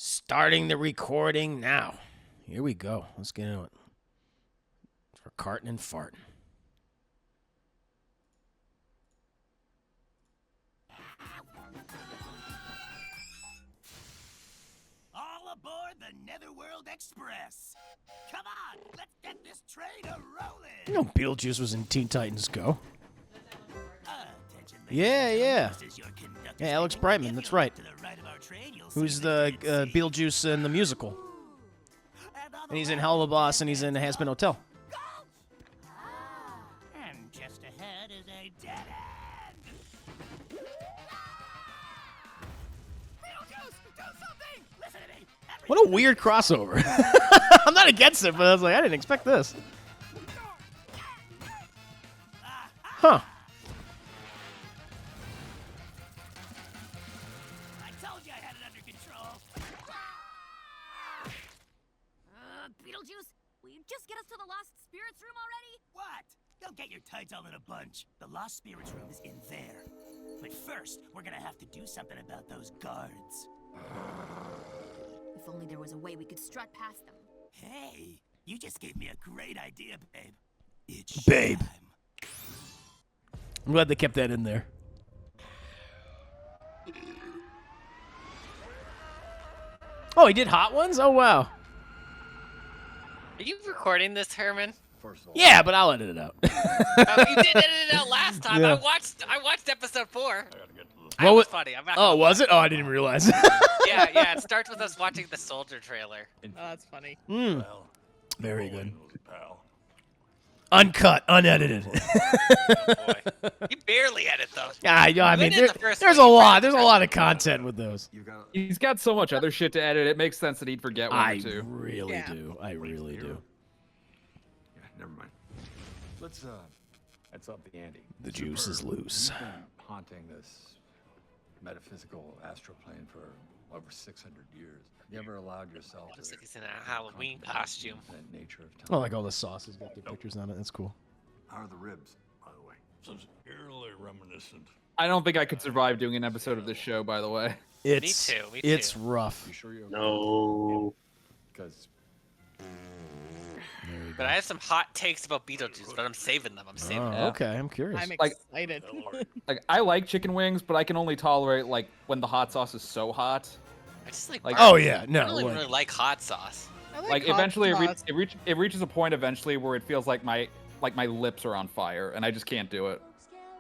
Starting the recording now. Here we go. Let's get into it. For Kartin and Fartin. All aboard the Netherworld Express. Come on, let's get this train a-rolling. You know Beetlejuice was in Teen Titans Go. Attention, Yeah. this is your conductor's Yeah, Alex table. Brightman, If that's you right. look to the right of our train, you'll Who's see the Dead Sea. Beetlejuice in the musical. And on the And he's in left, Hell of a Boss, and the he's in Dead Has Been Zone. Hotel. And just ahead is a dead end. Beetlejuice, do something! Listen to me. What a weird crossover. I'm not against it, but I was like, I didn't expect this. Huh. I told you I had it under control. Beetlejuice, will you just get us to the Lost Spirits room already? What? Don't get your tights all in a bunch. The Lost Spirits room is in there. But first, we're gonna have to do something about those guards. If only there was a way we could strut past them. Hey, you just gave me a great idea, babe. It's Babe. showtime. I'm glad they kept that in there. Oh, he did Hot Ones? Oh, wow. Are you recording this, Herman? Yeah, but I'll edit it out. Oh, you did edit it out last time. Yeah. I watched episode 4. What That was was- funny. I'm not Oh, gonna was it? Oh, I didn't realize. yeah. It starts with us watching the Soldier trailer. Oh, that's funny. Very good. Uncut, unedited. You barely edit those. Yeah, I You mean, edited the first there's a one, you lot. read There's a the lot of rest of them. content with those. He's got so much other shit to edit. It makes sense that he'd forget one I or two. really Yeah. do. I really do. Yeah, never mind. Let's up the ante. The juice is loose. You've been haunting this metaphysical astral plane for over 600 years. Have you ever allowed yourself Looks to like he's in a Halloween contemplate costume. the nature of time? Oh, like all the sauces got their pictures on it. That's cool. How are the ribs, by the way? Sounds eerily reminiscent. I don't think I could survive doing an episode of this show, by the way. It's too, me it's too. rough. You sure you're okay? No. Because But I have some hot takes about Beetlejuice, but I'm saving them. I'm saving them. Oh, okay, I'm curious. I'm Like- excited. Lord. Like, I like chicken wings, but I can only tolerate, like, when the hot sauce is so hot. I just like. Like- Oh yeah, I no. don't even like- really like hot sauce. Like, hot eventually sauce. it reaches a point eventually where it feels like my lips are on fire, and I just can't do it.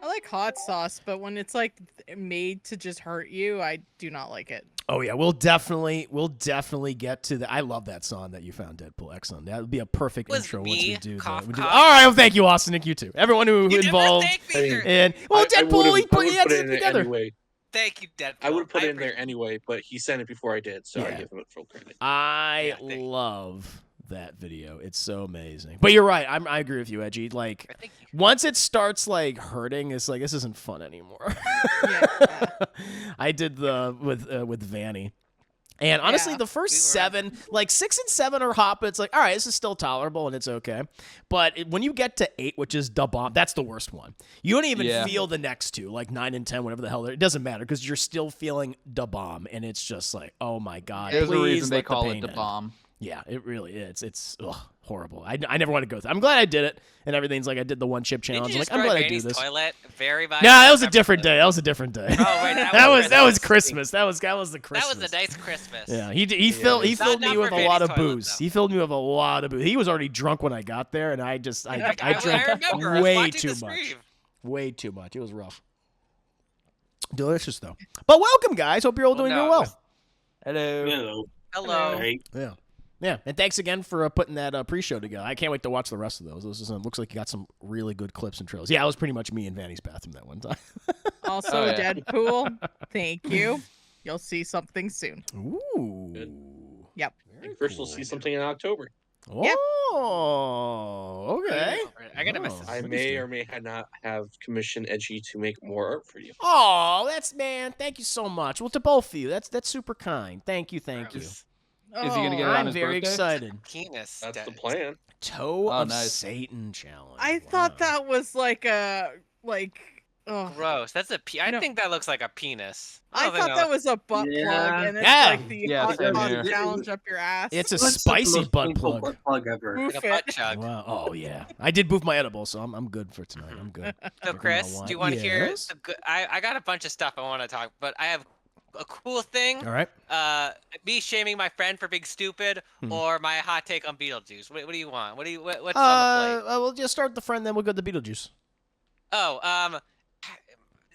I like hot sauce, but when it's like made to just hurt you, I do not like it. Oh yeah, we'll definitely get to the. I love that song that you found, Deadpool. Excellent. That would be a perfect Was intro me, once we do cough, that. We do- cough. All right, well, thank you, Austin. Thank you too. Everyone who You never involved. thanked me, Drew. And well, I Deadpool, would've- he I would has put it it in there together. anyway. Thank you, Deadpool. I would put it in there appreciate anyway, but he sent it before I did, so I Yeah. give him full credit. I Yeah, thank you. love that video. It's so amazing. But you're right. I agree with you, Edgy. Like I think once it starts like hurting, it's like this isn't fun anymore. I did the with Vanny. And honestly, Yeah. the first We were- 7, like 6 and 7 are hot, but it's like, all right, this is still tolerable and it's okay. But when you get to 8, which is da bomb, that's the worst one. You don't even Yeah. feel the next 2, like 9 and 10, whatever the hell. It doesn't matter because you're still feeling da bomb, and it's just like, oh my god, There's a please reason they let the call it pain the end. bomb. Yeah, it really is. It's horrible. I never want to go through. I'm glad I did it, and everything's like I did the one chip Did challenge. you I'm like, I'm destroy glad I do Vanny's this. toilet? Very No, much. that was a different day. That was a different day. Oh, wait, that was Christmas. Christmas. That was the Christmas. That was a nice Christmas. Yeah, he filled Not me for with a Vanny's lot of toilet, booze. though. He filled me with a lot of booze. He was already drunk when I got there, and I I drank remember. I was way watching too the much. stream. Way too much. It was rough. Delicious though. But welcome, guys. Hope you're all doing no, real it well. was- Hello. Hello. Hello. Hey. Yeah. Yeah, and thanks again for putting that pre-show together. I can't wait to watch the rest of those. Looks like you got some really good clips and trailers. Yeah, it was pretty much me in Vanny's bathroom that one time. Also, Oh, yeah. Deadpool, thank you. You'll see something soon. Ooh. Good. Yep. Very First, cool. we'll see something in October. Oh, okay. I gotta miss Oh. this. I may or may not have commissioned Edgy to make more art for you. Oh, thank you so much. Well, to both of you, that's super kind. Thank you. Is he gonna get it on I'm his very birthday? excited. Penis. That's the plan. Toe Oh, of nice. Satan challenge. I Wow. thought that was like a Ugh. Gross. That's a I No. think that looks like a penis. I don't think thought that was a butt plug, Yeah. and it's Yeah. like the Yeah, hot same sauce here. challenge up your ass. It's a That's the spicy most butt painful plug. butt plug ever. Oof like a butt it. chug. Wow. Oh yeah. I did boof my edible, so I'm good for tonight. I'm good. So Drinking my Chris, wine. do you want to hear? Yes? The good, I got a bunch of stuff I want to talk, but I have a cool thing. All right. Me shaming my friend for being stupid, Hmm. or my hot take on Beetlejuice. What do you want? What's on the plate? We'll just start the friend, then we'll go to Beetlejuice. Oh,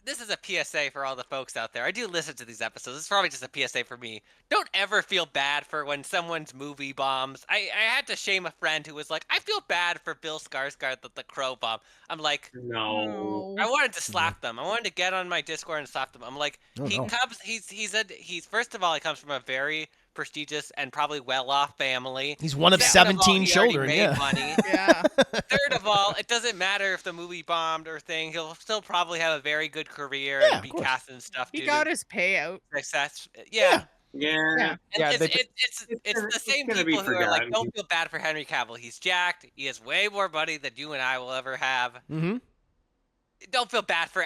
this is a PSA for all the folks out there. I do listen to these episodes. It's probably just a PSA for me. Don't ever feel bad for when someone's movie bombs. I had to shame a friend who was like, I feel bad for Bill Skarsgård that the Crow bomb. I'm like, No. I wanted to slap them. I wanted to get on my Discord and slap them. I'm like, Oh, no. he's first of all, he comes from a very prestigious and probably well-off family. He's one of Second of all, 17 he already children. made Yeah. money. Yeah. Third of all, it doesn't matter if the movie bombed or thing. He'll still probably have a very good career Yeah, and of be course. cast and stuff. He due got to his payout. success. Yeah. Yeah. And Yeah, it's, they- it's the it's same gonna be people who are like, forgotten. don't feel bad for Henry Cavill. He's jacked. He has way more money than you and I will ever have. Mm-hmm. Don't feel bad for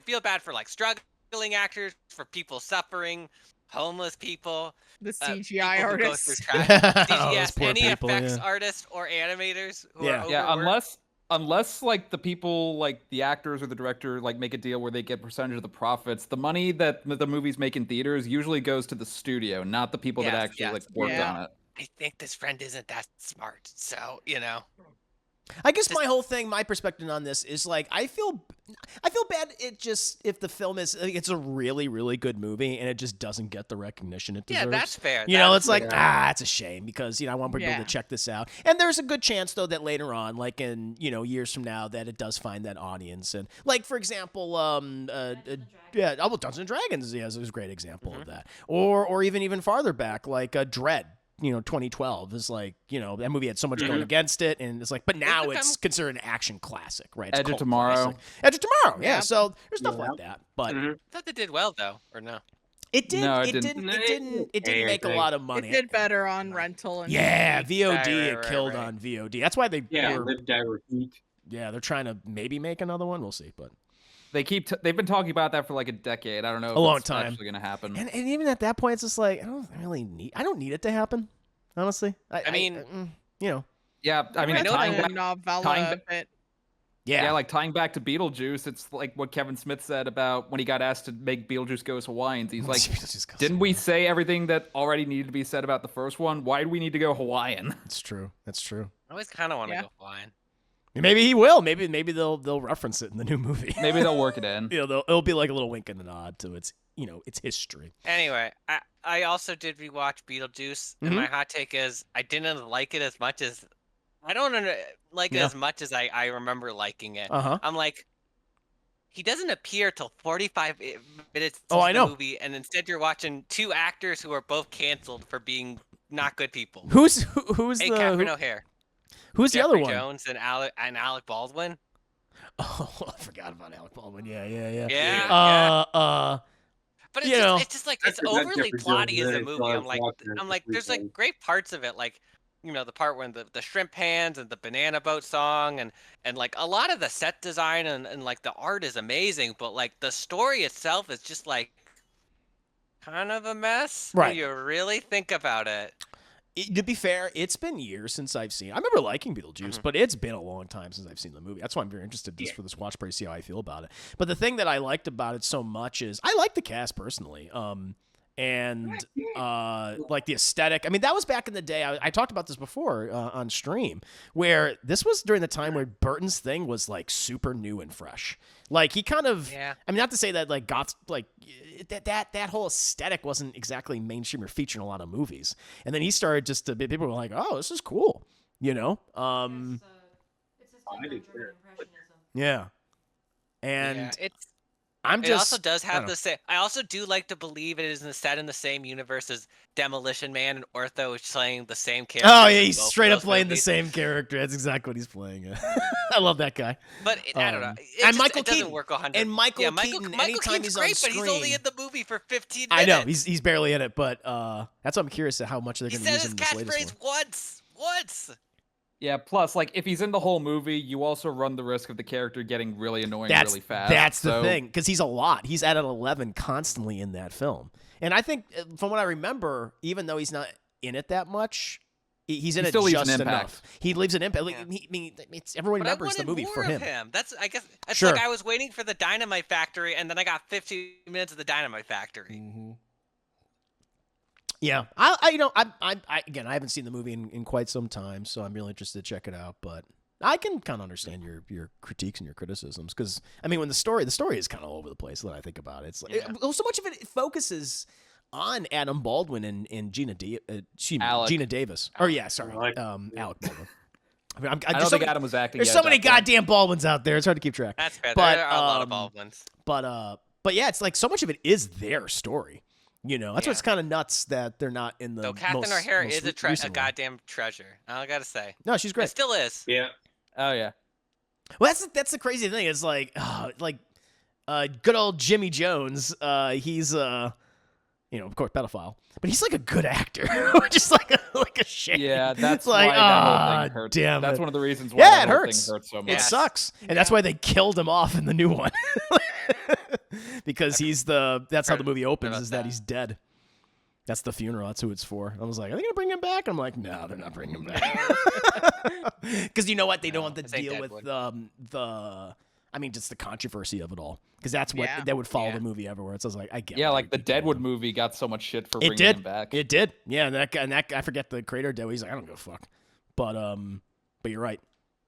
feel bad for like struggling actors, for people suffering, homeless people. The CGI people who go through artist. trash. Oh, those Yes, poor any people, effects yeah. artists or animators who Yeah. are Yeah, overworked. unless like the people, like the actors or the director, like make a deal where they get a percentage of the profits. The money that the movies make in theaters usually goes to the studio, not the people that Yes, actually yes. like worked Yeah. on it. I think this friend isn't that smart, so I guess my perspective on this is like I feel bad. If the film is it's a really really good movie and it just doesn't get the recognition it deserves. yeah, that's fair. You know, That's it's like fair. it's a shame because I want people Yeah. to check this out. And there's a good chance though that later on, like in years from now, that it does find that audience. And like for example, Dungeons and Dragons, is a great example of that. Or even farther back, like Dread. 2012 is like, that movie had so much going against it, and it's like, but now it's considered an action classic, right? It's a Edge of cult Tomorrow. classic. Edge of Tomorrow, yeah. Yeah. So there's stuff Yeah. like that, but Mhm. I thought they did well though, or no? it did. No, it it didn't. didn't. It didn't make a lot of money. It did better on rental and Yeah, VOD Right, it right, killed right. on VOD. That's why they Yeah. were, Live, die, repeat. they're trying to maybe make another one. We'll see, but They've been talking about that for like a decade. I don't know if A long it's time. actually gonna happen. and even at that point, it's just like I don't need it to happen. Honestly, I mean, Yeah, I mean, I know tying the back, novella tying of it. yeah, like tying back to Beetlejuice, it's like what Kevin Smith said about when he got asked to make Beetlejuice Goes Hawaiian. He's like, didn't we say everything that already needed to be said about the first one? Why do we need to go Hawaiian? It's true. That's true. I always kind of want to Yeah. go flying. Maybe he will. Maybe they'll reference it in the new movie. Maybe they'll work it in. It'll be like a little wink and a nod to its history. Anyway, I also did rewatch Beetlejuice, and my hot take is I didn't like it as much as I don't like it Yeah. as much as I remember liking it. Uh-huh. I'm like, he doesn't appear till 45 minutes Oh, into I the know. movie, and instead you're watching two actors who are both canceled for being not good people. Who's Hey, the Catherine O'Hare, who's the Jeffrey other one? Jones, and Alec Baldwin. Oh, I forgot about Alec Baldwin. Yeah. Yeah. But You know, it's just like it's I forgot overly Jeffrey plotty Jones as a did it, so movie. I I'm was like, watching it this there's like weekend. great parts of it, like the part when the shrimp hands and the banana boat song and like a lot of the set design and like the art is amazing, but like the story itself is just like kind of a mess Right. when you really think about it. To be fair, it's been years since I've seen. I remember liking Beetlejuice, but it's been a long time since I've seen the movie. That's why I'm very interested for this watch party to see how I feel about it. But the thing that I liked about it so much is I like the cast personally. And like the aesthetic. I mean, that was back in the day. I talked about this before on stream, where this was during the time where Burton's thing was like super new and fresh. Like he kind of, Yeah. I mean, not to say that like Goth's like that whole aesthetic wasn't exactly mainstream or featured in a lot of movies. And then he started just to people were like, oh, this is cool, It's his I do German too. impressionism. yeah. And Yeah, I'm it just also does I have don't the same. I also do like to believe it is set in the same universe as Demolition Man and Ortho, is playing the same character. Oh yeah, he's in both of straight up those playing movies. the same character. That's exactly what he's playing. I love that guy. But I don't know. Um, It and just, Michael it doesn't Keaton. work 100. And Michael yeah, Keaton, Michael anytime Keaton's he's on great, but he's only screen- in the movie for 15 I minutes. know he's barely in it, but that's why I'm curious at how much they're He going to said use his him in this latest catchphrase one. once. Yeah, plus, like, if he's in the whole movie, you also run the risk of the character getting really annoying That's really fast. that's the so, thing, because he's a lot. He's at an 11 constantly in that film, and I think from what I remember, even though he's not in it that much, he's in He it still leaves an just impact. enough. He leaves an impact. Like, Yeah. I mean, everyone But I remembers the wanted movie more for of him. That's I guess it's Sure. like I was waiting for the Dynamite Factory, and then I got 15 minutes of the Dynamite Factory. Yeah, I again, I haven't seen the movie in quite some time, so I'm really interested to check it out. But I can kind of understand your critiques and your criticisms, because I mean, when the story is kind of all over the place. When I think about it, it's like so much of it focuses on Adam Baldwin and Gina Davis. Or yeah, sorry, Alec Baldwin. I mean, I don't think Adam was acting. There's yet so at many that point. goddamn Baldwins out there. It's hard to keep track. That's fair. But, There are a lot of Baldwins. But yeah, it's like so much of it is their story. You know, that's what's kind of nuts that they're not in the. So Catherine most, O'Hara most is a recent one. goddamn treasure. I gotta say. No, she's great. It still is. Yeah. Oh yeah. Well, that's the crazy thing. It's like, good old Jimmy Jones. He's of course, pedophile, but he's like a good actor, just like a shame. Yeah, that's like, why that whole thing hurts. damn That's it. one of the reasons why Yeah, that it whole hurts. thing hurts so much. It sucks, and that's why they killed him off in the new one, because that's how the movie opens, is that he's dead. That's the funeral. That's who it's for. I was like, are they gonna bring him back? I'm like, no, they're not bringing him back. Because you know what? They don't want to deal with just the controversy of it all. Because that's what that would follow the movie everywhere. So I was like, I get. Yeah, why like the they're doing Deadwood it. movie got so much shit for It bringing did. him back. It did. Yeah, and that guy, I forget the creator Dead. He's like, I don't give a fuck. But you're right.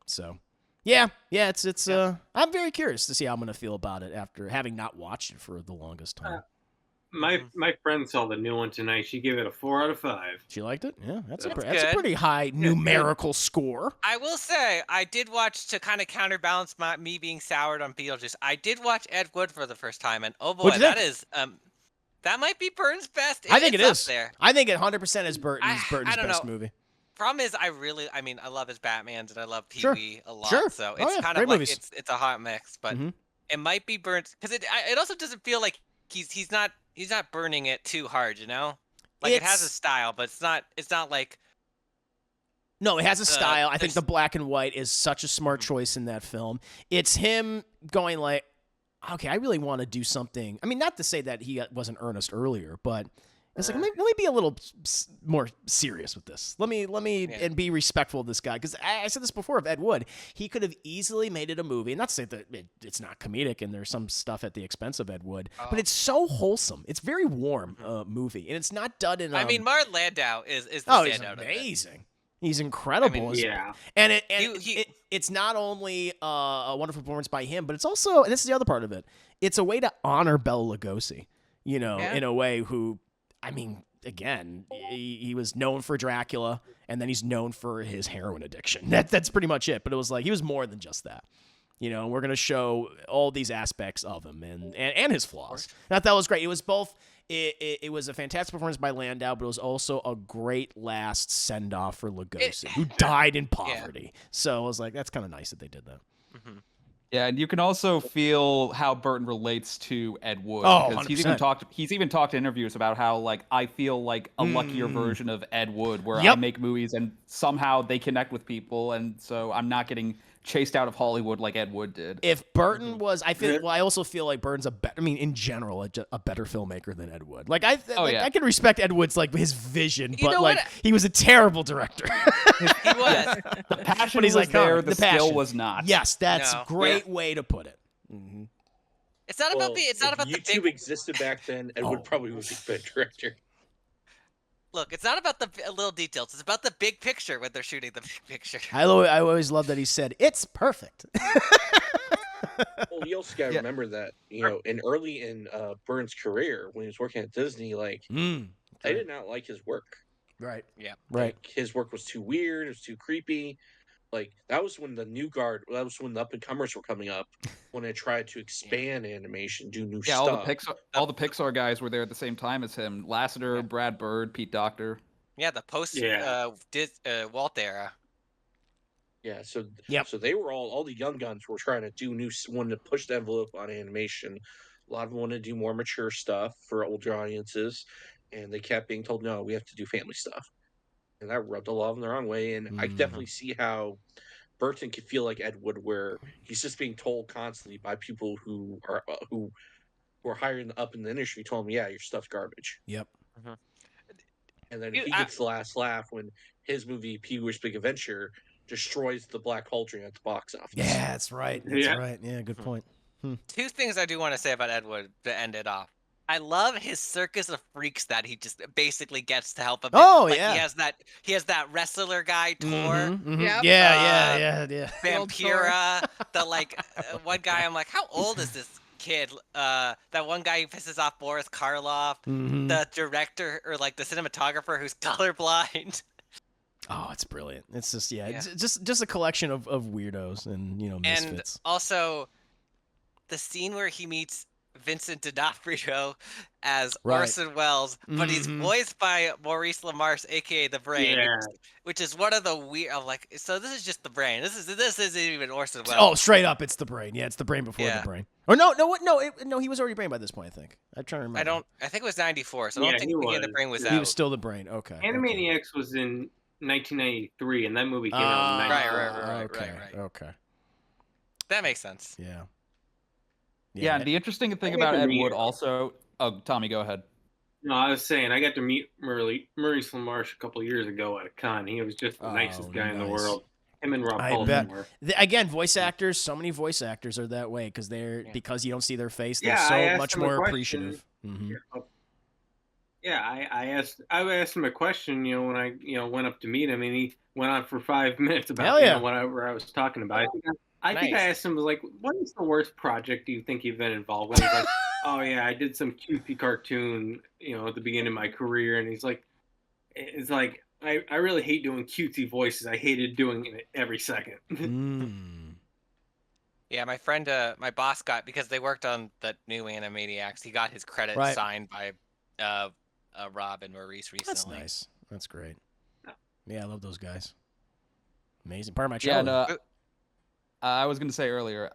So yeah, it's I'm very curious to see how I'm gonna feel about it after having not watched it for the longest time. My friend saw the new one tonight. She gave it a 4 out of 5. She liked it. Yeah, that's a good. pretty high numerical score. I will say, I did watch, to kind of counterbalance me being soured on Beetlejuice, I did watch Ed Wood for the first time, and oh boy, What'd you think? that is that might be Burton's best. I think it it's is. up there. I think it 100% is Burton's I don't best know. movie. Problem is, I love his Batmans, and I love Pee Sure. Wee a lot. Sure. So Oh, it's yeah. kind Great of like movies. it's a hot mix, but it might be Burton's, because it also doesn't feel like he's not burning it too hard, you know? Like, it has a style, but it's not like. No, it has a style. I think there's- the black and white is such a smart choice in that film. It's him going like, okay, I really want to do something. I mean, not to say that he wasn't earnest earlier, but it's like, let me be a little more serious with this. Let me and be respectful of this guy. Because I said this before of Ed Wood. He could have easily made it a movie. And not to say that it's not comedic and there's some stuff at the expense of Ed Wood. But it's so wholesome. It's very warm movie. And it's not done in... I mean, Martin Landau is the he's standout of it. amazing. He's incredible. And it's not only a wonderful performance by him, but it's also, and this is the other part of it, it's a way to honor Bela Lugosi, in a way who, I mean, again, he was known for Dracula, and then he's known for his heroin addiction. That's pretty much it. But it was like, he was more than just that. And we're going to show all these aspects of him and his flaws. I thought that was great. It was both... It was a fantastic performance by Landau, but it was also a great last send-off for Lugosi, who died in poverty. So I was like, that's kind of nice that they did that. Yeah, and you can also feel how Burton relates to Ed Wood. Oh, because 100%. he's even talked in interviews about how, like, I feel like a luckier version of Ed Wood, where I Yep. make movies and somehow they connect with people, and so I'm not getting chased out of Hollywood like Ed Wood did. If Burton was, I also feel like Burton's in general, a better filmmaker than Ed Wood. Like I can respect Ed Wood's his vision, but what? he was a terrible director. He was. The passion But he's was there, iconic. the The skill passion. was not. Yes, that's No. a great way to put it. It's not about it's not about the YouTube big existed back then, Ed Wood probably would be a better director. look. It's not about the little details. It's about the big picture when they're shooting the big picture. I always love that he said it's perfect. Well, you also got to remember that, early in Burton's career, when he was working at Disney, I did not like his work. Right. Yeah. Right. His work was too weird. It was too creepy. That was when the new guard. That was when the up and comers were coming up. When they tried to expand animation, do new Yeah, stuff. all the Pixar guys were there at the same time as him. Lasseter, Brad Bird, Pete Docter. Yeah, the post Walt era. Yeah, so they were all the young guns were trying to do wanted to push the envelope on animation. A lot of them wanted to do more mature stuff for older audiences, and they kept being told, no, we have to do family stuff. and that rubbed a lot of them the wrong way. And I can definitely see how Burton could feel like Ed Wood, where he's just being told constantly by people who are higher up in the industry, told him, "Yeah, your stuff's garbage." Yep. And then he gets the last laugh when his movie Pee-wee's Big Adventure destroys the Black Cauldron at the box office. Yeah, that's right. That's right. Yeah, good point. Two things I do want to say about Ed Wood to end it off. I love his circus of freaks that he just basically gets to help him. Oh, like, yeah. He has that wrestler guy Tor. Yep. Yeah. Vampira. The one guy. I'm like, how old is this kid? That one guy who pisses off Boris Karloff. The director or like the cinematographer who's colorblind. Oh, it's brilliant. It's just it's just a collection of weirdos and misfits. And also, the scene where he meets Vincent D'Onofrio as Orson Welles, but he's voiced by Maurice LaMarche, aka the Brain, which is one of the weird. I'm like, so this is just the Brain. This isn't even Orson Welles. Oh, straight up, it's the Brain. Yeah, it's the Brain before the Brain. Or no, he was already Brain by this point. I think. I'm trying to remember. I think it was '94, so I don't think the Brain was out. He was still the Brain. Okay. Animaniacs was in 1993, and that movie came out in 1994. Right. Okay. That makes sense. Yeah. Yeah, and the interesting thing about Ed Wood also... Oh, Tommy, go ahead. No, I was saying, I got to meet Maurice LaMarche a couple of years ago at a con. He was just the nicest guy in the world. Him and Rob Paulson were. Again, voice actors, so many voice actors are that way because because you don't see their face, they're so much more appreciative. Yeah, I asked him a question, when I went up to meet him, and he went on for 5 minutes about whatever I was talking about. I think I asked him, like, what is the worst project you think you've been involved with? He's like, oh yeah, I did some cutesy cartoon, at the beginning of my career, and he's like, it's like I really hate doing cutesy voices. I hated doing it every second. Yeah, my friend, my boss got, because they worked on the new Animaniacs, he got his credit signed by Rob and Maurice recently. That's nice. That's great. Yeah, I love those guys. Amazing. Part of my childhood. Yeah, I was going to say earlier,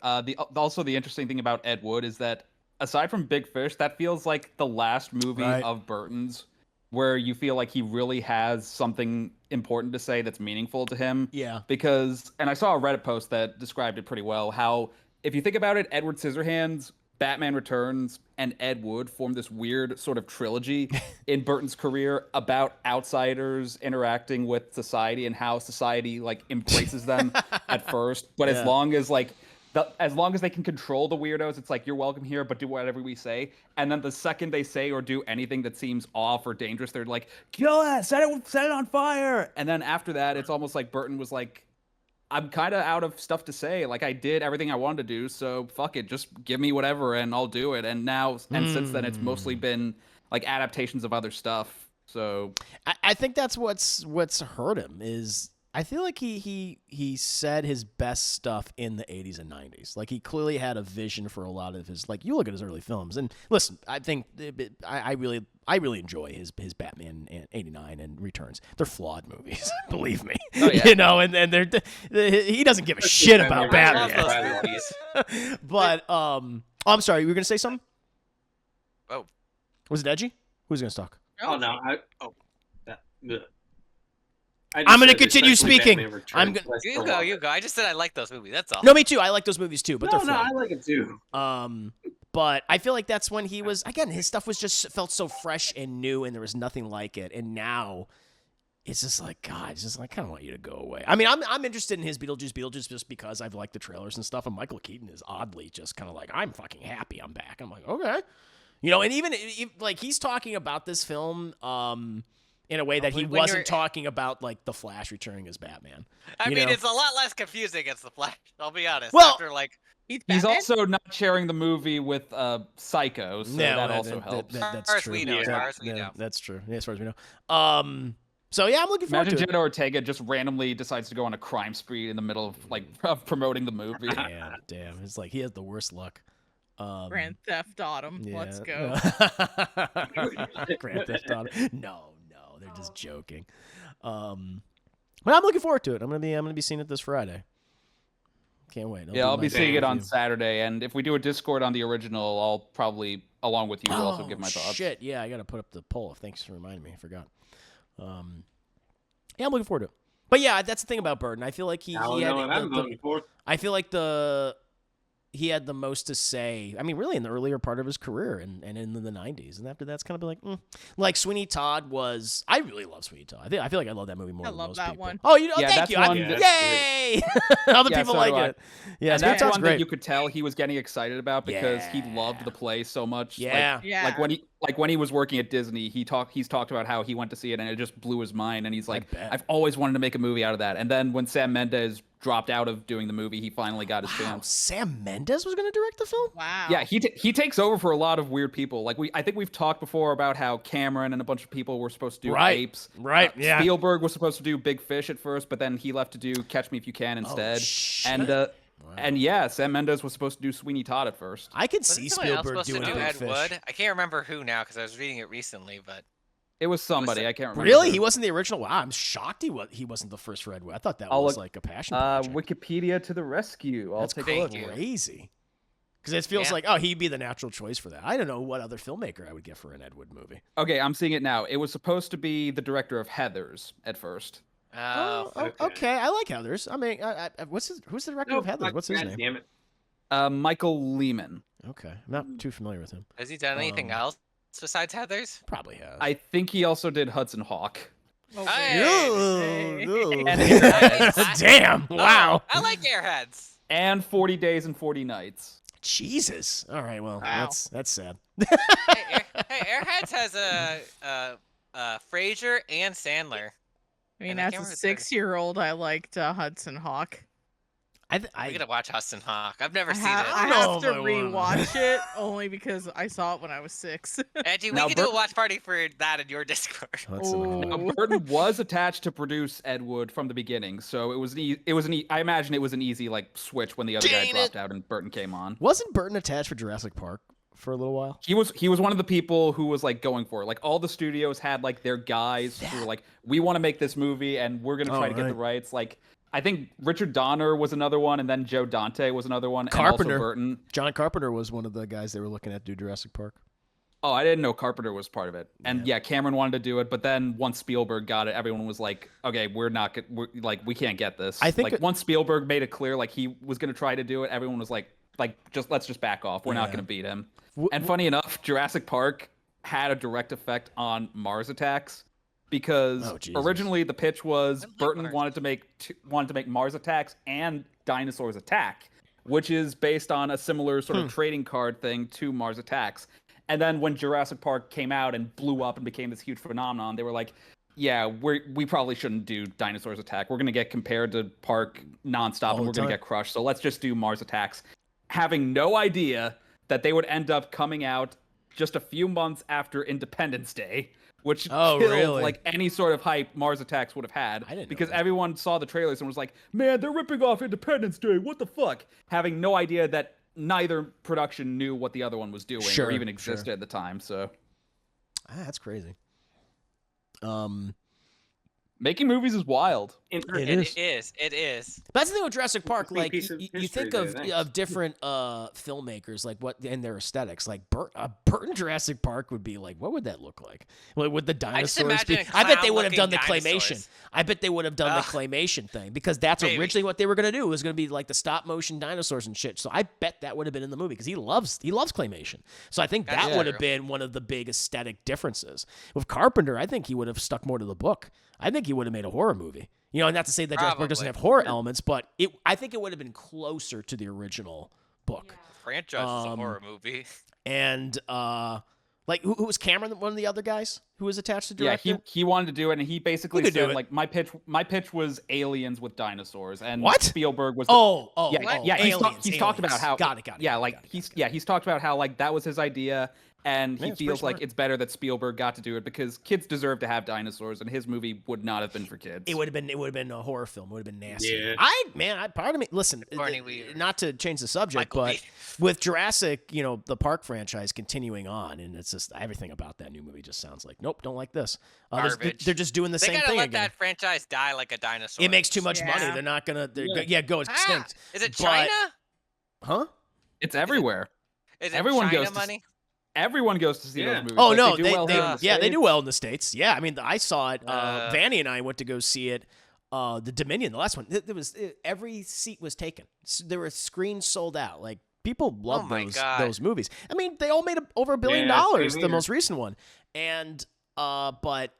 also the interesting thing about Ed Wood is that aside from Big Fish, that feels like the last movie of Burton's where you feel like he really has something important to say that's meaningful to him. Yeah. Because, and I saw a Reddit post that described it pretty well, how if you think about it, Edward Scissorhands, Batman Returns, and Ed Wood form this weird sort of trilogy in Burton's career about outsiders interacting with society and how society embraces them at first, but as long as they can control the weirdos, it's like, you're welcome here, but do whatever we say. And then the second they say or do anything that seems off or dangerous, they're like, kill it, set it on fire. And then after that, it's almost like Burton was like, I'm kind of out of stuff to say. Like, I did everything I wanted to do, so fuck it. Just give me whatever and I'll do it. And since then, it's mostly been adaptations of other stuff. So I think that's what's hurt him is I feel like he said his best stuff in the 80s and 90s. Like, he clearly had a vision for a lot of his, you look at his early films, and listen, I think I really enjoy his Batman and 89 and Returns. They're flawed movies, believe me. Oh, yeah. And he doesn't give a shit about Batman. But I'm sorry, you were gonna say something? Oh, was it edgy? Who's gonna talk? Oh no, I'm going to continue speaking. You go. I just said I like those movies. That's all. No, me too. I like those movies too, but they're flawed. I like it too. But I feel like that's when he was, again, his stuff was just felt so fresh and new, and there was nothing like it. And now it's just like, God, it's just like, I kind of want you to go away. I mean, I'm interested in his Beetlejuice just because I've liked the trailers and stuff. And Michael Keaton is oddly just kind of like, I'm fucking happy I'm back. I'm like, okay. And even he's talking about this film, in a way that he wasn't talking about, the Flash returning as Batman. I mean, it's a lot less confusing as the Flash. I'll be honest. Well, after he's also not sharing the movie with Psycho, so that also helps. That's true. As far as we know. That's true. Yeah, as far as we know. So yeah, I'm looking forward to it. Imagine Jenna Ortega just randomly decides to go on a crime spree in the middle of promoting the movie. Damn. It's like he has the worst luck. Grand Theft Autumn. Yeah. Let's go. Grand Theft Autumn. No, they're just joking. But I'm looking forward to it. I'm gonna be seeing it this Friday. Can't wait. I'll be seeing it on Saturday, and if we do a Discord on the original, I'll probably, along with you, also give my thoughts. Shit, yeah, I gotta put up the poll. Thanks for reminding me. I forgot. Yeah, I'm looking forward to it. But yeah, that's the thing about Burton. I feel like he I don't had know what I'm looking for. I feel like he had the most to say. I mean, really in the earlier part of his career and in the 90s. And after that's kind of been like, Like Sweeney Todd was. I really love Sweeney Todd. I feel like I love that movie more I than love most that people. one. Oh, thank that's you. one Yay! Other people so like do I. it. Yeah, And Sweeney that's Todd's one great. that you could tell he was getting excited about because he Yeah. loved the play so much. Yeah. Like when he was working at Disney, he's talked about how he went to see it and it just blew his mind. And he's like, bet. I've always wanted to make a movie out of that. And then when Sam Mendes dropped out of doing the movie, he finally got his Wow, chance. Sam Mendes was going to direct the film? Wow. Yeah, he takes over for a lot of weird people. Like I think we've talked before about how Cameron and a bunch of people were supposed to do Apes. Right. Yeah. Spielberg was supposed to do Big Fish at first, but then he left to do Catch Me If You Can instead. shit. And yeah, Sam Mendes was supposed to do Sweeney Todd at first. I could Wasn't see someone else Spielberg supposed doing to do Big Ed Fish. Wood? I can't remember who now because I was reading it recently, but It was somebody. I can't remember. Really? who. He wasn't the original? Wow, I'm shocked he wasn't the first for Ed Wood. I thought that was like a passion project. Wikipedia to the rescue. I'll That's take a look. crazy. Because it feels like, he'd be the natural choice for that. I don't know what other filmmaker I would get for an Ed Wood movie. Okay, I'm seeing it now. It was supposed to be the director of Heathers at first. Okay. I like Heathers. I mean, who's the director of Heathers? What's his name? Damn it. Michael Lehman. Okay, I'm not too familiar with him. has he done anything else besides Heathers? Probably has. I think he also did Hudson Hawk. Hey! Damn! Wow. I like Airheads. And 40 Days and 40 Nights. Jesus. All right. Well, that's sad. Hey, Airheads has Frasier and Sandler. I mean, And I as can't a remember the third. 6-year-old, I liked Hudson Hawk. I gotta watch Hudson Hawk. I've never seen I it. have to rewatch it only because I saw it when I was 6. Angie, we Now, can do a watch party for that in your Discord. Now, Burton was attached to produce Ed Wood from the beginning, so I imagine it was an easy like switch when the other guy dropped out and Burton came on. Wasn't Burton attached for Jurassic Park for a little while? He was one of the people who was like going for it. Like all the studios had like their guys who were like, we want to make this movie and we're gonna try to get the rights. Like I think Richard Donner was another one, and then Joe Dante was another one, Carpenter. and also Burton. John Carpenter was one of the guys they were looking at to do Jurassic Park. Oh, I didn't know Carpenter was part of it. And yeah, Cameron wanted to do it, but then once Spielberg got it, everyone was like, okay, we can't get this. I think like once Spielberg made it clear like he was going to try to do it, everyone was like let's just back off. We're not going to beat him. And funny enough, Jurassic Park had a direct effect on Mars Attacks because originally the pitch was Burton wanted to make Mars Attacks and Dinosaurs Attack, which is based on a similar sort of trading card thing to Mars Attacks. And then when Jurassic Park came out and blew up and became this huge phenomenon, they were like, yeah, we probably shouldn't do Dinosaurs Attack. We're going to get compared to Park nonstop and we're going to get crushed. So let's just do Mars Attacks. Having no idea that they would end up coming out just a few months after Independence Day, which killed like any sort of hype Mars Attacks would have had, because everyone saw the trailers and was like, man, they're ripping off Independence Day. What the fuck? Having no idea that neither production knew what the other one was doing or even existed at the time. So that's crazy. Making movies is wild. It is. But that's the thing with Jurassic Park. Like piece of you history think there, of thanks. different filmmakers, like what and their aesthetics. Like Burton Jurassic Park would be like, what would that look like? Like, would the dinosaurs be? I bet they would have done the claymation. I bet they would have done the claymation thing because that's originally what they were gonna do. It was gonna be like the stop motion dinosaurs and shit. So I bet that would have been in the movie because he loves claymation. So I think that would have been one of the big aesthetic differences. With Carpenter, I think he would have stuck more to the book. I think he would have made a horror movie. You know, not to say that Jurassic Park doesn't have horror elements, but I think it would have been closer to the original book. Franchise is a horror movie. And like who was Cameron, one of the other guys who was attached to direct it? He wanted to do it, and he basically He could do said it. my pitch was aliens with dinosaurs, and What? Spielberg was he's talked about how got it. Yeah, like he's talked about how like that was his idea. And he it's feels pretty like smart. it's better that Spielberg got to do it because kids deserve to have dinosaurs, and his movie would not have been for kids. It would have been a horror film. It would have been nasty. Yeah. Part of me, listen, Barney Weaver. not to change the subject, Michael but Bay. with Jurassic, you know, the Park franchise continuing on, and it's just everything about that new movie just sounds like, nope, don't like this. Garbage. They're just doing the They same gotta thing let again. that franchise die like a dinosaur. It makes too much money. Yeah. They're not gonna. Go Ah, extinct. is it But- China? Huh? It's everywhere. Is it Everyone China goes to- money? everyone goes to see Yeah. those movies. Oh Like, no, they do well here in the they States. do well in the States. Yeah, I mean, I saw it. Vanny and I went to go see it. The Dominion, the last one. Every seat was taken. There were screens sold out. Like people love those movies. I mean, they all made over $1 billion. same The here. most recent one, and but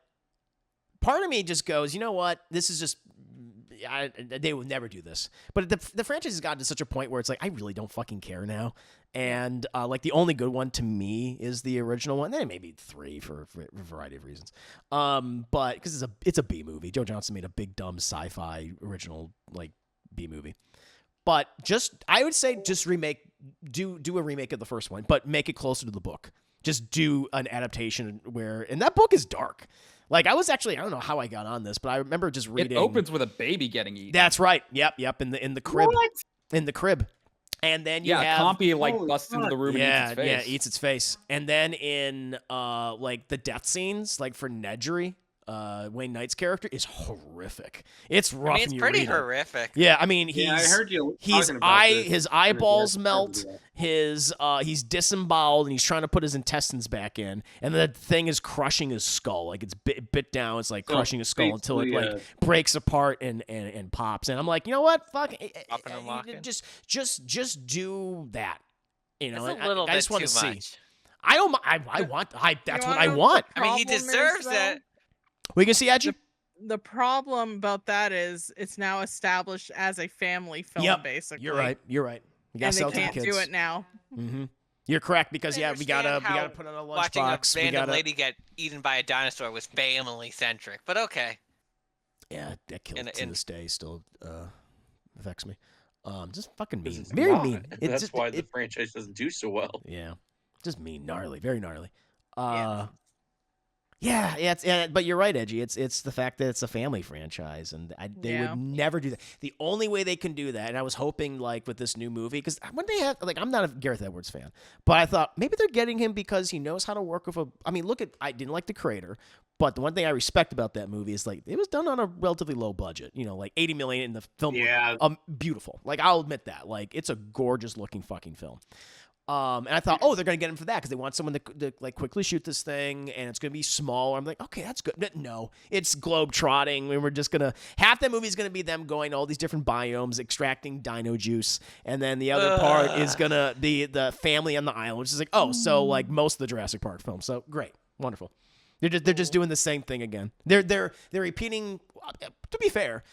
part of me just goes, you know what? This is just. They would never do this. But the franchise has gotten to such a point where it's like, I really don't fucking care now. And like the only good one to me is the original one. Then maybe 3 for a variety of reasons. But because it's a B movie. Joe Johnston made a big dumb sci-fi original like B movie. But I would say just do a remake of the first one, but make it closer to the book. Just do an adaptation and that book is dark. Like I don't know how I got on this, but I remember just reading. It opens with a baby getting eaten. That's right. Yep. In the crib. What? In the crib. And then you have Compy like Holy busts into the room and eats its face. Yeah, eats its face. And then in like the death scenes, like for Nedry, Wayne Knight's character is horrific. It's rough. I mean, it's pretty horrific. Yeah, I mean, I heard you his talking about this. his eyeballs Yeah, melt. He's disemboweled and he's trying to put his intestines back in, and the thing is crushing his skull. Like it's bit down. It's like crushing his skull until it like breaks apart and pops. And I'm like, you know what? Fuck. Popping and locking. Just do that. You know, It's a little I just bit want too to see. much. I don't. I want. That's You what wanna I know want. the I mean, he problem is, deserves though? it. We can see Edgy. The problem about that is it's now established as a family film, Yep. basically. You're right. You And gotta they sell it to the can't kids. do it now. Mm-hmm. You're correct because I we gotta understand how put on a Watching lunchbox. a We random gotta. lady get eaten by a dinosaur was family centric, but okay. Yeah, that killed In- to in- this day still affects me. Just fucking mean, It's very not. mean. That's just, why the franchise doesn't do so well. Yeah, just mean, gnarly, very gnarly. Yeah. But you're right, Edgy. It's the fact that it's a family franchise, and they Yeah. would never do that. The only way they can do that, and I was hoping like with this new movie, because when they had like, I'm not a Gareth Edwards fan, but I thought maybe they're getting him because he knows how to work with a. I mean, I didn't like the creator, but the one thing I respect about that movie is like it was done on a relatively low budget. You know, like $80 million in the film. Yeah. Beautiful. Like I'll admit that. Like it's a gorgeous looking fucking film. And I thought, they're gonna get him for that because they want someone to like quickly shoot this thing, and it's gonna be small. I'm like, okay, that's good. But no, it's globe trotting. We're just gonna half that movie is gonna be them going to all these different biomes, extracting dino juice, and then the other part is gonna be the family on the island, which is like, so like most of the Jurassic Park films. So great, wonderful. They're just doing the same thing again. They're repeating. To be fair,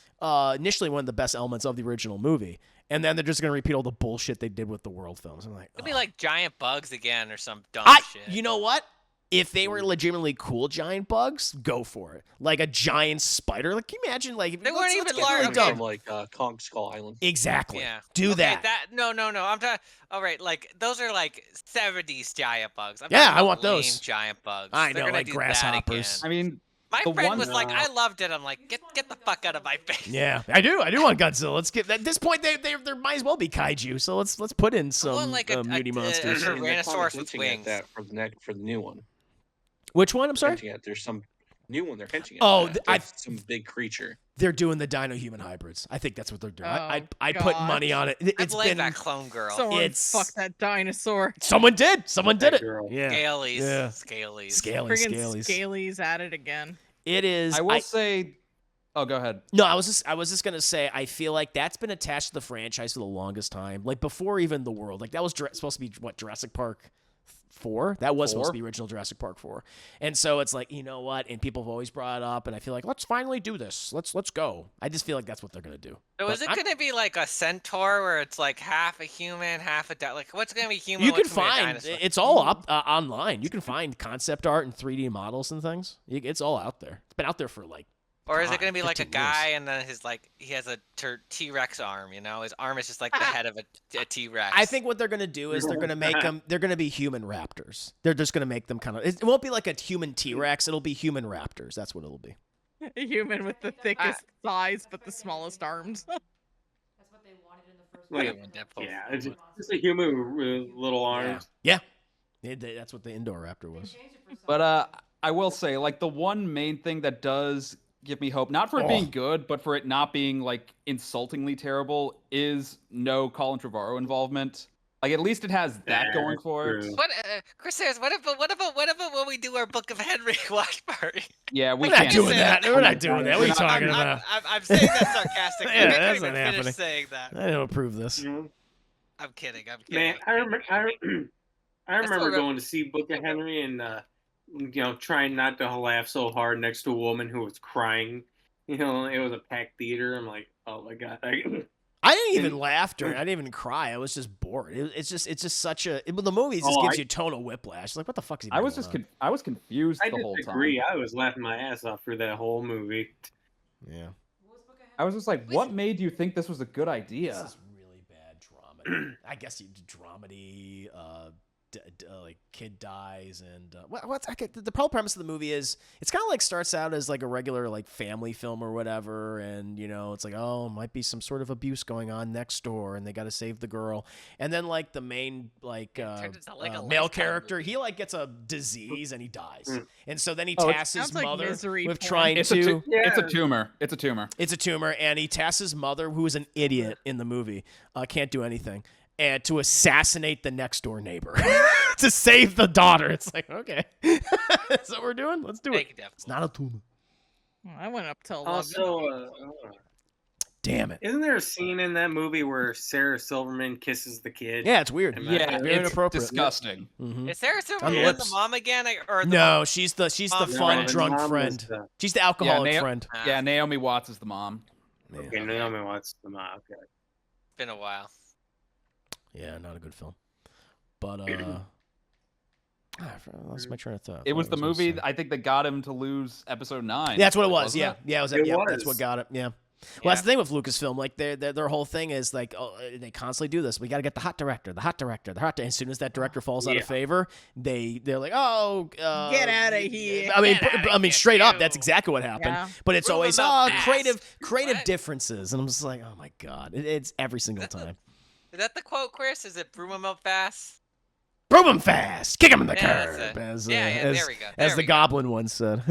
initially one of the best elements of the original movie. And then they're just gonna repeat all the bullshit they did with the world films. I'm like, It'll be like giant bugs again or some dumb shit. You know what? If they were legitimately cool giant bugs, go for it. Like a giant spider. Like, can you imagine? Like, They weren't even get large. really Okay. dumb. Like Kong Skull Island. Exactly. Yeah. Do Okay, that. No. I'm talking. All right, like those are like 70s giant bugs. I'm Yeah, talking I about want those. lame giant bugs. I They're know, gonna like do grasshoppers. That I again. mean, My the friend one- was like, I loved it. I'm like, get the fuck out of my face. Yeah, I do. I do want Godzilla. Let's get at this point. They might as well be kaiju. So let's put in some like a beauty monsters. a I mean, they're kinda Tyrannosaurus with hinting at wings. that for the new one. Which one? I'm sorry. Hinting at there's some new one they're hinting at. Oh, that. I- There's some big creature. They're doing the dino-human hybrids. I think that's what they're doing. Oh, I'd put God. money on it. I It's blame been that clone girl. Someone It's- fuck that dinosaur. someone did. Someone did That it. girl. Yeah. Scalies. Yeah. Scalies. Scaly, Friggin' scalies. Scalies at it again. It is. I will say. Oh, go ahead. No, I was just gonna say I feel like that's been attached to the franchise for the longest time. Like before even the world. Like that was supposed to be what Jurassic Park 4. That was supposed to be original Jurassic Park 4. And so it's like, you know what? And people have always brought it up, and I feel like let's finally do this. Let's go. I just feel like that's what they're gonna do. So is it But going to be like a centaur where it's like half a human, half a like what's going to be human? you can what's gonna be a find dinosaur? it's all up online. You can find concept art and 3D models and things. It's all out there. It's been out there for like. Or is it God, going to be like a 15 years. guy and then he has a T-Rex arm, you know? His arm is just like the head of a T-Rex. I think what they're gonna do is they're gonna make them. They're gonna be human raptors. They're just gonna make them kind of. It won't be like a human T-Rex. It'll be human raptors. That's what it'll be. A human with the thickest thighs but the smallest arms. That's what they wanted in the first Like, one. Yeah, it's just a human with little arms. Yeah, that's what the Indoor Raptor was. Change it for something. But I will say, like, the one main thing that does give me hope, not for it being good, but for it not being like insultingly terrible, is no Colin Trevorrow involvement. Like at least it has that going for it. true. What, Chris says, what if when we do our Book of Henry watch party? Yeah, we We're not can't doing say that. We're not doing that. What are you We're not- talking about? I'm saying that sarcastically. Yeah, I that's can't not even happening. finish saying that. I don't approve this. I'm kidding. Man, I remember still going to see Book of Henry and trying not to laugh so hard next to a woman who was crying. It was a packed theater. I'm like, oh my god. I didn't even laugh during. I didn't even cry. I was just bored. It's just such a. The movie just gives you tonal whiplash. Like, what the fuck is he? I was confused the whole time. I disagree. I was laughing my ass off for that whole movie. Yeah. I was just like, what made you think this was a good idea? This is really bad dramedy. I guess you dramedy. Like kid dies and the whole premise of the movie is it's kind of like starts out as like a regular like family film or whatever, and it's like, oh, might be some sort of abuse going on next door and they got to save the girl, and then like the main like male character, he like gets a disease and he dies, and so then he tasks his mother with trying to it's a tumor it's a tumor, and he tasks his mother, who is an idiot in the movie, can't do anything, and to assassinate the next door neighbor to save the daughter. It's like, okay, that's what we're doing. Let's do it. It's not a tumor. I went up to 11. Also, damn it. Isn't there a scene in that movie where Sarah Silverman kisses the kid? Yeah, it's weird. Yeah, very it's inappropriate. disgusting. Mm-hmm. Is Sarah On the Silverman lips. the mom again? Or the No, mom? she's the fun friend. drunk Mom friend. was the- She's the alcoholic Yeah, friend. Yeah, Naomi Watts is the mom. Okay, Naomi Watts the mom. Okay. It's been a while. Yeah, not a good film. But I lost my train of thought. It was What the I gonna movie say. I think that got him to lose episode 9. Yeah, that's what it was. wasn't Yeah, it? yeah, it was. It Yeah, was. that's what got it. Yeah. Well, that's the thing with Lucasfilm. Like their whole thing is like, oh, they constantly do this. We got to get the hot director. As soon as that director falls out of favor, they're like, oh, Get out of here. I mean, straight up, that's exactly what happened. Yeah. But it's Prove always him up fast. creative What? differences, and I'm just like, oh my god, it's every single time. Is that the quote, Chris? Is it broom 'em up fast? Broom him fast, kick him in the Yeah, that's curb, it. as Yeah, there we go. as There the we go. Goblin once said.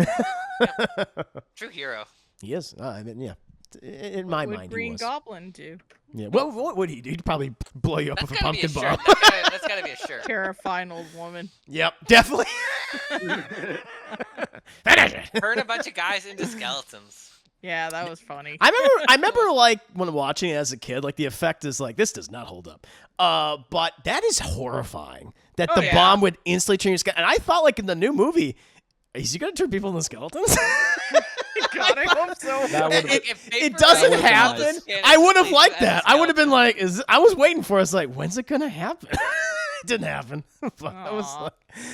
True hero. He is. I mean, yeah. In my What mind, would Green he was. Goblin do? Yeah. What would he do? He'd probably blow you up That's with a gotta be a pumpkin shirt. bomb. That's gotta be a shirt. Terrifying old woman. Yep, definitely. Finish it. Turn a bunch of guys into skeletons. Yeah, that was funny. I remember like when watching it as a kid, like the effect is like, this does not hold up. But that is horrifying. That Oh, the yeah. bomb would instantly turn your skeleton. And I thought like in the new movie, is he gonna turn people into skeletons? God, I hope so. That would It doesn't That would've been happen. nice. I would have liked that. I would have been like, I was waiting for us. Like, when's it gonna happen? It didn't happen. But I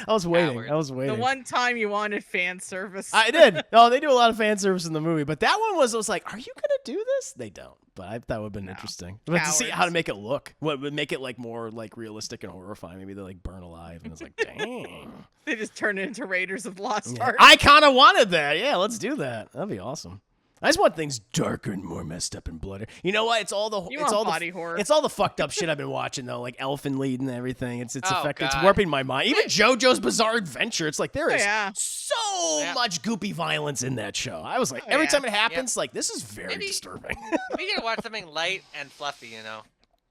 was waiting. Coward. I was waiting. The one time you wanted fan service. I did. Oh, they do a lot of fan service in the movie, but that one was like, are you gonna do this? They don't. But I thought would have been interesting. But to see how to Cowards. make it look, what would make it like more like realistic and horrifying. Maybe they like burn alive, and it's like, dang. They just turned it into Raiders of the Lost Yeah. Ark. I kind of wanted that. Yeah, let's do that. That'd be awesome. I just want things darker and more messed up and bloodier. You know what? It's all the You it's want all body the horror. it's all the fucked up shit I've been watching though, like Elfin Lead and everything. It's Oh, affecting. It's God. warping my mind. Even JoJo's Bizarre Adventure. It's like there is yeah. so much goopy violence in that show. I was like, every time it happens, like this is very Maybe- disturbing. We gotta watch something light and fluffy, you know.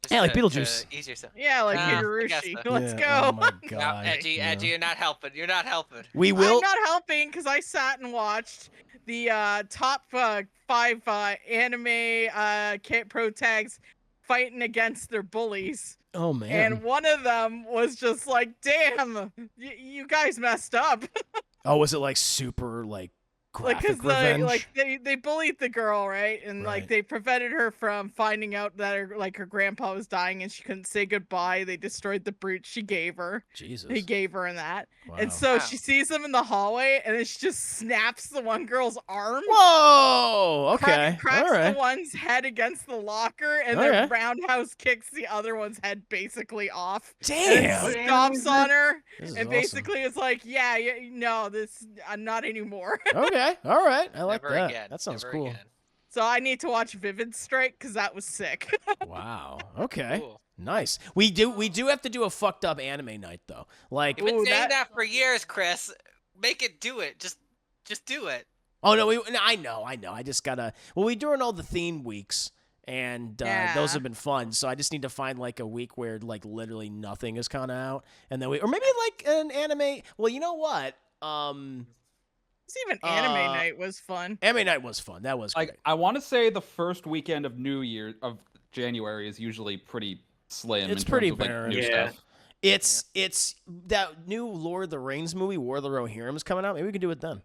Just Yeah, like to Beetlejuice. ease yourself. Yeah, like I guess Higurushi. so. Let's Yeah, go. Oh my No, god. edgy, Yeah. edgy. You're not helping. You're not helping. We will. I'm not helping because I sat and watched the top 5 anime pro tags fighting against their bullies. Oh man. And one of them was just like, damn, you guys messed up. Oh, was it like super like Like, graphic cause revenge? they bullied the girl, right? And Right. like they prevented her from finding out that her grandpa was dying and she couldn't say goodbye. They destroyed the brooch she gave her. Jesus. He gave her and that. Wow. And so Wow. she sees him in the hallway and then she just snaps the one girl's arm. Whoa. Okay. Cracks All right. the one's head against the locker and Okay. then roundhouse kicks the other one's head basically off. Damn. And stomps on her This is and awesome. basically it's like, yeah, no, this not anymore. Okay. All right. I like Never that. again. That sounds Never cool. Again. So I need to watch Vivid Strike because that was sick. Wow. Okay. Cool. Nice. We do have to do a fucked up anime night though. Like, You've been Ooh, saying that- that for years, Chris. Make it. Do it. Just do it. oh no, I know. I just gotta. Well, we doing all the theme weeks, and Yeah. those have been fun. So I just need to find like a week where like literally nothing is kind of out, and then or maybe like an anime. Well, you know what? Even anime night was fun. Anime night was fun. That was great. Like, I want to say the first weekend of January is usually pretty slim. It's in terms pretty of, like, barren. new Yeah. stuff. It's that new Lord of the Rings movie, War of the Rohirrim's coming out. Maybe we could do it then,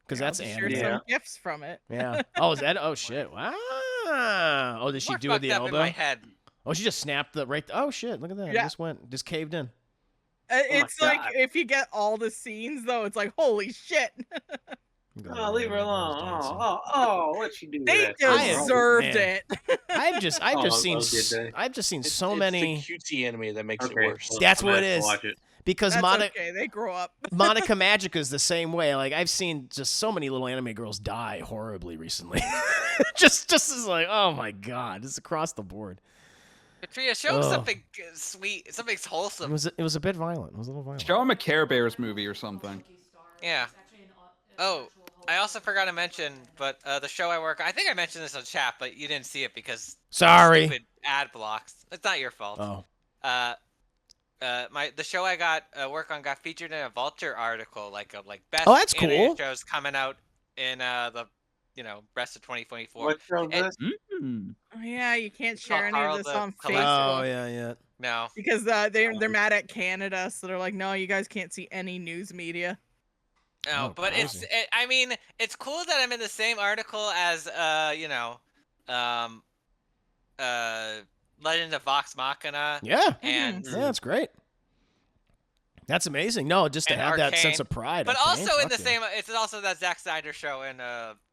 because that's I'll be anime. sure Yeah. some gifts from it. Yeah. Oh, is that? Oh shit! Wow. Oh, did she More do it the fucked up in my elbow? head. Oh, she just snapped the right. Oh shit! Look at that. Yeah. Just caved in. It's like God. if you get all the scenes though, it's like holy shit. Oh, leave her alone. Oh, what'd she do? They to that? deserved man. it. I've just Oh, seen did they? I've just seen It's, so it's many the cutesy anime that makes Okay, it worse. well, That's I'm what gonna it have to is. watch it. because That's okay. They grow up. Monica Magica's the same way. Like I've seen just so many little anime girls die horribly recently. just as like, oh my god, it's across the board. Katria, show Oh. something sweet, something wholesome. It was a bit violent. It was a little violent. Show him a Care Bears movie or something. Yeah. Oh, I also forgot to mention, but the show I work on, I think I mentioned this on chat, but you didn't see it because Sorry. stupid ad blocks. It's not your fault. Oh. The show I got work on got featured in a Vulture article, like best Oh, that's animated cool. shows coming out in the rest of 2024. What show is And- this? Mm. Oh, yeah, you can't share any Carl of this the on Collector. Facebook Oh yeah. No. because they're mad at Canada, so they're like, no, you guys can't see any news media. No, Oh, but crazy. I mean, it's cool that I'm in the same article as Legend of Vox Machina Yeah. and Yeah, that's great. That's amazing. No, just to And have that Arcane. sense of pride. but Arcane, also in fuck the yeah. same it's also that Zack Snyder show and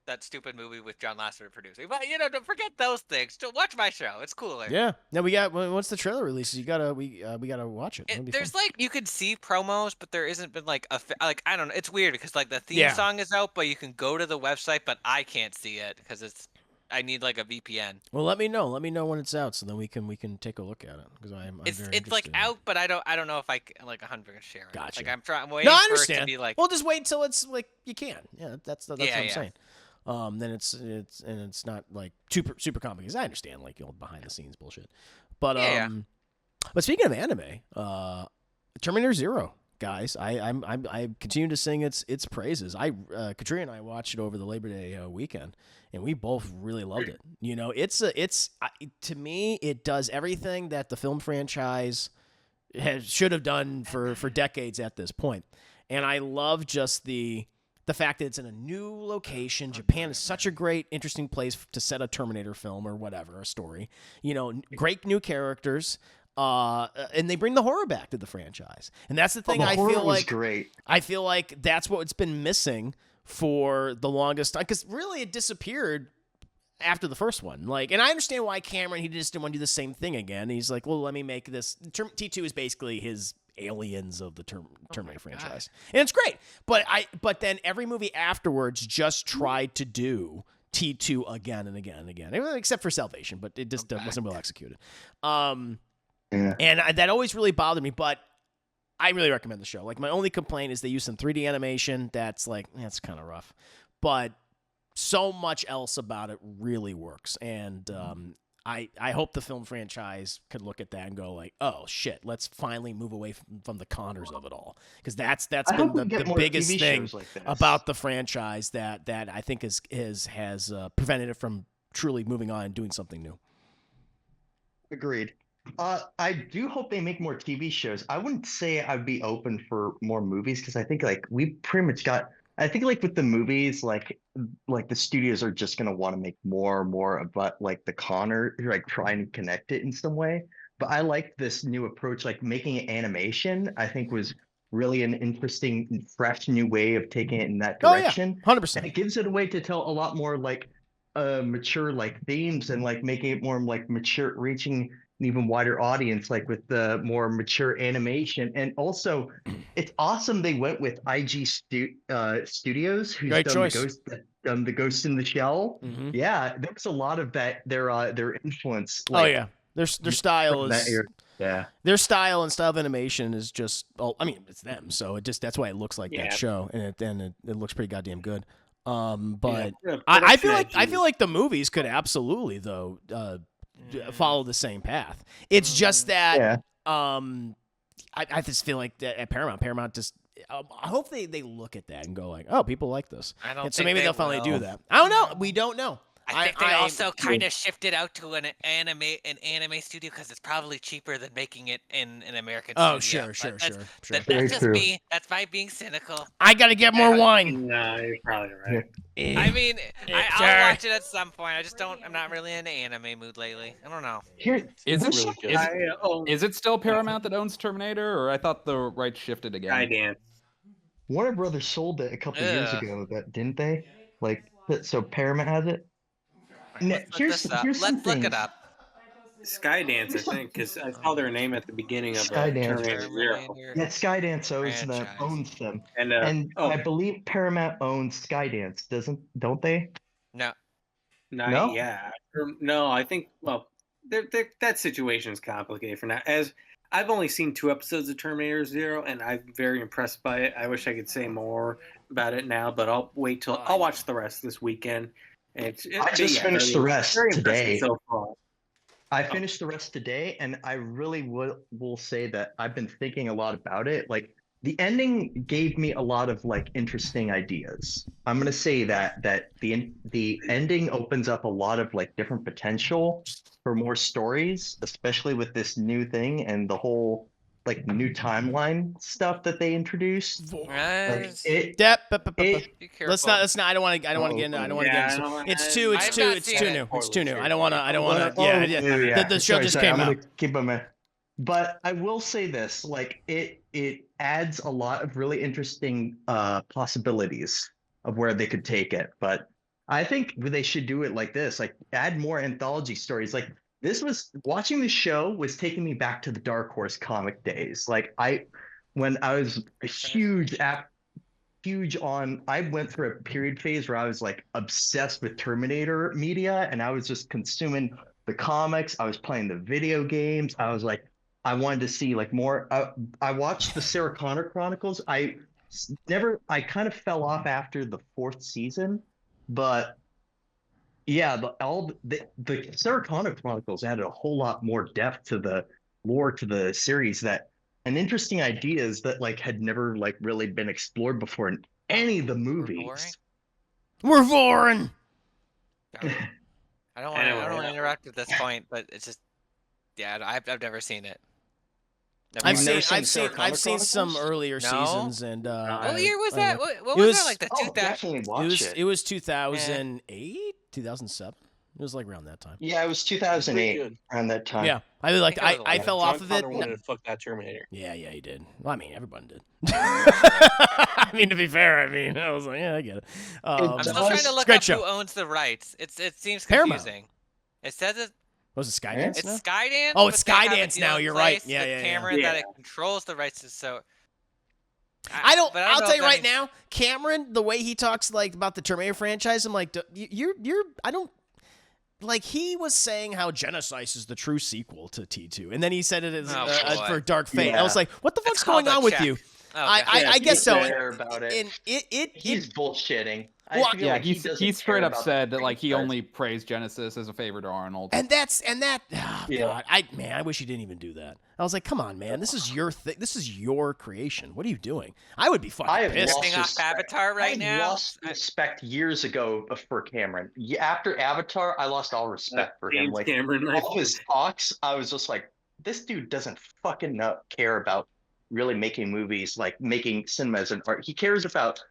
that stupid movie with John Lasseter producing. But don't forget those things. Watch my show. It's cooler. Yeah. Now we got once the trailer releases, we gotta watch it. That'll be There's fun. like you can see promos, but there isn't been like like I don't know. It's weird because like the theme Yeah. song is out, but you can go to the website, but I can't see it because I need like a VPN. Well, let me know. Let me know when it's out, so then we can take a look at it because I'm It's very it's like interested in it. out, but I don't know if I can, like 100% share it. Gotcha. Like I'm waiting No, I for it understand. to be like Well, just wait until it's like you can. Yeah, that's what I'm Yeah. saying. Then it's not like super complicated. I understand like behind the scenes bullshit, but Yeah. But speaking of anime, Terminator Zero, guys, I continue to sing its praises. Katrina and I watched it over the Labor Day weekend, and we both really loved it. To me, it does everything that the film franchise should have done for decades at this point, and I love just the fact that it's in a new location. Japan is such a great, interesting place to set a Terminator film or whatever, a story. Great new characters. And they bring the horror back to the franchise, and that's the thing. The I horror feel was like great. I feel like that's what's been missing for the longest time, because really it disappeared after the first one. Like, and I understand why Cameron, he just didn't want to do the same thing again. He's like, well, let me make this. T2 is basically his Aliens of the Terminator franchise, and it's great. But then every movie afterwards just tried to do T2 again and again and again, except for Salvation, but it just wasn't well executed. Yeah. And that always really bothered me, but I really recommend the show. Like, my only complaint is they use some 3D animation that's like, that's kind of rough, but so much else about it really works. And I hope the film franchise could look at that and go like, oh shit, let's finally move away from the Connors of it all, because that's I been hope we get the more biggest TV thing shows like this. about the franchise that I think has prevented it from truly moving on and doing something new. Agreed. I do hope they make more TV shows. I wouldn't say I'd be open for more movies, because I think like we pretty much got. I think like with the movies, like the studios are just gonna want to make more and more about like the Connor, like trying to connect it in some way. But I like this new approach, like making it animation. I think was really an interesting, fresh new way of taking it in that direction. 100%. And it gives it a way to tell a lot more like mature like themes, and like making it more like mature, reaching an even wider audience, like with the more mature animation. And also it's awesome they went with IG Studios, who's Great done choice. the Ghost in the Shell. Mhm. Yeah, there was a lot of that their influence. Oh yeah, their style from that is era. Yeah. their style and style of animation is just. I mean, it's them, so that's why it looks like Yeah. that show, and it looks pretty goddamn good. But Yeah, I feel production like the movies could absolutely though follow the same path. It's just that I just feel like that at Paramount just I hope they look at that and go like, oh, people like this. I don't so think maybe they they'll finally do will. that. I don't know. We don't know. I think they also kind of shifted out to an anime studio because it's probably cheaper than making it in an American studio. Oh, sure. That's just me. That's my being cynical. I gotta get more wine. No, you're probably right. I mean, I'll watch it at some point. I'm not really in the anime mood lately. I don't know. Is it really good. Is it still Paramount that owns Terminator, or I thought the rights shifted again? Skydance. Warner Brothers sold it a couple years ago, didn't they? Like, so Paramount has it. Here's Let's look it up. Skydance, I think, because I saw their name at the beginning of Skydance. Terminator Zero. Yeah, Skydance owns them, and I believe Paramount owns Skydance, don't they? No. No? Yeah. No, I think. Well, that situation is complicated for now. As I've only seen 2 episodes of Terminator Zero, and I'm very impressed by it. I wish I could say more about it now, but I'll wait till I'll watch the rest this weekend. I just finished the rest today. So far. I finished the rest today, and I really will say that I've been thinking a lot about it. Like, the ending gave me a lot of like interesting ideas. I'm gonna say that the ending opens up a lot of like different potential for more stories, especially with this new thing and the whole like new timeline stuff that they introduced. Let's not. I don't want to get into. I don't want to get into. It's too new. It's too new. I don't want to. Yeah. The show just came out. Keep them in. But I will say this: like it adds a lot of really interesting possibilities of where they could take it. But I think they should do it like this: like add more anthology stories. Like, this was watching the show was taking me back to the Dark Horse comic days. Like when I was a huge on, I went through a period phase where I was like obsessed with Terminator media, and I was just consuming the comics. I was playing the video games. I was like, I wanted to see like more. I watched the Sarah Connor Chronicles. I kind of fell off after the 4th season, but yeah, the Sarah Connor Chronicles added a whole lot more depth to the lore to the series and interesting ideas that like had never like really been explored before in any of the movies. We're boring. I don't want to interrupt at this point, but it's just I've never seen it. I've seen some earlier seasons, and what year was that? What was that, like the 2000? Definitely watch it. It was 2008, 2007. It was like around that time. Yeah, it was 2008 around that time. Yeah, I fell off of it. John Connor wanted to fuck that Terminator. Yeah, he did. Well, I mean, everyone did. I mean, to be fair, I was like, yeah, I get it. I'm still trying to look up who owns the rights. It seems confusing. It says it. Was it Skydance? It's Skydance. Oh, it's Skydance now. You're right. Yeah. Cameron that it controls the rights to so. I'll tell you right now, Cameron, the way he talks like about the Terminator franchise, I'm like, I don't. Like, he was saying how Genesis is the true sequel to T2, and then he said it as for Dark Fate. Yeah. I was like, what the fuck's going on with you? I guess so. About it. He's bullshitting. Well, he straight up said that like he only praised Genesis as a favor to Arnold. And that. Oh, God, I wish he didn't even do that. I was like, come on, man, this is your thing. This is your creation. What are you doing? I would be fucking pissed. Off Avatar right now. I lost respect years ago for Cameron. After Avatar, I lost all respect for him. Like Cameron, all his talks, I was just like, this dude doesn't fucking care about really making movies, like making cinema as an art. He cares about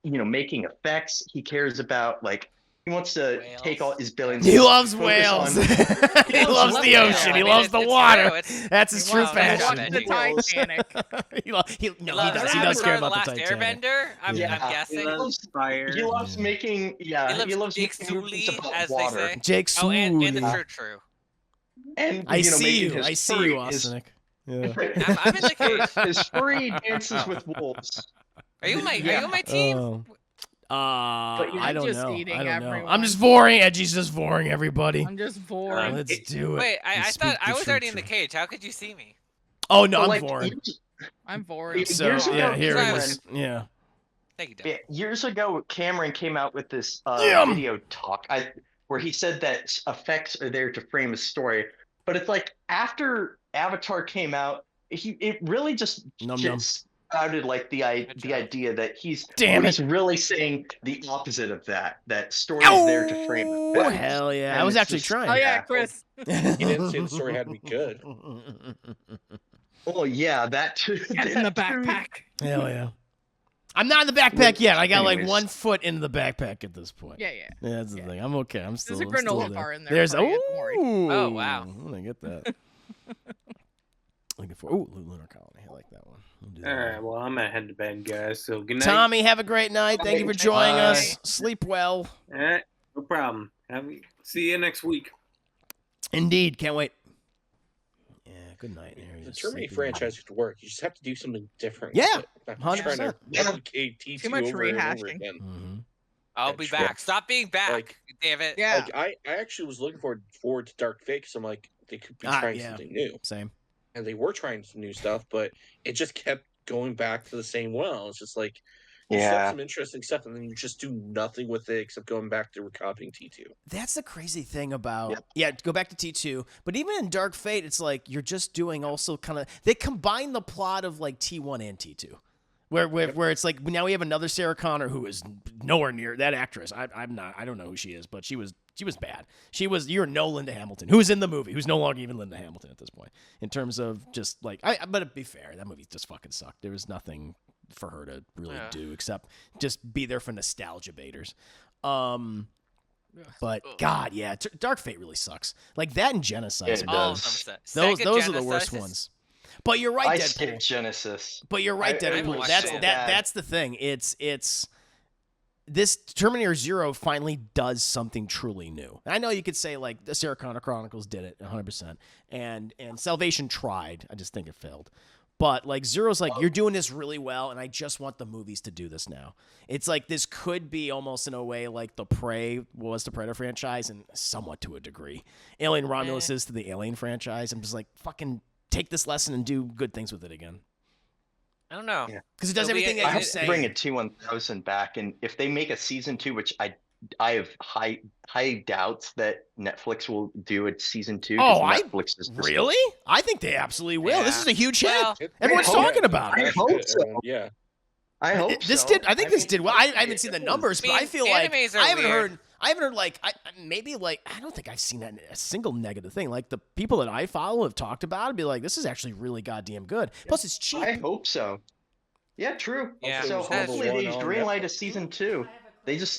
making effects. He cares about like he wants to take all his billions. He loves whales. He loves the ocean. He loves the water. That's his true passion. The Titanic. He does care about the Titanic. Airbender. I'm guessing. He loves fire. He loves making. Yeah, he loves Jake Sully, as water. They say. Jake Sully. And the true. And I see you, Arsenic. I'm in the cage. His furry dances with wolves. Are you on my team? I don't know. Everyone. I'm just boring. Edgy's just boring everybody. I'm just boring. Let's do it. Wait, I thought I was already in the cage. How could you see me? Oh no, I'm boring. I'm boring. So here it is. Yeah. Thank you, Deb. Yeah, years ago, Cameron came out with this video talk where he said that effects are there to frame a story. But it's like after Avatar came out, it really just spouted like the idea that he's really saying the opposite of that. That story is there to frame effects. Hell yeah! And I was it's actually just- trying. Oh yeah, Chris. He didn't say the story had to be good. Oh yeah, that too. Get in the backpack. Hell yeah! I'm not in the backpack yet. I got like Anyways. 1 foot in the backpack at this point. Yeah, yeah. That's the thing. I'm okay. I'm still. There's a I'm still granola there. bar in there. There's for you, don't worry. Oh, wow. I'm gonna get that. Looking for Lunar Colony. I like that one. We'll do that All one. right, well, I'm gonna head to bed, guys. So good night. Tommy, have a great night. Thank you for joining Bye. us. Sleep well. All right, no problem. See you next week. Indeed. Can't wait. Yeah. Good night. The Terminator franchise could work. You just have to do something different. Yeah, with it. Not trying to 100%. replicate T2 Too much over and over rehashing. again. Mhm. I'll Yeah, be sure. back. Stop being back, Like- damn it. Yeah. Like, I actually was looking forward to Dark Fate because I'm like, they could be trying yeah. something new. Same. And they were trying some new stuff, but it just kept going back to the same well. It's just like, you set Yeah. some interesting stuff, and then you just do nothing with it except going back to recopying T2. That's the crazy thing about go back to T2, but even in Dark Fate, it's like you're just doing also kind of they combine the plot of like T1 and T2. Where it's like now we have another Sarah Connor who is nowhere near that actress. I don't know who she is, but she was bad. You're no Linda Hamilton, who's in the movie, who's no longer even Linda Hamilton at this point. In terms of just like but to be fair, that movie just fucking sucked. There was nothing for her to really do except just be there for nostalgia baiters. But God, yeah, Dark Fate really sucks. Like that and Genocide. It All does. of them. Those are the Sega worst Genesis. ones. But you're right, I Deadpool. skipped Genesis. But you're right, I Deadpool. watched That's it. that's the thing. It's this Terminator Zero finally does something truly new. I know you could say like the Sarah Connor Chronicles did it 100%, and Salvation tried. I just think it failed. But like Zero's like, you're doing this really well, and I just want the movies to do this now. It's like this could be almost in a way like the Prey was the Predator franchise, and somewhat to a degree. Alien Romulus is to the Alien franchise. I'm just like, fucking take this lesson and do good things with it again. I don't know. Yeah. Because it does It'll be- everything I that you hope say. they bring a T1000 back, and if they make a season 2, which I have high doubts that Netflix will do a season 2. Oh, Netflix is just- Really? I think they absolutely will. This Yeah. is a huge hit. Well, Everyone's I hope- talking about I it. hope so. Yeah. I hope This so. did. I think this mean, did well. I haven't seen the numbers, but I feel like animes are I haven't weird. heard. I haven't heard like maybe like I don't think I've seen a single negative thing. Like the people that I follow have talked about it, and be like, this is actually really goddamn good. Plus, it's cheap. I hope so. Yeah, true. Yeah, So that's hopefully true. they greenlight a season 2.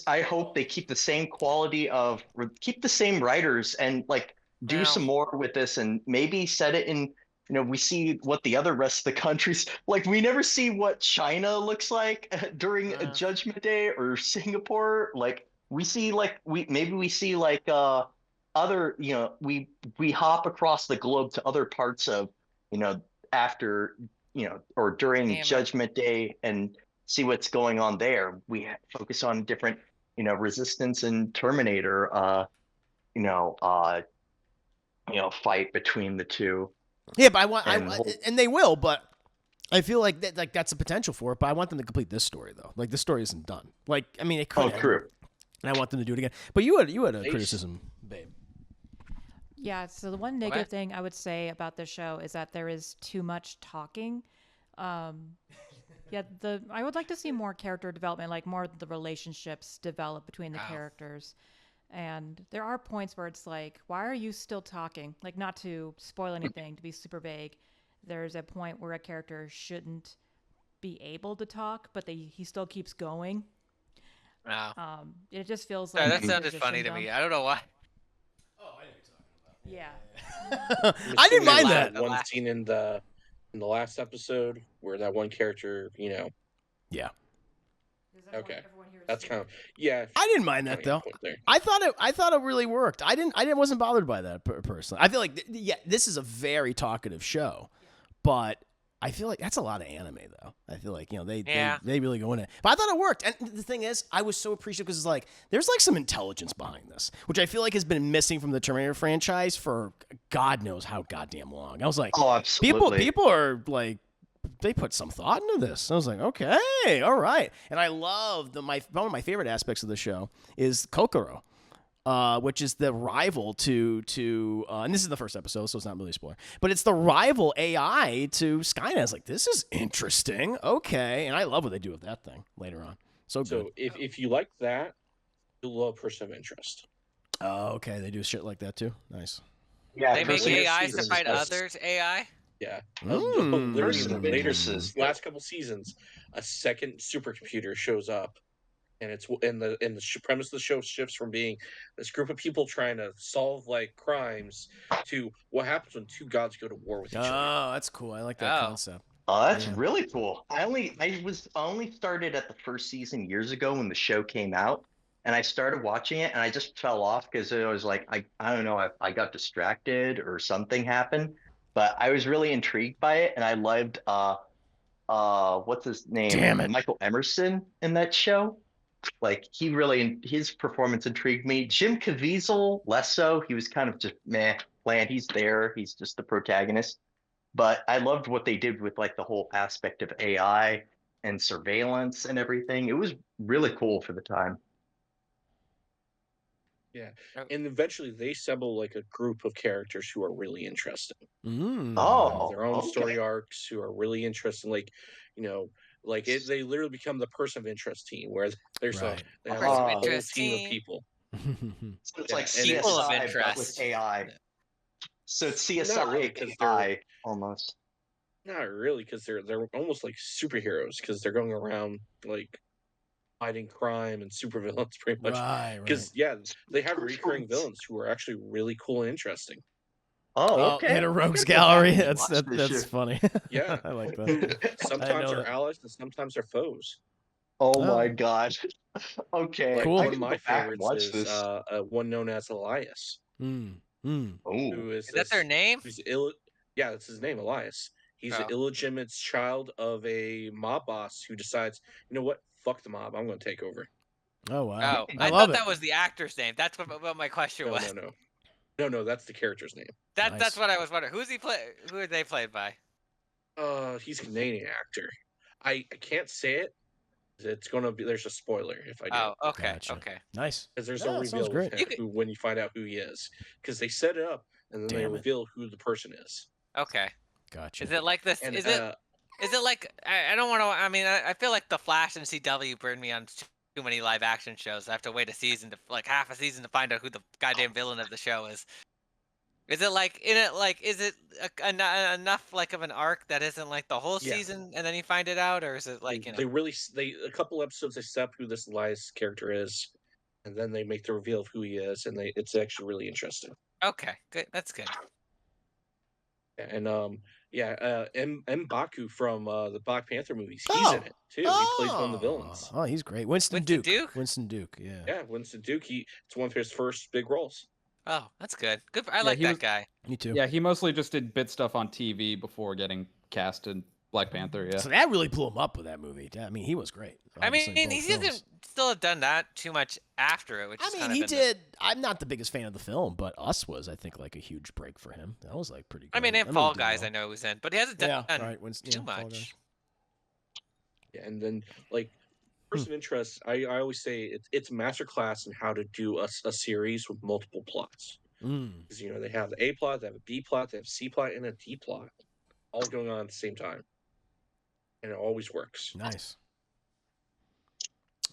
I hope they keep the same quality keep the same writers and like do Well- some more with this, and maybe set it in. We see what the other rest of the countries like. We never see what China looks like during Judgment Day or Singapore. Like we see we see like other we hop across the globe to other parts of after or during Damn it. Judgment Day and see what's going on there. We focus on different Resistance and Terminator fight between the two. Yeah, but I want, And and they will, but I feel like that's a potential for it. But I want them to complete this story though. Like this story isn't done. Like I mean, it could. Oh, end, true. And I want them to do it again. But you had a Nice. criticism, babe. Yeah, so the one negative thing I would say about this show is that there is too much talking. I would like to see more character development, like more of the relationships develop between the characters. And there are points where it's like, why are you still talking? Like, not to spoil anything, to be super vague. There's a point where a character shouldn't be able to talk, but he still keeps going. Wow. It just feels Sorry, like that sounded funny to me. I don't know why. Yeah. I didn't mind That that. one scene in the last episode where that one character, Yeah. Okay. That's kind of I didn't mind that though. I thought it really worked. I wasn't bothered by that personally. I feel like this is a very talkative show, but I feel like that's a lot of anime though. I feel like they really go in it. But I thought it worked. And the thing is, I was so appreciative because it's like there's like some intelligence behind this, which I feel like has been missing from the Terminator franchise for God knows how goddamn long. I was like, Oh, absolutely. people are like they put some thought into this. I was like, okay, all right. And I love one of my favorite aspects of the show is Kokoro. Which is the rival to and this is the first episode, so it's not really a spoiler, but it's the rival AI to Skynet. It's like, this is interesting. Okay. And I love what they do with that thing later on. So good. So if you like that, you'll love Person of Interest. Oh, okay. They do shit like that too. Nice. Yeah, They make Person of AIs to Interest fight is- others AI. Yeah. Mm. Person of Later, Interest is good. last couple seasons, a second supercomputer shows up, and it's the premise of the show shifts from being this group of people trying to solve like crimes to what happens when two gods go to war with each other. Oh, that's cool. I like that Oh. concept. Oh, that's Yeah. really cool. I only started at the first season years ago when the show came out, and I started watching it, and I just fell off because it was like I don't know if I got distracted or something happened, but I was really intrigued by it, and I loved what's his name? Damn it. Michael Emerson in that show. Like his performance intrigued me. Jim Caviezel less so. He was kind of just bland. He's there. He's just the protagonist. But I loved what they did with like the whole aspect of AI and surveillance and everything. It was really cool for the time. Yeah, and eventually they assemble like a group of characters who are really interesting. Mm. Oh, Their own okay. story arcs who are really interesting. Like, they literally become the Person of Interest team where there's Right. they have Person of like a whole Interest team of team. people. So it's Yeah, like and CSI People of but interest. with AI. So it's Not CSI really, 'cause AI almost. Not really, because they're almost like superheroes because they're going around like fighting crime and supervillains pretty much. Right. Because they have recurring villains who are actually really cool and interesting. Oh, okay. Hit a rogues I'll go back gallery. and That's watch this that's shit. funny. Yeah. I like that. Sometimes know they're that. allies and sometimes they're foes. Oh my Oh. god. Okay. Like Cool. one I of can my go back and favorites watch is this. one known as Elias, Mm. Mm. Oh. who Is that their name? Who's yeah, that's his name, Elias. He's an Oh. illegitimate child of a mob boss who decides, you know what, fuck the mob, I'm going to take over. Oh wow. Oh, I I love thought it. that was the actor's name. That's what my question No, was. no, that's the character's name. Nice. That's what I was wondering. Who are they played by? He's a Canadian actor. I can't say it. It's gonna be. There's a spoiler if I do. Oh, okay, Gotcha. okay. Nice. Because there's Yeah, a that sounds reveal great. when you find out who he is. Because they set it up and then they Damn it. reveal who the person is. Okay. Gotcha. Is it like this? And Is it like I don't want to? I mean, I feel like the Flash and CW burned me on too many live action shows. I have to wait half a season to find out who the goddamn villain of the show is. Is it like is it enough like of an arc that isn't like the whole Yeah. season and then you find it out, or is it like a couple episodes they set up who this Elias character is, and then they make the reveal of who he is, and it's actually really interesting. Okay, good. That's good. And M. Baku from the Black Panther movies, he's in it too. He plays one of the villains. Oh, he's great. Winston Duke. Winston Duke. Yeah. Yeah, Winston Duke. It's one of his first big roles. Oh, that's good. Good. I like that guy. Me too. Yeah, he mostly just did bit stuff on TV before getting cast in Black Panther. Yeah. So that really blew him up with that movie. I mean, he was great. I mean, obviously, in he both hasn't films. still done that too much after it, which I is mean, kind of he been did. I'm not the biggest fan of the film, but Us was, I think, like a huge break for him. That was like pretty good. I mean, and That Fall movie did Guys, well. I know he was in, but he hasn't done right. too Fall Guys. much. Yeah, and then like person of interest, I always say it's a masterclass in how to do a series with multiple plots. Because they have the A plot, they have a B plot, they have a C plot, and a D plot, all going on at the same time, and it always works. Nice.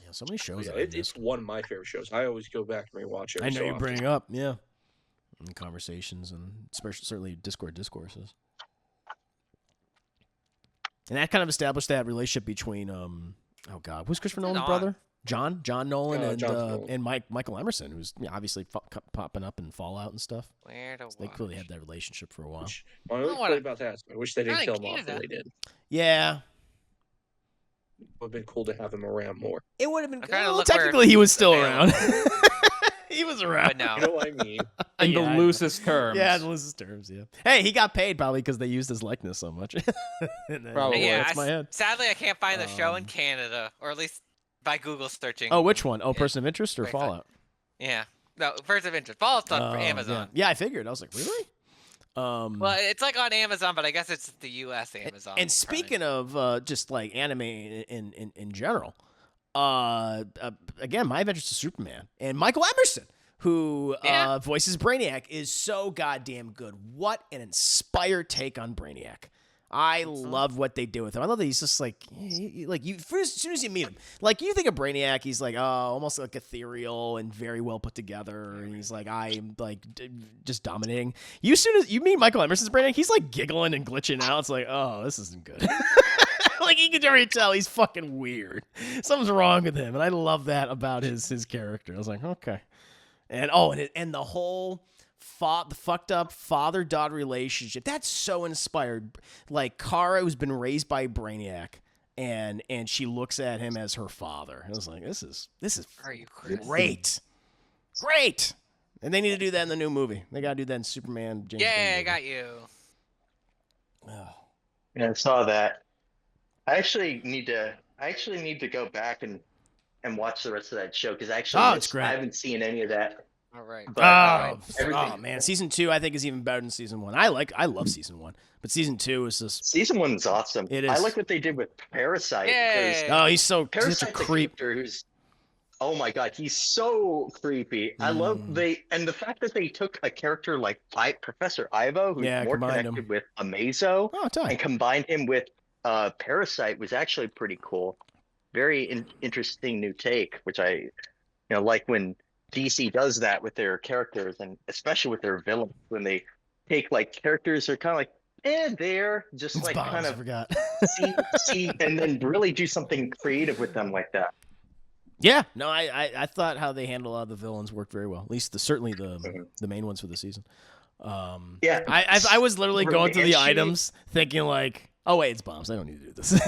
Yeah, so many shows. Yeah, that I it's missed. one of my favorite shows. I always go back and rewatch it. I know you bring it up, yeah, in conversations and especially certainly Discord discourses, and that kind of established that relationship between oh god, who's Christopher Nolan's brother? John Nolan and John Nolan. and Michael Emerson, who's obviously popping up in Fallout and stuff. Where to So they clearly had that relationship for a while. My only complaint about that is I wish they didn't Not in kill him off Canada. when they did. Yeah, It would have been cool to have him around more. it would have been. I'm trying to Well, look where technically, he was still available. around. He was around. But no. You know what I mean? In Yeah, the I- loosest terms. Yeah, the loosest terms. Yeah. Hey, he got paid probably because they used his likeness so much. And then, Probably. Yeah, that's my head. sadly, I can't find the show in Um, Canada, or at least by Google searching. Oh, which one? Oh, Yeah. Person of Interest or Wait, Fallout? Yeah. No, Person of Interest. Fallout's on for Oh, Amazon. Yeah. I figured. I was like, really? Well, it's like on Amazon, but I guess it's the U.S. Amazon. And speaking of just like anime in general, again, My Adventures to Superman and Michael Emerson, who voices Brainiac, is so goddamn good. What an inspired take on Brainiac. I love what they do with him. I love that he's just like you. As soon as you meet him, like you think of Brainiac, he's like almost like ethereal and very well put together, and he's like I'm like just dominating. As soon as you meet Michael Emerson's Brainiac, he's like giggling and glitching out. It's like, oh, this isn't good. Like you can already tell he's fucking weird. Something's wrong with him, and I love that about his character. I was like, okay, and the whole. The fucked up father-daughter relationship. That's so inspired. Like Kara, who's been raised by Brainiac, and she looks at him as her father. I was like, this is great. Great. And they need to do that in the new movie. They gotta do that in Superman. James Gunn I got you. Oh. Yeah, I saw that. I actually need to go back and watch the rest of that show because it's great. I haven't seen any of that. All right. But, man, season 2 I think is even better than season 1. I love season 1, but season 2 is just season 1 is awesome. It is. I like what they did with Parasite. He's such a creep. Oh my god, he's so creepy. I love the fact that they took a character like Professor Ivo, who's more connected with Amazo, and combined him with Parasite was actually pretty cool. Very interesting new take, which I like when DC does that with their characters, and especially with their villains, when they take like characters that are kind of like, they're just like kind of see, and then really do something creative with them like that. Yeah, no, I thought how they handled a lot of the villains worked very well. At least certainly the main ones for the season. I was literally going through the items thinking like, oh wait, it's bombs. I don't need to do this.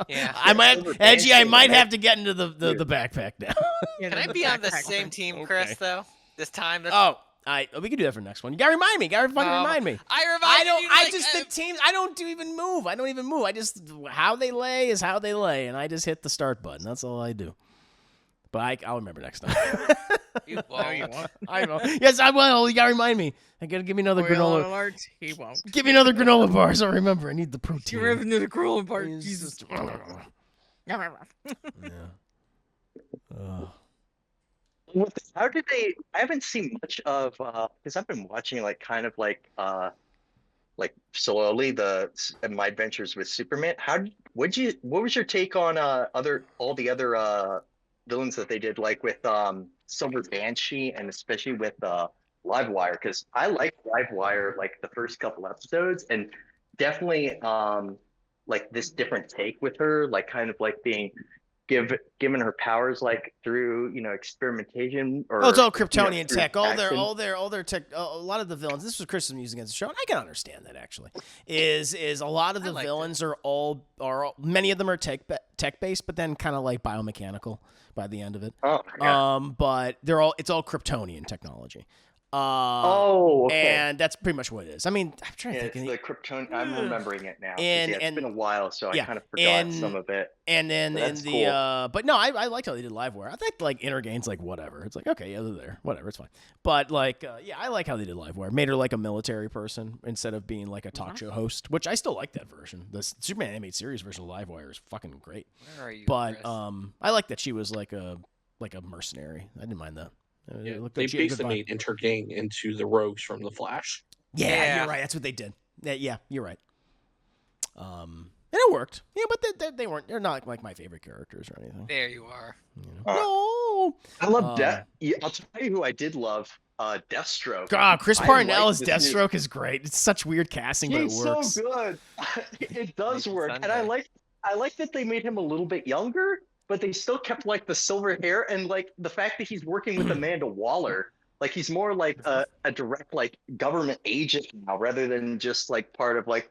Yeah, I might have to get into the backpack now. Can I be on the same team, Chris? Though this time. We can do that for next one. You gotta remind me. Remind me. The teams. I don't even move. I just how they lay is how they lay, and I just hit the start button. That's all I do. But I'll remember next time. You won't. No, you won't. I will. Yes, I will. You gotta remind me. I gotta give me another granola. Alert. He won't. Give me another granola bar, so I remember. I need the protein. You remember the granola bar? Jesus. Yeah. How did they? I haven't seen much of because I've been watching like kind of like slowly My Adventures with Superman. What was your take on all the other villains that they did, like with Silver Banshee and especially with Livewire? Because I like Livewire like the first couple episodes, and definitely like this different take with her, like kind of like being given her powers like through experimentation or it's all Kryptonian tech. All their tech. A lot of the villains. This was Chris's music against the show, and I can understand that actually. Is a lot of the villains are many of them are tech based, but then kind of like biomechanical by the end of it. Oh, yeah. But it's all Kryptonian technology. Okay. And that's pretty much what it is. I mean, I'm trying to think. It's the Krypton. I'm remembering it now. It's been a while, so I kind of forgot some of it. And then cool. But no, I liked how they did Livewire. I think like Intergain's like whatever. It's like okay, yeah, they're there, whatever, it's fine. But like, I like how they did Livewire. Made her like a military person instead of being like a talk show host, which I still like that version. The Superman animated series version of Livewire is fucking great. Where are you, but Chris? I like that she was like a mercenary. I didn't mind that. They basically made Intergang into the rogues from The Flash. Yeah, you're right. That's what they did. Yeah, you're right. And it worked. Yeah, but they're not like my favorite characters or anything. There you are. No, I love Death. Yeah, I'll tell you who I did love. Deathstroke. God, Chris Parnell as Deathstroke is great. It's such weird casting, but it works. He's so good. It does work, and I like that they made him a little bit younger. But they still kept like the silver hair and like the fact that he's working with Amanda Waller. Like he's more like a direct like government agent now rather than just like part of like,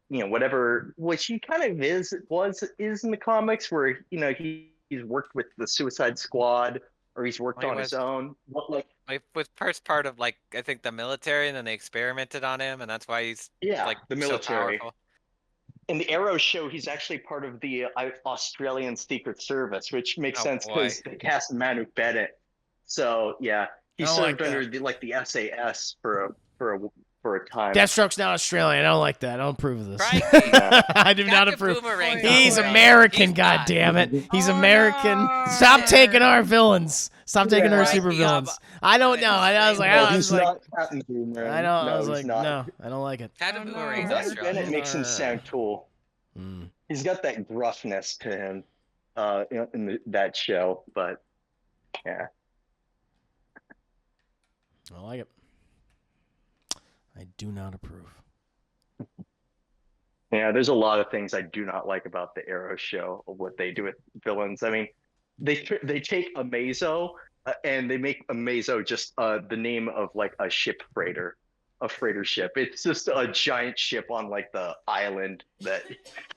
whatever, which he kind of is in the comics where, he's worked with the Suicide Squad or he's worked on his own. With first part of like, I think the military, and then they experimented on him, and that's why he's like the military. So powerful. In the Arrow show, he's actually part of the Australian Secret Service, which makes sense because they cast Manu Bennett. So yeah, He I don't served like under the SAS for a time. Deathstroke's not Australian. I don't like that. I don't approve of this. Crikey. I do not Got the approve. boomerang He's on the American, He's not. goddammit. He's Oh, American. no. Stop taking our villains. Stop taking our Yeah. super Crikey, villains. I don't know. I was like, No, I he's was like, not Captain Boomerang. I don't. No, I was he's like, not. no, I don't like it. Captain Oh, no. Boomerang's Doug Australian. Bennett makes him sound cool. Mm. He's got that gruffness to him, in that show. But yeah, I like it. I do not approve. yeah. There's a lot of things I do not like about the Arrow show of what they do with villains. I mean, they take Amazo and they make Amazo just the name of like a freighter ship. It's just a giant ship on like the island that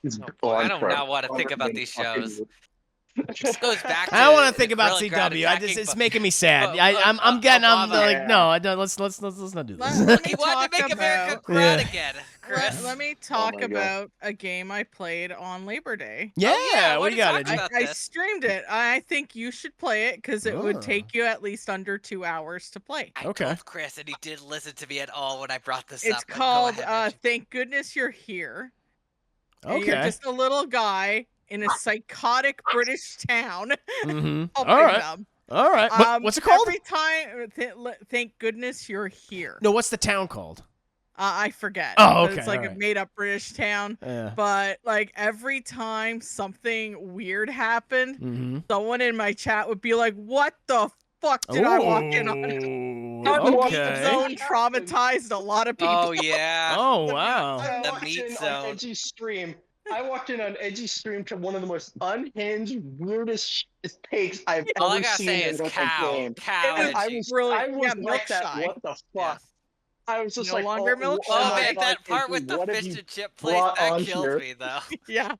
is I on don't for know what to think about these shows. This goes back to I don't want to think it's about really CW. It's making me sad. But- I'm getting. I'm Obama. like, no, I don't. Let's not do this. Let me He wanted talk to make America about. proud Yeah. again, Chris. Let me talk my God. about a game I played on Labor Day. Yeah, yeah, what why do you don't got? you talk Edgy? about I this? streamed it. I think you should play it because it would Oh. take you at least under 2 hours to play. I Okay. told Chris, and he didn't listen to me at all when I brought this It's up. but go called ahead, Reggie. Thank Goodness You're Here. And You're Okay. just a little guy in a psychotic British town Mm-hmm. helping All right. them. All right. What's it called? Every time, thank goodness you're here. No, what's the town called? I forget. Oh, but okay, It's like alright. a made-up British town. Yeah. But like every time something weird happened, Mm-hmm. someone in my chat would be like, "What the fuck did I walk in on?" Okay. Zone traumatized a lot of people. Oh yeah. Oh wow. I The walked meat in zone. on Edgy's stream. I walked in on Edgy's stream to one of the most unhinged, weirdest takes I've All I ever gotta seen say in is a cow. game. Cow. It was I Edgy. was really- I was yeah, like milk that. shy. What the fuck? Yeah. I was just No like, longer milk oh Oh shy. my man, God, that part Edgy, with the what have fish you and chip place brought that on kills here? me though. Yeah.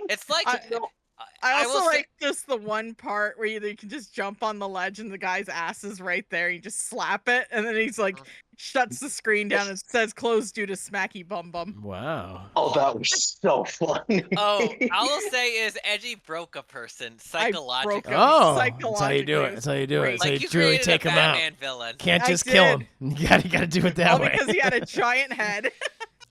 It's like I will also say- like just the one part where you can just jump on the ledge and the guy's ass is right there. You just slap it, and then he's like, shuts the screen down and says, "Closed due to smacky bum bum." Wow. Oh, that was so funny. Oh, all I'll say is Edgy broke a person I psychologically. broke him Oh, that's how you do psychologically. it. That's how you do it. Great. That's how Like you you truly created take a him out. Batman villain. Can't I just kill did. him. You gotta do it that All way. because he had a giant head.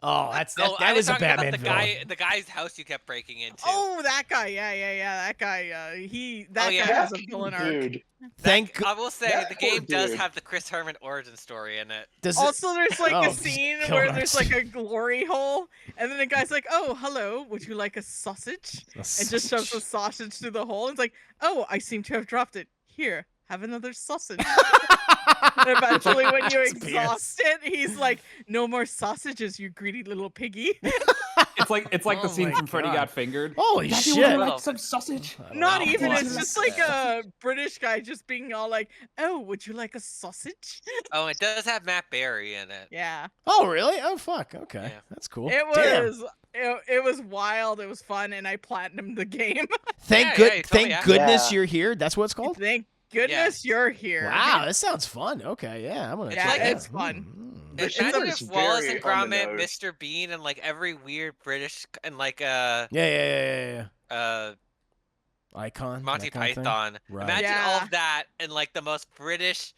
Oh, that I was is a talking about Batman the villain. the guy's house you kept breaking into. Oh, that guy. Yeah. That guy. That yeah. guy has a villain arc. Dude, Thank. I will say That the poor game does dude. have the Chris Herman origin story in it. Does it, Also, there's like Oh, a scene kill where that. there's like a glory hole, and then the guy's like, "Oh, hello, would you like a sausage?" And just shoves the sausage through the hole. And it's like, "Oh, I seem to have dropped it. Here, have another sausage." And eventually, when you It's BS. exhaust it, he's like, "No more sausages, you greedy little piggy." It's like Oh the scene my from Freddy God. Got Fingered. Holy Daddy, shit. would you Oh. like some sausage? Not Wow. even. It's Jesus. just like a British guy just being all like, "Oh, would you like a sausage?" Oh, it does have Matt Berry in it. Yeah. Oh, really? Oh, fuck. Okay. Yeah. That's cool. It Damn. was. It was wild. It was fun, and I platinumed the game. Thank Yeah, you told me thank after. goodness Yeah. you're here. That's what it's called? Thank goodness you're here. Wow, that sounds fun. Okay, yeah. I'm gonna Yeah, check it it's out. fun. The It's Imagine a- show's if Wallace very and on the Gromit, nose. Mr. Bean, and like every weird British and like Yeah. Icon. Monty that kind of thing? Python. Right. Imagine all Yeah. of that and like the most British,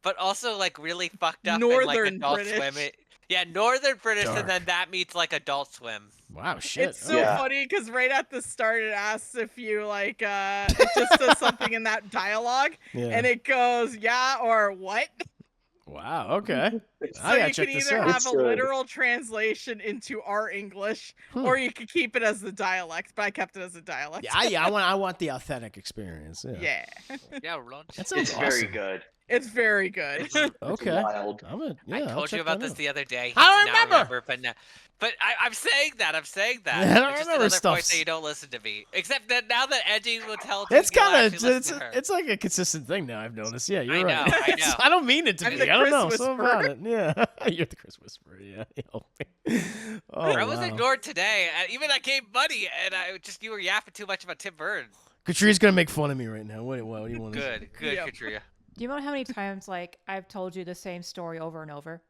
but also like really fucked up and like Northern Adult British. Swim. Yeah, Northern British, Dark. and then that meets like Adult Swim. Wow, shit. It's so Yeah. funny because right at the start it asks if you like it just says something in that dialogue Yeah. and it goes yeah or what. Wow, okay. So I gotta you check can this either out. have It's a good. literal translation into our English or you could keep it as the dialect, but I kept it as a dialect. Yeah, I want the authentic experience. Yeah. Yeah. Yeah, lunch. That sounds It's awesome. very good. It's very good. It's Okay. wild. I'm gonna, yeah, I I'll told you check about that this out. the other day. I Now remember. but I'm saying that. I'm saying that. Yeah, I don't It's just remember another point stuffs. that you don't listen to me. Except that now that Edgy will tell It's you'll kind of actually listen to her. it's like a consistent thing now. I've noticed. Yeah, you're I right. know, I know. I don't mean it to I'm be. the I don't know. Chris Something Whisperer. about it. Yeah, you're the Chris Whisperer. Yeah. Oh, I was wow. ignored today. Even I gave money, and you were yapping too much about Tim Burton. Katrine's gonna make fun of me right now. What do you want? Good, Yep. Katria. Do you know how many times like I've told you the same story over and over?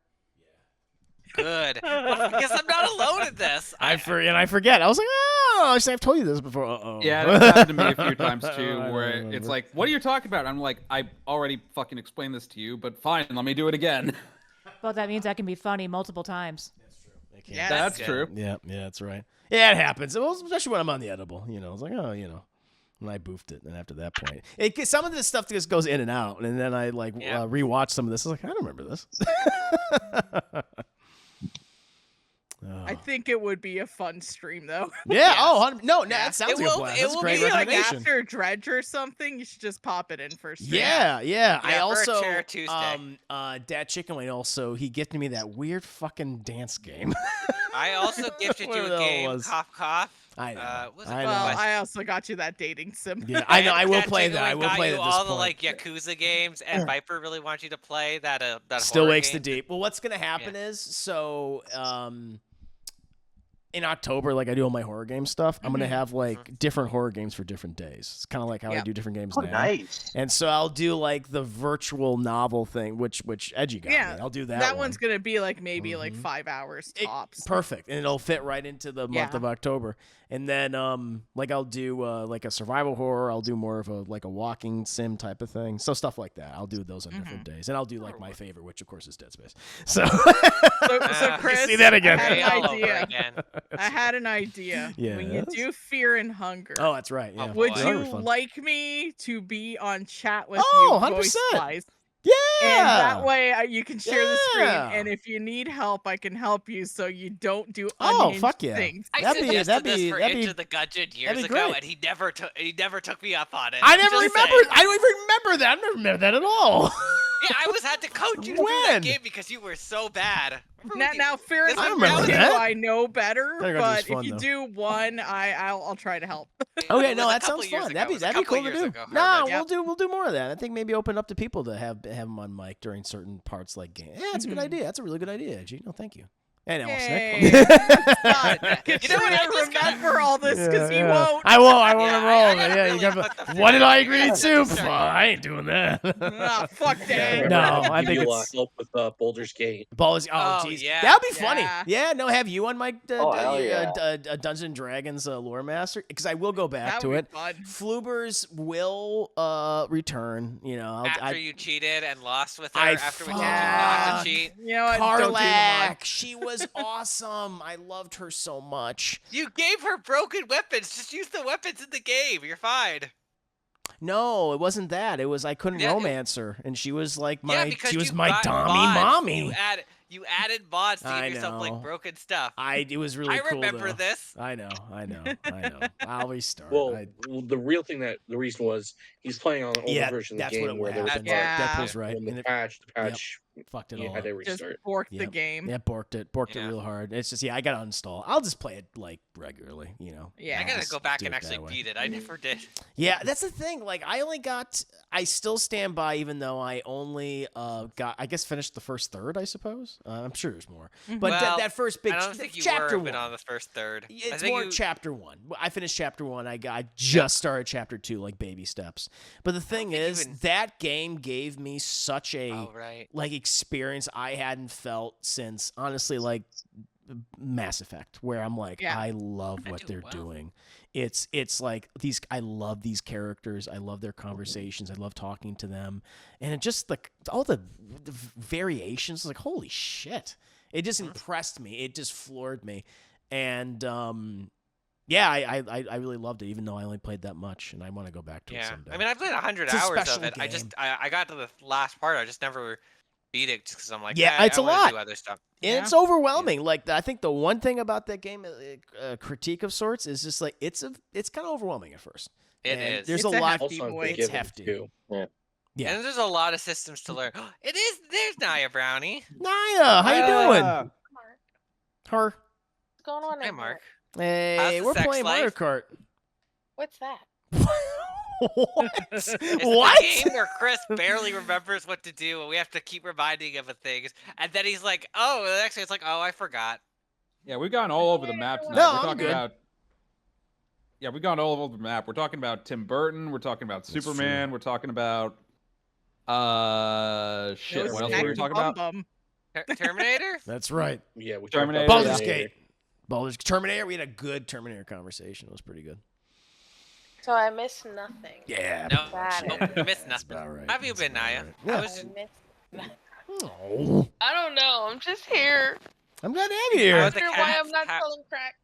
Good. Well, I guess I'm not alone in this. I forget. I was like, oh, I've told you this before. Uh-oh. Yeah, it's happened to me a few times too, I where remember. it's like, what are you talking about? I'm like, I already fucking explained this to you, but fine, let me do it again. Well, that means that can be funny multiple times. Yeah, That's true. Yeah, that's right. Yeah, it happens. Well, especially when I'm on the edible. It's like, oh, and I boofed it. And after that point, some of this stuff just goes in and out. And then I rewatch some of this. I was like, I don't remember this. I think it would be a fun stream, though. Yeah. Yes. Oh, no, that sounds like a blast. It That's a will great be like recommendation. after Dredge or something. You should just pop it in for a stream. Yeah. I for a also, Chair Tuesday. Dad Chicken Wing also, he gifted me that weird fucking dance game. I also gifted you Whatever the a hell it game, was. Cough Cough. I know. Was it I know. Well, I also got you that dating sim. Yeah, I know. I will Dad play Chicken that. I Wing will got play you it at this all the point. like Yakuza games, and Viper really wants you to play that. That Still horror wakes the game. deep. Well, what's gonna happen is in October, like I do all my horror game stuff, I'm gonna have like different horror games for different days. It's kind of like how I do different games Oh, now. nice. And so I'll do like the virtual novel thing, which Edgy got me. I'll do that. That one. one's gonna be like maybe like 5 hours tops. Perfect, and it'll fit right into the month of October. And then like I'll do like a survival horror. I'll do more of a walking sim type of thing. So stuff like that. I'll do those on different days, and I'll do like my favorite, which of course is Dead Space. So, So Chris, see that again. I had All an over idea. again. I had an idea. When you Yes? do Fear and Hunger, Oh, that's right. Yeah. would That'll you be fun. like me to be on chat with Oh, you, voice 100%. wise? Yeah. And that way you can share the screen, Yeah. and if you need help, I can help you so you don't do Oh, unhinged fuck yeah. things. I That'd be- suggested that'd be- this for that'd be- Into the Gungeon years be ago, great. and he never took me up on it. I never Just remember. saying. I don't even remember that. I never remember that at all. Yeah, I had to coach you through When? that game because you were so bad. Now Fear and This is Hunger remember 2, that. I know better, I think that was but fun, if you though. do one, I'll try to help. Okay, It no, was a that couple sounds years fun. ago. That'd It was a be couple cool to years do. ago, Nah, Herman. we'll do more of that. I think maybe open up to people to have them on mic during certain parts like game. Yeah, that's a good idea. That's a really good idea, G. No, thank you. And Yay. Else, Get You know what, I just got- remember all this because he won't. I won't Yeah, remember I all of gotta it. Yeah, really you got. put the What did I figure agree out. to? Sure. I ain't doing that. Ah, fuck that. No, I think You'll it's help with Boulder's Gate. balls. Oh, Jeez, yeah. that'd be funny. Yeah. Yeah, no, have you on my hell yeah. Dungeons and Dragons lore master? Because I will go back That to would it. be fun. Flubers will return. After you cheated and lost with her, I after we told you not fuck. to cheat. You know what? Don't do them all. Karlak, she was awesome. I loved her so much. You gave her broken weapons. Just use the weapons in the game. You're fine. No, it wasn't that. It was I couldn't Yeah, romance her, and she was like Yeah, my because she was you my got dommy mods. mommy. You added mods to I give yourself know. like broken stuff. It was really I cool. remember though. this. I know. I'll restart. Well, the real thing the reason was he's playing on an older yeah, version of that's the what game it where there was happened. Yeah. Deadpool's right. when And the it patch fucked it you all had to up. Just restart. borked the Yep. game. Yeah, borked it Yeah. real hard. It's just I gotta uninstall. I'll just play it like regularly. Yeah. I gotta Just go back do and it actually that way. beat it. I never did. Yeah, that's the thing. Like, I still stand by, even though I only finished the first third, I suppose. I'm sure there's more. But Well, that first big I don't think you chapter were one. on the first third. I It's think more you, chapter one. I finished chapter one. I just started chapter two, like baby steps. But the thing think is, even- that game gave me such a Oh right. like experience I hadn't felt since honestly like Mass Effect, where I'm like, Yeah. I love That what do they're well. doing. It's like these. I love these characters. I love their conversations. I love talking to them, and it just like all the variations. Like holy shit! It just impressed me. It just floored me, and yeah, I really loved it, even though I only played that much, and I want to go back to it Yeah. someday. I mean, I played 100 It's a hours of special it. game. I got to the last part. I just never beat it just because I'm like, Yeah, "Eh, it's I a wanna lot. do other stuff. And it's overwhelming. Like I think the one thing about that game, critique of sorts, is just like it's kind of overwhelming at first. It And is. There's It's a a lot. hefty Also, boy. I'm It's forgiving, hefty. too. Yeah. And there's a lot of systems to learn. It is. There's Naya Brownie. Naya, how you doing? Mark, Her. what's going on? Hi, in Mark. Hey, How's the we're sex playing Mario life? Kart. What's that? What? It's What? the game where Chris barely remembers what to do, and we have to keep reminding him of things. And then he's like, "Oh, actually, it's like, oh, I forgot." Yeah, we've gone all over the map tonight. No, We're I'm talking good. about. Yeah, we've gone all over the map. We're talking about Tim Burton. We're talking about That's Superman. We're talking about. It Shit. was What else were we Snacky talking Bum about? Bum. Terminator? That's right. Yeah, we Terminator, talked about Baldur's Terminator. Gate. Baldur's Terminator. We had a good Terminator conversation. It was pretty good. So I missed nothing. Yeah. No, Got nope, it. you missed nothing. about right. How have you been, Naya? Yeah. How was- I missed nothing. Oh, I don't know. I'm just here. I'm glad to have you How here. was the Wonder why cats? I'm not How- selling crack.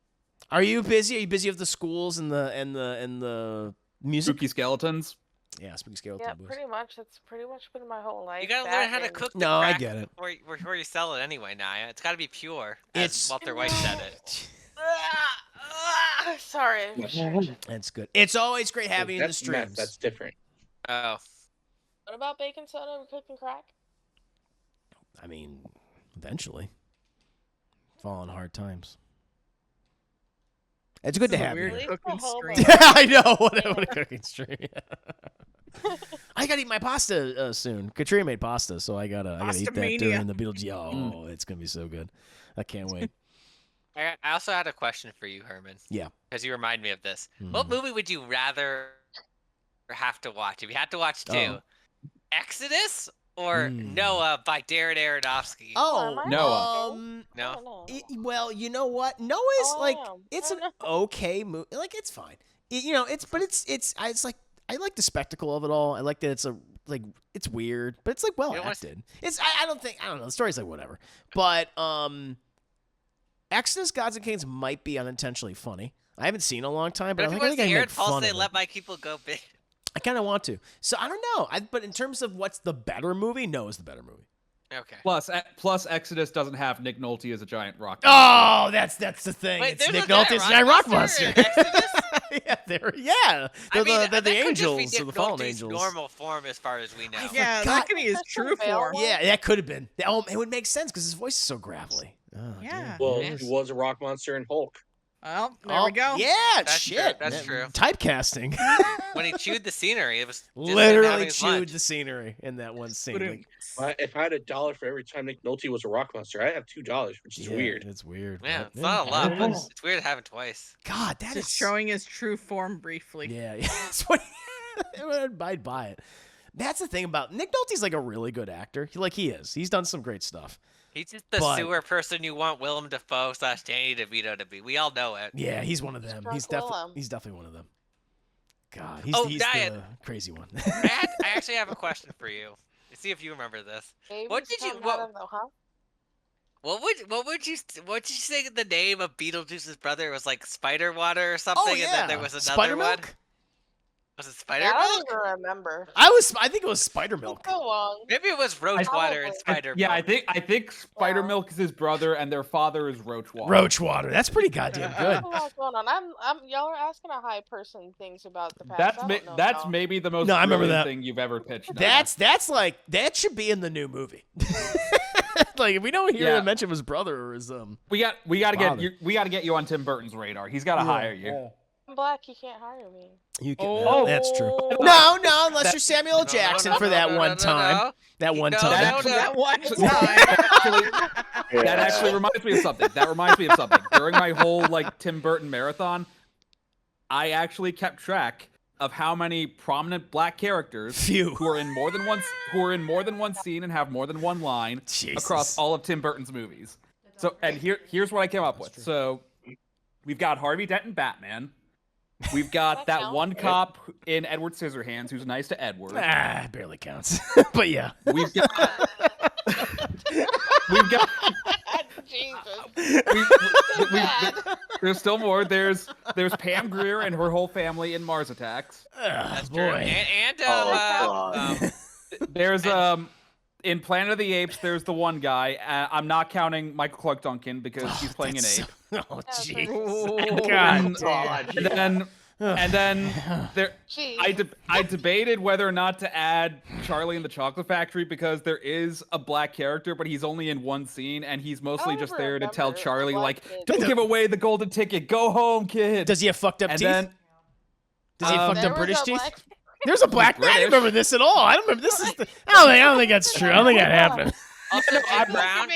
Are you busy? Are you busy with the schools and the music? Spooky skeletons. Yeah, spooky skeleton Yeah, boys. pretty much. That's pretty much been my whole life. You gotta that learn how to and- cook the No, I crack get it. before you sell it anyway, Naya. It's gotta be pure, as It's- Walter White said it. Sorry. That's good. It's always great having you in the That's meth, streams. That's different. Oh. What about baking soda and cooking crack? I mean, eventually. Fall on hard times. It's good This to is a have weird you. here. cooking homo. stream. I know. What a cooking stream. I gotta eat my pasta soon. Katrina made pasta, so I gotta eat that Pastamania. during the Beetlejuice. Oh, it's gonna be so good. I can't wait. I also had a question for you, Herman. Yeah. Because you remind me of this. What movie would you rather have to watch? If you had to watch two, Oh. Exodus or Noah by Darren Aronofsky? Oh, Noah. No. Well, you know what? Noah's Oh, I like am. it's I an know. okay movie. Like it's fine. It's like I like the spectacle of it all. I like that it's it's weird, but it's like well You know what's- acted. It's I don't know. The story's like whatever. But Exodus Gods and Kings might be unintentionally funny. I haven't seen it in a long time, but But I if think you I want think I to can hear make it, Paul fun say of let it. my people go big. I kind of want to. So I don't know. But in terms of what's the better movie, Noah's the better movie. Okay. Plus Exodus doesn't have Nick Nolte as a giant rock. Oh, that's the thing. Wait, it's there's Nick a giant Nolte's giant rock monster monster. in Exodus? Yeah, they're I mean, the that could just be angels Nick or the fallen Nolte's angels. normal form, as far as we know. Yeah, that could be his true form. Yeah, that could have been. Oh, it would make sense because his voice is so gravelly. Oh, Yeah. Well, damn. he was a rock monster in Hulk. Well, there we go. Yeah, That's shit. true, that's true. Typecasting. When he chewed the scenery, it was just him Literally having his chewed lunch. the scenery in that one scene. Like, If I had $1 for every time Nick Nolte was a rock monster, I'd have $2, which is yeah, weird. It's weird. Yeah, but- it's not a lot, but yeah. it's weird to have it twice. God, that is Just showing his true form briefly. Yeah, that's what I'd buy it. That's the thing about Nick Nolte's like a really good actor. He is. He's done some great stuff. He's just the But- sewer person you want Willem Dafoe / Danny DeVito to be. We all know it. Yeah, he's one of them. Drunk He's Willem. definitely one of them. God, he's Diet. the crazy one. I actually have a question for you. Let's see if you remember this. What did you what would you say the name of Beetlejuice's brother was, like Spider Water or something? Oh And yeah, then there was another Spider one. Milk. Was it Spider Yeah, I Milk? don't even remember. I think it was Spider Milk. So long. Maybe it was Roach Water and Spider Yeah, Milk. I think Spider Milk is his brother, and their father is Roach Water. Roach Water. That's pretty goddamn good. What's going on? Y'all are asking a high person things about the past. That's maybe the most No, I remember brilliant that. thing you've ever pitched. That's like that should be in the new movie. Like if we don't hear Yeah. the mention of his brother or his we got to father. get you on Tim Burton's radar. He's got to hire you. I'm black. He can't hire me. You can, Oh. that's true. No, unless you're Samuel L. No, Jackson no, for no, that no, one no, time. no. That one No, time. no, no. That one time. That actually reminds me of something. During my whole Tim Burton marathon, I actually kept track of how many prominent black characters who are in more than one scene and have more than one line across all of Tim Burton's movies. So, and here's what I came up with. So, we've got Harvey Dent in Batman. We've got that one cop in Edward Scissorhands who's nice to Edward. Ah, barely counts. But yeah. We've got Jesus. there's still more. There's Pam Grier and her whole family in Mars Attacks. That's boy. true. And There's in Planet of the Apes. There's the one guy. I'm not counting Michael Clark Duncan because he's playing an ape. Oh jeez. God. And then there, I debated whether or not to add Charlie and the Chocolate Factory because there is a black character, but he's only in one scene, and he's mostly just there to tell Charlie, don't give away the golden ticket, go home, kid. Does he have fucked up teeth? Then, Does he have fucked There up was British a teeth? black- There's a black man. I don't remember this at all. I don't remember this. I don't think that's true. I don't think that happened. also I Jim Brown.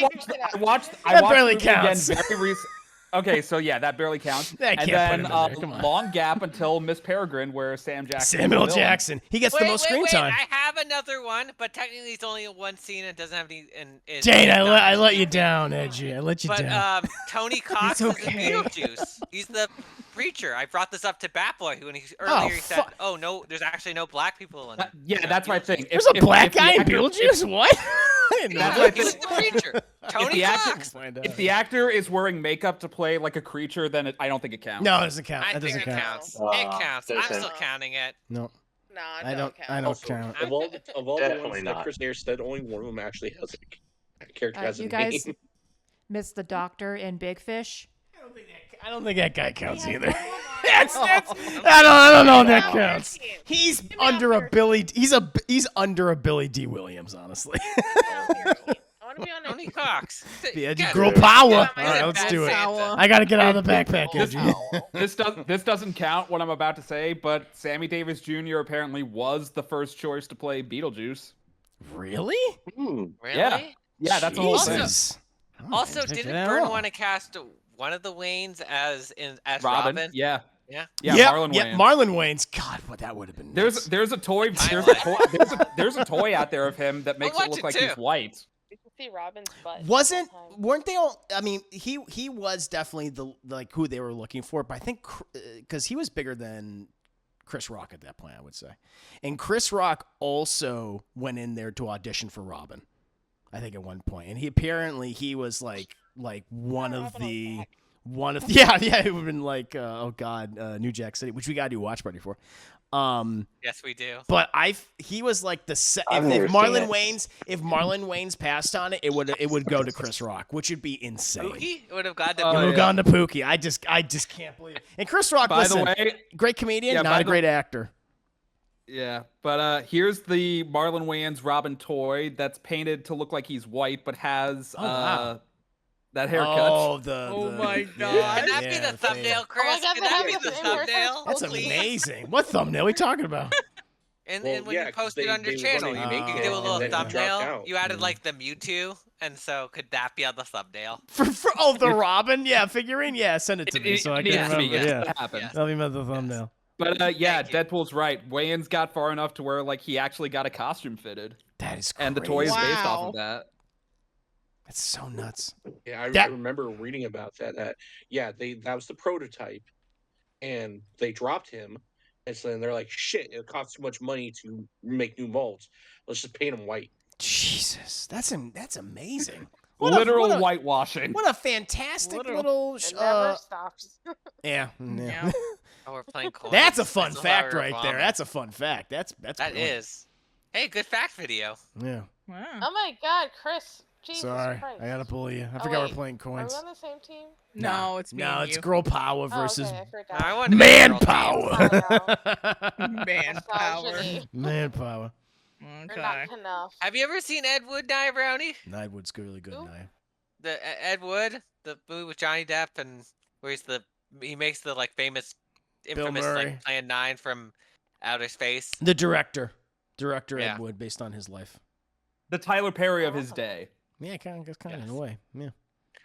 watched That the barely movie again counts. very recently. Okay, so yeah, that barely counts. That And can't put then him in there. Come on. long gap until Miss Peregrine, where Sam Jackson. Samuel is the villain. Jackson. He gets the most screen time. I have another one, but technically it's only in one scene and doesn't have any. Jane, I let you down, Edgy. I let you down. But Tony Cox is okay. in Beetlejuice. He's the preacher. I brought this up to Batboy when he earlier he said, "Oh no, there's actually no black people in it." Yeah, that's my thing. There's a black guy in Beetlejuice? What? That's my He's thing. the preacher. Tony Cox. If the actor is wearing makeup to play like a creature, then I don't think it counts. No, it doesn't count. I That think doesn't it count. counts. It counts. I'm doesn't. still counting it. No, Nah, I don't. count. I don't Also, count. of all the Definitely ones not. that Chris Ayers said, only one of them actually has a character has a You name. guys missed the doctor in Big Fish. I don't think that guy counts He has either. one line. I don't know if that counts. Team. He's Give me under a your Billy. He's under a Billy D. Williams, honestly. I want to be on Tony a Cox. The Edgy Yeah, Girl Yeah, Power. my All right, bad let's do it. Santa. I gotta get out of the backpack, Edgy. This doesn't count what I'm about to say, but Sammy Davis Jr. apparently was the first choice to play Beetlejuice. Really? Really? Yeah, that's the whole thing. Jesus. Also, Check didn't that Burton out. want to cast one of the Waynes as Robin. Robin? Yeah. Yeah. Yeah, Yep, Marlon yep, Wayans. Marlon Wayans. God, what that would have been. nuts. There's a toy Timeline. there's a toy out there of him that makes I'll it watch look it like too. he's white. You can see Robin's butt. Weren't they all? I mean, he was definitely the who they were looking for, but I think because he was bigger than Chris Rock at that point, I would say, and Chris Rock also went in there to audition for Robin, I think at one point, and he was like one of the yeah it would have been like New Jack City, which we gotta do a watch party for. Yes, we do. But he was like the if never Marlon seen Wayans passed on it, it would go to Chris Rock, which would be insane. Pookie would have gone to. It would have gone to Pookie. I just can't believe it. And Chris Rock, By listen, the way, great comedian, yeah, not by a the- great actor. Yeah, but here's the Marlon Wayans Robin toy that's painted to look like he's white, but has wow. that haircut. Oh my God. Can that be the thumbnail, Chris? Oh my God, Can they that have be this the in person? thumbnail? That's Please? amazing. What thumbnail are we talking about? And Well, when yeah, you 'cause post it they- on your they were channel, gonna you make do it, a little and then it dropped thumbnail. out. You added like the Mewtwo, and so could that be on the thumbnail? For the Robin, figurine, send it to me so I needs can to be, remember. yes, Yeah, to happen. Yes. that'll be the thumbnail. But yeah, Thank you. Deadpool's right. Wayans got far enough to where like he actually got a costume fitted, That is crazy. and the toy is based off Wow. of that. That's so nuts. Yeah, I That- remember reading about that. That was the prototype, and they dropped him, and so then they're like, "Shit, it costs too much money to make new molds. Let's just paint him white." Jesus, that's amazing. Literal what a- whitewashing. What a fantastic Literal. little. It never stops. Yeah. Yeah. Oh, we're playing coins. That's a fun That's fact how right we're there. bombing. That's a fun fact. That's That brilliant. is. Hey, good fact video. Yeah. Wow. Oh my God, Chris. Jesus Sorry, Christ. I gotta pull you. I Oh, forgot wait. we're playing Are coins. we on the same team? No, it's me. No, and it's you. girl power Oh, versus okay, I forgot. I wanted to be a girl team. manpower. Manpower. Misogyny. Manpower. Or Okay. not enough. Have you ever seen Ed Wood die, Brownie? Nightwood's really good Who? knife. The Ed Wood, the movie with Johnny Depp, and where he makes the like famous, infamous Murray. like Plan 9 from outer space. The director Yeah. Ed Wood, based on his life. The Tyler Perry of his day. Yeah, kind of in a way. Yeah.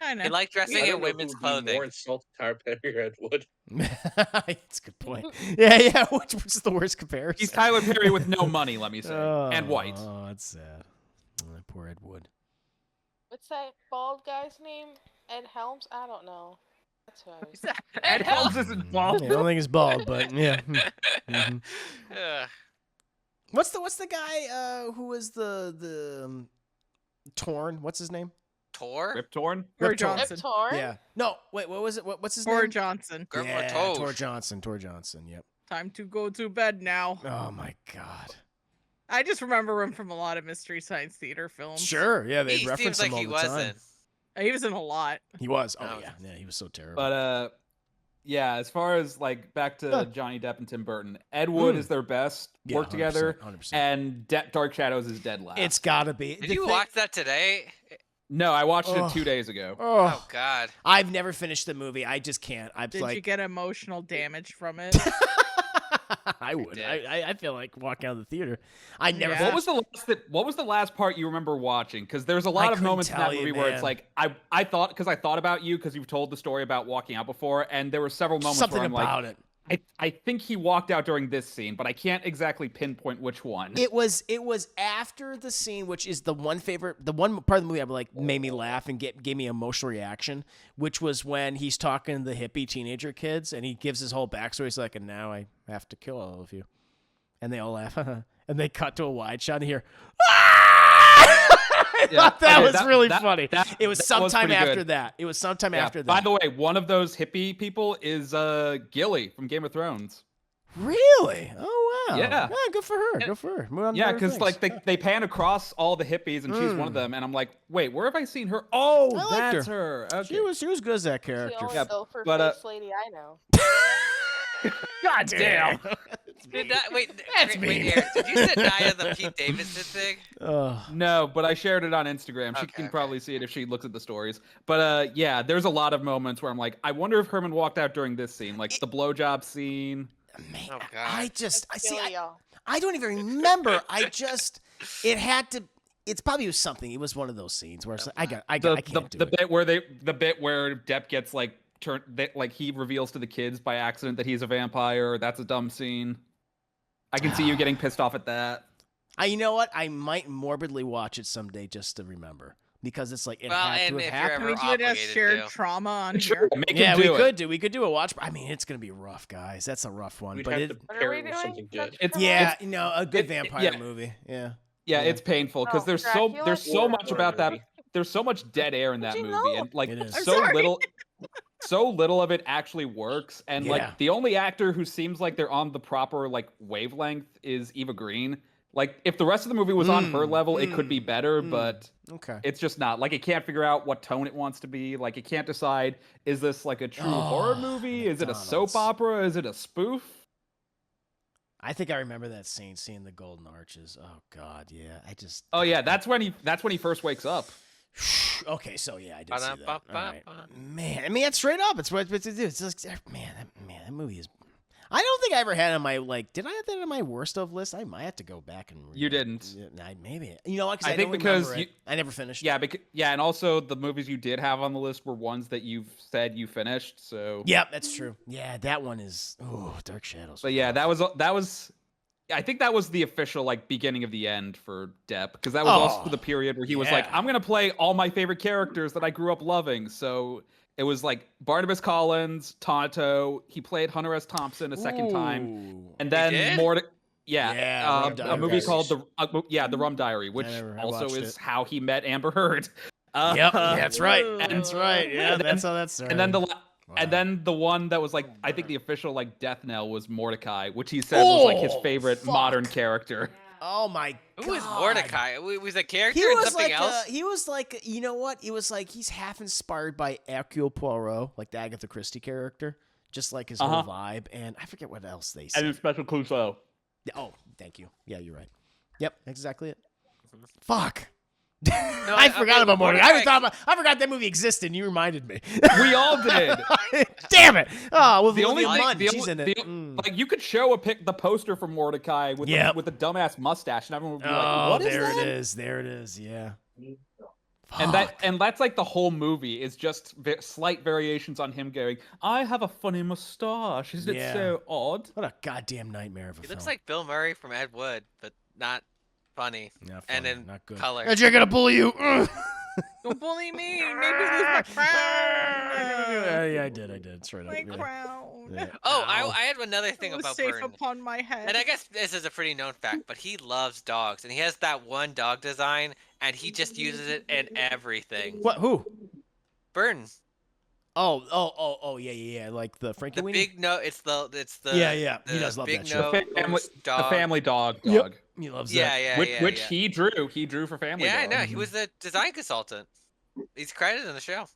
Kind He of. liked dressing I don't in know who women's would be clothing. More insulted Tyler Perry or Ed Wood. That's a good point. Yeah. Which is the worst comparison? He's Tyler Perry with no money, let me say, and white. Oh, that's sad. Oh, poor Ed Wood. What's that bald guy's name? Ed Helms? I don't know. That's who I was. Ed Helms isn't bald. Yeah, I don't think he's bald, but yeah. Mhm. Ugh. What's the guy who was the Torn? What's his name? Tor? Rip Torn? Tor Rip Torn. Johnson. Rip Torn? Yeah. No, wait. What was it? What's his Tor name? Johnson. Tor Tor Johnson. Tor Johnson. Yep. Time to go to bed now. Oh my God. I just remember him from a lot of Mystery Science Theater films. Sure. Yeah, they He reference seems like him all he the wasn't. time. He was in a lot. He was. Oh, Oh okay. yeah. Yeah, he was so terrible. But yeah, as far as like back to Huh. Johnny Depp and Tim Burton, Ed Wood is their best Yeah, work together, 100%. and Dark Shadows is dead last. It's gotta be. Did The you thing- watch that today? No, I watched Oh. it 2 days ago. Oh God. I've never finished the movie. I just can't. I'm Did like, you get emotional damage from it? I would. did. I feel like walking out of the theater. I never. Yeah. What was the last part you remember watching? Because there's a lot of couldn't moments in that tell you, movie where man. it's like I thought about you because you've told the story about walking out before, and there were several moments Something where I'm about like, it. I think he walked out during this scene, but I can't exactly pinpoint which one. It was after the scene, which is the one part of the movie that like made me laugh and gave me emotional reaction, which was when he's talking to the hippie teenager kids and he gives his whole backstory. He's like, and now I have to kill all of you, and they all laugh, and they cut to a wide shot and hear. I thought that was really funny. It was sometime after that. It was sometime after that. By the way, one of those hippie people is Gilly from Game of Thrones. Really? Oh wow. Yeah. Good for her. Good for her. Yeah, because like they pan across all the hippies and she's one of them, and I'm like, wait, where have I seen her? Oh, that's her. Okay. She was good as that character. The only gopher face lady I know. God damn. Wait, Eric, did you say Nia the Pete Davidson thing? No, but I shared it on Instagram. She can probably see it if she looks at the stories. But yeah, there's a lot of moments where I'm like, I wonder if Herman walked out during this scene, like the blowjob scene. Man, I don't even remember. It had to. It's probably was something. It was one of those scenes where it's like, I can't do it. The bit where Depp gets like he reveals to the kids by accident that he's a vampire. That's a dumb scene. I can see you getting pissed off at that. You know what? I might morbidly watch it someday just to remember. Because it's like, it had to have happened. We could have shared trauma on here. We could do a watch. I mean, it's going to be rough, guys. That's a rough one. We'd but have to pair it with something good. A good vampire movie. Yeah. Yeah, it's painful because there's so much about that. There's so much dead air in that movie, and like so little of it actually works. And like the only actor who seems like they're on the proper like wavelength is Eva Green. Like if the rest of the movie was on her level, it could be better, but it's just not. Like it can't figure out what tone it wants to be. Like it can't decide, is this like a true horror movie? Is it a soap opera? Is it a spoof? I think I remember that scene, seeing the golden arches. Oh God, yeah. Oh yeah, that's when he first wakes up. Okay, so yeah, I did see that. Right. Man, I mean, that's straight up. It's what to do. It's like, man, that movie is. I don't think I ever had it on my did I have that on my worst of list? I might have to go back and read You didn't. Maybe. You know what? I think because I never finished. Yeah, and also the movies you did have on the list were ones that you've said you finished. So. Yeah, that's true. Yeah, that one is Dark Shadows. But yeah, that was. I think that was the official beginning of the end for Depp, because that was also the period where he was like, I'm gonna play all my favorite characters that I grew up loving. So it was like Barnabas Collins, Tonto. He played Hunter S. Thompson a second time, and then a movie called the Rum Diary, which also is how he met Amber Heard. That's right. That's right. Yeah, that's how that started. And then the one that was I think the official death knell was Mordecai, which he said was his favorite modern character. Oh my God. Who was Mordecai? Was a character in something else? He was you know what? It was he's half inspired by Hercule Poirot, like the Agatha Christie character, just like his whole vibe. And I forget what else they said. And Special Clouseau. Oh, thank you. Yeah, you're right. Yep, exactly it. Fuck. No, I forgot about Mordecai. I forgot that movie existed, and you reminded me. We all did. Damn it! Oh, well, the only thing, she's in it. You could show the poster for Mordecai with the dumbass mustache, and everyone would be like, "What is that?" There it is. There it is. Yeah. And that's the whole movie is just slight variations on him going, "I have a funny mustache. Isn't it so odd?" What a goddamn nightmare of a film. He looks like Bill Murray from Ed Wood, but not funny. And in not good. color. And you're gonna bully you. Don't bully me. Maybe lose my crown. Yeah, I did. Straight up. My crown. Yeah. Oh, I had another thing about safe Burton. upon my head. And I guess this is a pretty known fact, but he loves dogs, and he has that one dog design, and he just uses it in everything. What? Who? Burton. Oh, yeah. Like the Frankie The Weenie? big no, it's the Yeah. He does love big that show. The family dog. Yep. He loves that. Which he drew. He drew for Family Dog. Yeah, I know. He was the design consultant. He's credited in the show.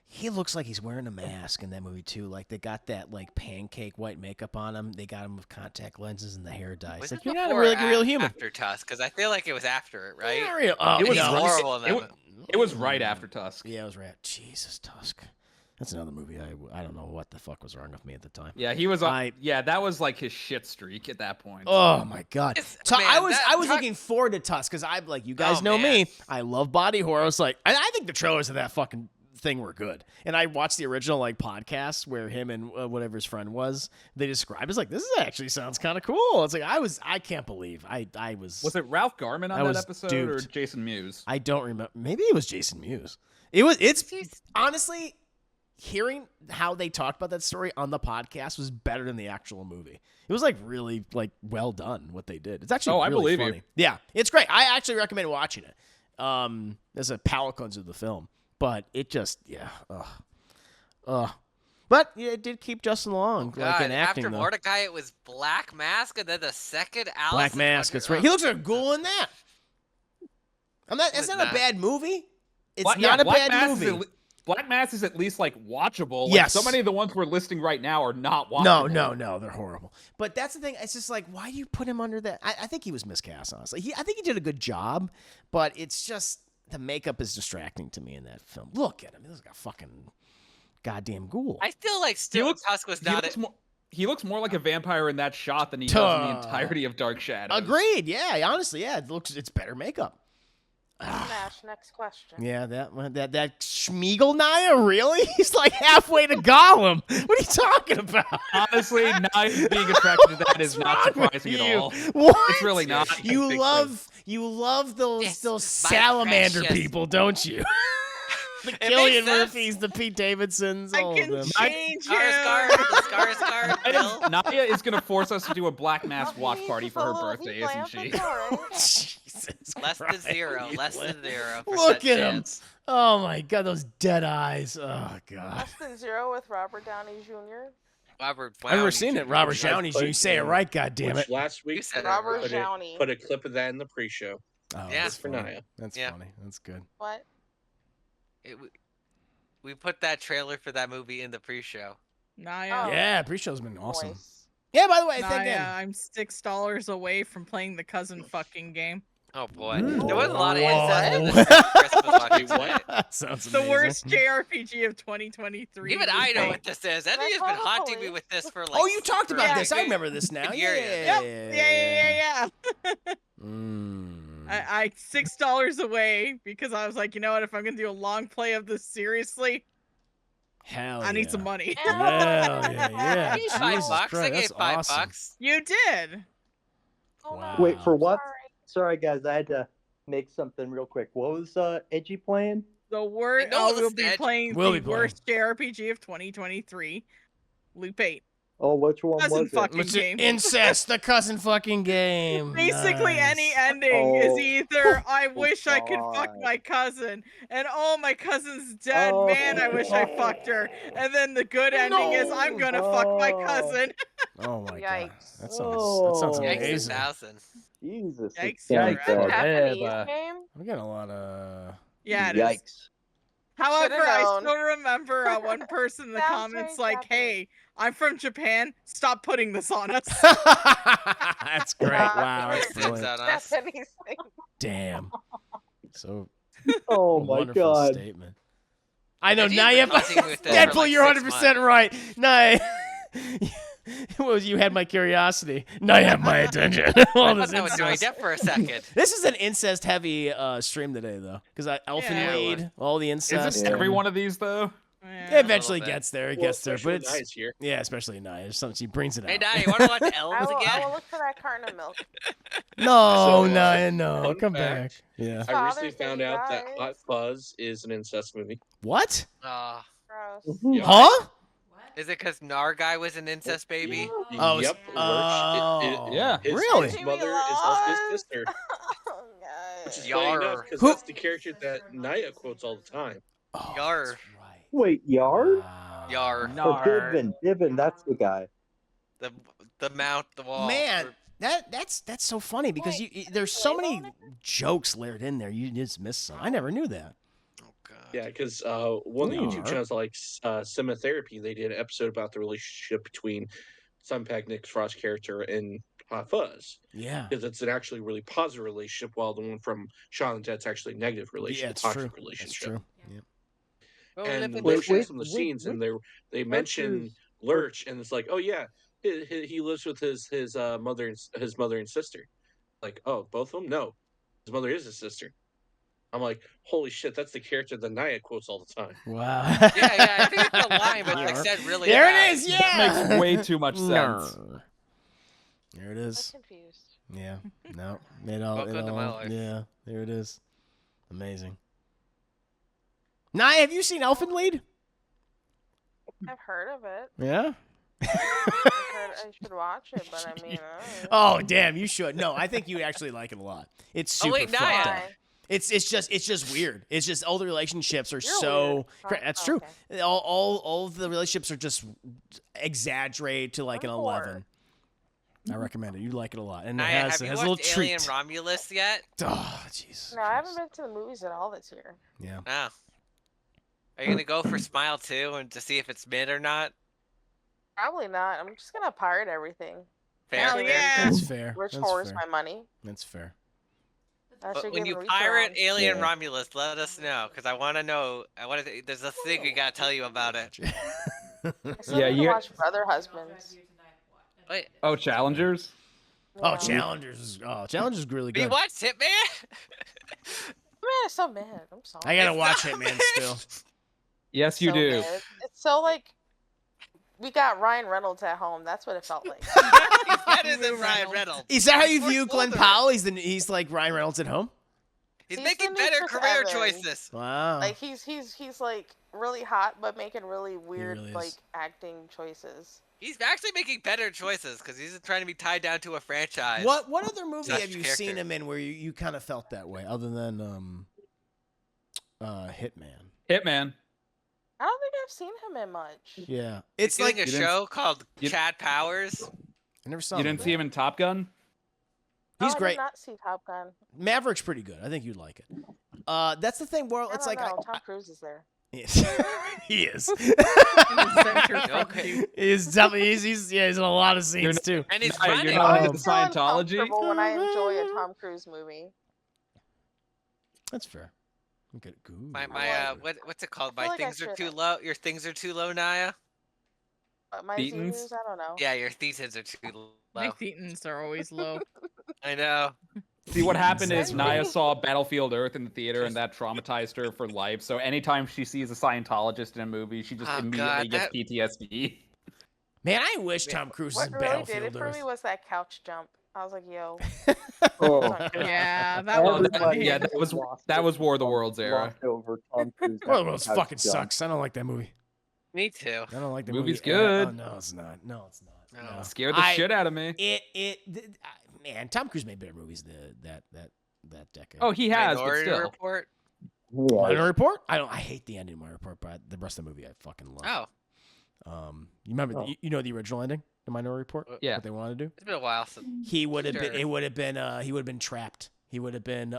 He looks like he's wearing a mask in that movie too. Like they got that pancake white makeup on him. They got him with contact lenses and the hair dye. Was It's it you're not a before or real human. After Tusk, because I feel like it was after it, right? Not real. It was horrible. It was right after Tusk. Yeah, it was right. Jesus, Tusk. That's another movie. I don't know what the fuck was wrong with me at the time. Yeah, he was. That was his shit streak at that point. Oh my God. I was looking forward to Tusk because I'm you guys know me. I love body horror. I was I think the trailers of that fucking thing were good. And I watched the original like podcast where him and whatever his friend was, they described it as like, this is actually sounds kind of cool. It's like I can't believe I was. Was it Ralph Garman on that episode or Jason Mewes? I don't remember. Maybe it was Jason Mewes. It's honestly, hearing how they talked about that story on the podcast was better than the actual movie. It was like really like well done what they did. It's actually really I believe funny. you. Yeah, it's great. I actually recommend watching it. There's a palate cleanser of the film, but it just But yeah, it did keep Justin Long like in acting. After though. Mordecai, it was Black Mask, and then the second Alice. Black Mask. That's right. He looks like a ghoul in that. It's not a bad movie. It's not a bad movie. Black Mass is at least like watchable. Like, Yes. so many of the ones we're listing right now are not watchable. No, they're horrible. But that's the thing. It's just like, why do you put him under that? I think he was miscast, honestly. I think he did a good job, but it's just the makeup is distracting to me in that film. Look at him. He looks like a fucking goddamn ghoul. I feel like still Tusk was not. He looks more like a vampire in that shot than he does in the entirety of Dark Shadows. Agreed. Yeah, honestly, yeah. It's better makeup. Smash. Next question. Yeah, that Schmeagol Naya, really? He's like halfway to Gollum. What are you talking about? Honestly, Naya being attracted to that is not surprising at all. What? It's really not. You love those salamander precious. people, don't you? The It Cillian makes sense. Murphys, the Pete Davidsons, I all can of them. change him. Skarsgård. Naya is going to force us to do a Black Mass watch He's party just for a her little- birthday, he's isn't laughing she? for it. Jesus Less than Christ. zero. Less than 0. Look at him. Oh my God, those dead eyes. Oh God. Less than 0 with Robert Downey Jr. Robert. I've never seen it. Robert Downey Jr. You say it right, goddammit. Which last week said it Robert put Downey. put a clip of that in the pre-show. Oh, Yeah. that's For funny. Naya. That's Yeah. funny. That's good. What? We put that trailer for that movie in the pre-show. Naya. Oh. Yeah, pre-show's been awesome. Voice. Yeah, by the way, thank Naya, him. I'm $6 away from playing the cousin fucking game. Oh boy, Mm. there was a lot of Whoa. incest in this Christmas watching Wait, tonight. That sounds The amazing. worst JRPG of 2023. Even I know Lupe. what this is. Eddie has been haunting me with this for like. Oh, you talked about Yeah. this. I remember this now. Yeah, Yep. Yeah. Mm. I $6 away because I was like, you know what? If I'm gonna do a long play of this seriously, Hell I need yeah. some money. Hell yeah. I gave Jesus $5. I Christ, gave that's $5. awesome. You did. Oh, Wow. no. Wait, for what? Sorry. Sorry, guys, I had to make something real quick. What was Edgy playing? The worst. know Oh, the we'll be stage. playing We'll the be playing. worst JRPG of 2023. Loop 8. Oh, which one Cousin was it? fucking What's game. it? Incest, the cousin fucking game. Basically, Nice. any ending is Oh. either I wish I could fuck God. my cousin, and oh, my cousin's dead. Oh. Man, I wish I fucked her. And then the good ending is I'm gonna fuck my Oh. cousin. Oh my God. Yikes. That sounds Oh. Yikes, amazing. 1,000. Jesus. Yikes, Thank you're God. Japanese Yeah, game? I'm getting a lot of. Yeah, it is. Yikes. However, Should've I known. still remember one person in the Sounds comments very like, Japanese. "Hey, I'm from Japan. Stop putting this on us." That's great. Wow, that's Six brilliant. on us. Japanese thing. Damn. So Oh a my wonderful God. statement. I know. Eddie's Now been hunting with this for Deadpool, like you're 6 100% right. No. Well, you had my curiosity. Now you have my attention. All I this thought that was Johnny incest. Depp for a second. This is an incest-heavy stream today, though, because Elfin Yeah. Wade, all the Is incest. this every one of these though? Yeah. It eventually bit. gets there. It Well, gets there, especially but it's Naya's here. yeah, especially Nia. There's something she brings it Hey, out. Daddy, you want to watch Elves I will again? look for that carton of milk. No, So, Nia, no, fun come fact. back. Yeah. I recently Father's Day, found out that guys. Hot Fuzz is an incest movie. What? Gross. Yep. Huh? Is it because Narguy was an incest baby? Oh, yep. oh. Yeah. Really? His mother is also his sister. Oh, Which is God. funny Yar. enough because Who- that's the character that Naya quotes all the time. Oh, Yar. that's right. Wait, Yard? Wow. Yar. Oh, Divin, that's the guy. The mount, the wall. Man, that's so funny because Wait, there's so Label many it? jokes layered in there. You just missed some. I never knew that. Oh, God. Yeah, because one of the YouTube Yar. channels like Cinematherapy, they did an episode about the relationship between Sunpack Nick Frost's character and Hot Fuzz. Yeah. Because it's an actually really positive relationship, while the one from Shaun of the Dead's actually a negative Yeah, relationship, it's true. toxic That's relationship. true. Yeah. Go And live in they the show wait, some of the wait, scenes, and they what's mention his- Lurch, and it's like, oh yeah, he lives with his mother and sister. Like, oh, both of them? No, his mother is his sister. I'm like, holy shit, that's the character that Naya quotes all the time. Wow. Yeah, I think it's a line, but like said really There fast. it is. Yeah. That makes way too much sense. There it I'm is. confused. Yeah. No. It all. Welcome It to all my life. Yeah. There it is. Amazing. Naya, have you seen Elfen Lied? I've heard of it. Yeah. I've heard I should watch it, but I mean, Oh damn, you should. No, I think you actually like it a lot. It's super wait, fucked Naya. up. It's just weird. It's just all the relationships are You're so. weird. Oh, That's oh, true. okay. All of the relationships are just exaggerated to like an I'm 11. I recommend it. You like it a lot, and it Naya, has, have it you has a little watched Alien treat. Romulus yet? Oh jeez. No, I haven't been to the movies at all this year. Yeah. No. Are you gonna go for Smile 2 and to see if it's mid or not? Probably not. I'm just gonna pirate everything. Fair. Hell yeah. That's fair. Rich That's horse fair. my money. That's fair. I But should when give you a reach pirate around. Alien Yeah. Romulus, let us know, because I want to know. There's a thing we gotta tell you about it. I still Yeah, need to you- watch Brother Husbands. Wait, Oh, Challengers. Oh, Yeah. Challengers. Oh, Challengers is really you good. watched Hitman? Man, it's so mad. I'm sorry. I gotta It's watch not it, man. bad. Still. Yes, you So do. mad. It's so like we got Ryan Reynolds at home. That's what it felt like. He's better than Ryan Reynolds. Is that how you He's view more Glenn older. Powell? He's like Ryan Reynolds at home. He's He's making the new better Chris career Evans. choices. Wow. Like he's like really hot, but making really weird really is. like acting choices. He's actually making better choices because he's trying to be tied down to a franchise. What other movie Such have you character. seen him in where you kind of felt that way, other than Hitman? Hitman. I don't think I've seen him in much. Yeah, He's it's doing like a You didn't- show called you- Chad Powers. I never saw. You him. didn't see him in Top Gun? He's I great. did not see Top Gun. Maverick's pretty good. I think you'd like it. That's the thing. Where I it's don't like know. Tom Cruise is there. he is. Okay. He's definitely he's in a lot of scenes too. And he's Naya, running. you're not Um, into Scientology? Uncomfortable when I enjoy a Tom Cruise movie. That's fair. Okay. Ooh. My what's it called? I My feel like I things are too should've. low. Your things are too low, Naya. But my Thetans? Zenus, I don't know. Yeah, your thetans are too My low. thetans are always low. I know. See, what happened is Exactly. Naya saw Battlefield Earth in the theater, and that traumatized her for life. So anytime she sees a Scientologist in a movie, she just Oh, immediately God, gets that- PTSD. Man, I wish Tom Cruise was What in really did Battlefield it for Earth. me was that couch jump. I was like, yo. Oh, Yeah, that Oh, was that- yeah, that was War of the Worlds era. Lost over Tom Cruise. Well, it Couch fucking jump. sucks. I don't like that movie. Me too. I don't like the Movie's movie. good. Oh, no, it's not. No, it's not. No. No. Scared the shit out of me. Man, Tom Cruise made better movies that decade. Oh, he has, but Minority still. Report. Yeah. Minority Report? I hate the ending of Minority Report, but the rest of the movie I fucking love. Oh, You remember? Oh. You know the original ending, the Minority Report? Yeah. What they wanted to do? it's been a while since. He would have Sure. been. It would have been. He would have been trapped. He would have been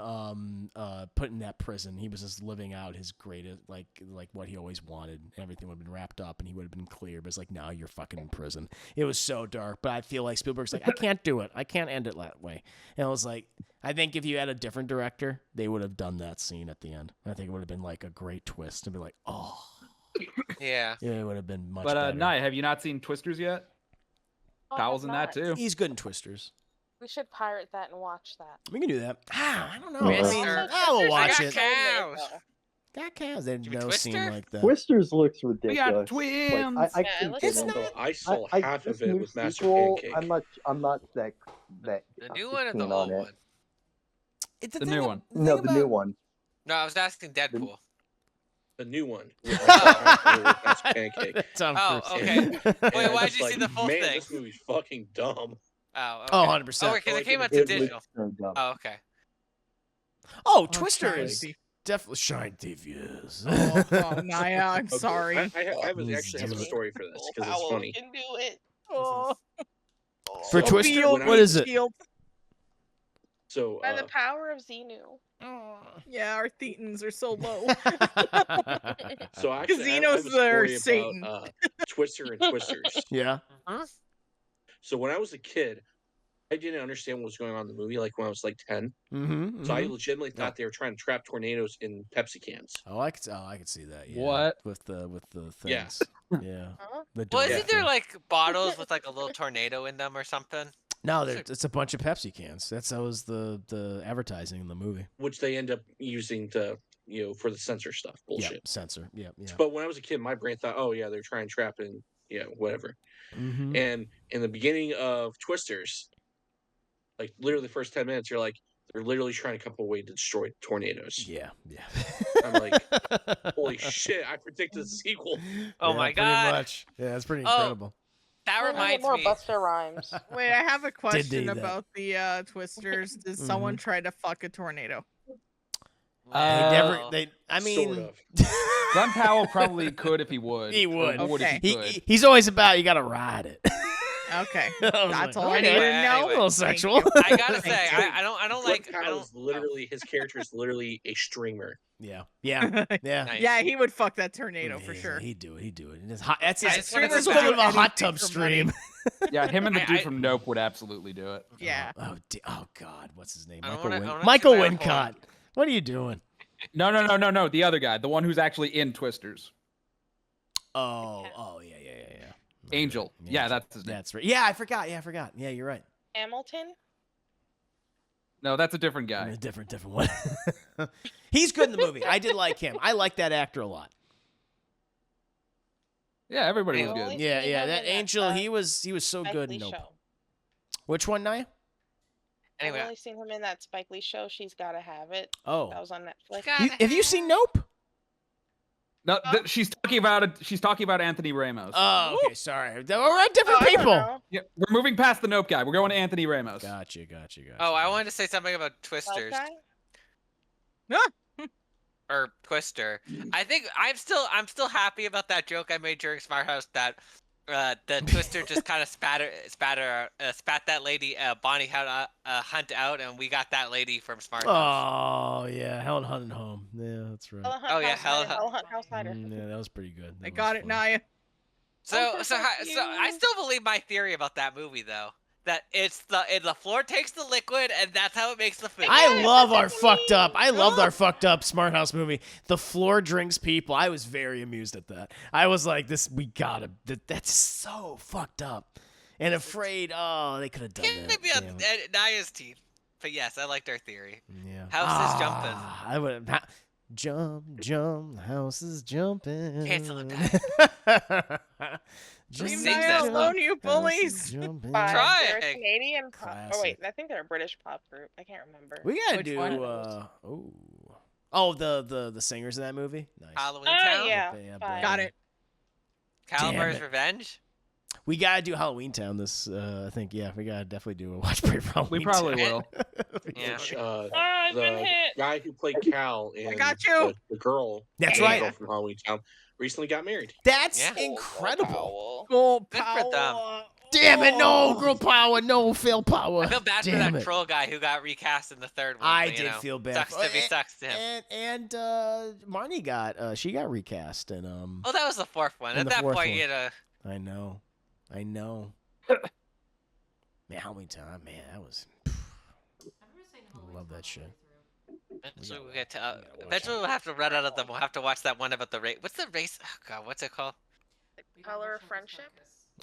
put in that prison. He was just living out his greatest, like what he always wanted. Everything would have been wrapped up, and he would have been clear. But it's like, now you're fucking in prison. It was so dark. But I feel like Spielberg's like, I can't do it. I can't end it that way. And I was like, I think if you had a different director, they would have done that scene at the end. And I think it would have been like a great twist and be like, oh, Yeah. yeah, it would have been much But better. Naya, have you not seen Twisters yet? Oh, Powell's I've in that not. too. He's good in Twisters. We should pirate that and watch that. We can do that. I don't know. Yeah. I mean, Twister. I will watch got it. cows. That cows. They Give me no seem Twister? like that. Twisters looks We ridiculous. got twins. Like, I Yeah, it couldn't looks get It's into not- it. I saw half this of it new with Master sequel, Pancake. I'm not that The new one or the keen on old it. one? It's The new one. No, the new one. No, I was asking Deadpool. The new one. With Master Pancake. Tom Oh, Cruise. okay. And Wait, I'm why'd just you see like, the full man, thing? this movie's fucking dumb. Oh, okay. Oh, 100%. Oh, because it came out It to It digital. looks so dumb. Oh, okay. Oh, Twister is Shiny. definitely Shine Thief, yes. Oh, Naya, I'm Okay, sorry. I He's actually have a doing it. story for this because it's funny. can do it. For Oh, Twister, Beal when what is it? Shield. So By the power of Xenu. Yeah, our thetans are so low. So actually, I Casinos have a story are about, Satan. Twister and Twisters. Yeah. So when I was a kid, I didn't understand what was going on in the movie. Like when I was like 10, Mm-hmm. so I legitimately thought they were trying to trap tornadoes in Pepsi cans. Oh, I could see that. Yeah. What? with the Yeah. things? Yeah. Huh? The Well, door isn't there thing. like bottles with like a little tornado in them or something? No, it's a bunch of Pepsi cans. That was the advertising in the movie. Which they end up using to, for the censor stuff. Bullshit. Yep, censor. Yeah. But when I was a kid, my brain thought, oh yeah, they're trying to trap in, whatever. Mm-hmm. And in the beginning of Twisters, like literally the first 10 minutes, you're like, they're literally trying to come away to destroy tornadoes. Yeah. I'm like, holy shit! I predicted the sequel. Oh Yeah, my pretty god. much. Yeah, that's pretty incredible. That We're gonna get reminds more me. Buster Rhymes. Wait, I have a question that. about the Twisters. Did someone try to fuck a tornado? I mean, Sort of. Glenn Powell probably could if he would. He would. Or would if he could. He's always about you got to ride it. Okay, I was that's like, all I okay. needed to A know. little Thank sexual. you. I gotta say, Thank you. I don't Glenn like. I Powell's don't. literally his character is literally a streamer. Yeah. Nice. Yeah, he would fuck that tornado for sure. He'd do it. It's hot. That's I his. just wanna That's say equivalent of a anything hot tub for money. stream. Yeah, him and the dude I- from Nope would absolutely do it. Yeah. Oh God, what's his name? I don't Michael wanna- I wanna Michael see my Wincott. phone. What are you doing? No. The other guy, the one who's actually in Twisters. Oh, yeah. Angel. Yeah, that's his name. That's right. Yeah, I forgot. Yeah, you're right. Hamilton? No, that's a different guy. A different one. He's good in the movie. I did like him. I like that actor a lot. Yeah, everybody was I've good. only Yeah, seen him that in Angel. He was so Spike good Lee in Nope. show. Which one, Naya? Anyway, I've only seen him in that Spike Lee show. She's Gotta Have It. Oh, That was on Netflix. have you seen Nope? No, she's talking about it. She's talking about Anthony Ramos. Oh, okay. Sorry, we're different I don't people. know. Yeah, we're moving past the Nope guy. We're going to Anthony Ramos. Gotcha. oh, I wanted to say something about Belt Twisters guy? or Twister. I think I'm still happy about that joke I made during Smart House that the Twister just kind of spat that lady Bonnie Hunt out, and we got that lady from Smart House. Oh yeah, Helen Hunt and Home. Yeah, that's right. Oh, yeah, Hell Hell Hunt House Hider. Yeah, that was pretty good. I got it, Naya. So I still believe my theory about that movie though. That it's the floor takes the liquid and that's how it makes the food. I loved our fucked up Smart House movie. The floor drinks people. I was very amused at that. I was like, that's so fucked up. And afraid, they could have done Can't that. be on Damn it. Naya's team. But yes, I liked our theory. Yeah. House is jumping. I would jump, house is jumping. Cancel Leave sings Naya that alone, stuff. you bullies. By Try they're it. a Canadian pop. Oh Classic. wait, I think they're a British pop group. I can't remember. We gotta Which do. one? The singers in that movie. Nice. Halloween Oh Town. yeah, Yeah, fine. Got it. Calabar's Damn it. Revenge. We gotta do Halloween Town. This, I think, yeah, we gotta definitely do a watch party for Halloween. We probably Town. will. Yeah. Which, I've been the hit. guy who played Cal in got you. The girl, That's Angel right. from Halloween Town, recently got married. That's Yeah. incredible. Go Good for them. power. Damn it! No girl power, no fail power. I feel bad for Damn that it. troll guy who got recast in the third one. I but, did feel bad. Sucks to be sucks to him. And Marnie got she got recast and Oh, that was the fourth one. and At the that fourth point, one. you know. I know. Man, Halloween Town, man, that was. Love that shit. Eventually we'll get to. Eventually we'll have to run out of them. We'll have to watch that one about the race. What's the race? Oh God, what's it called? Color of Friendship.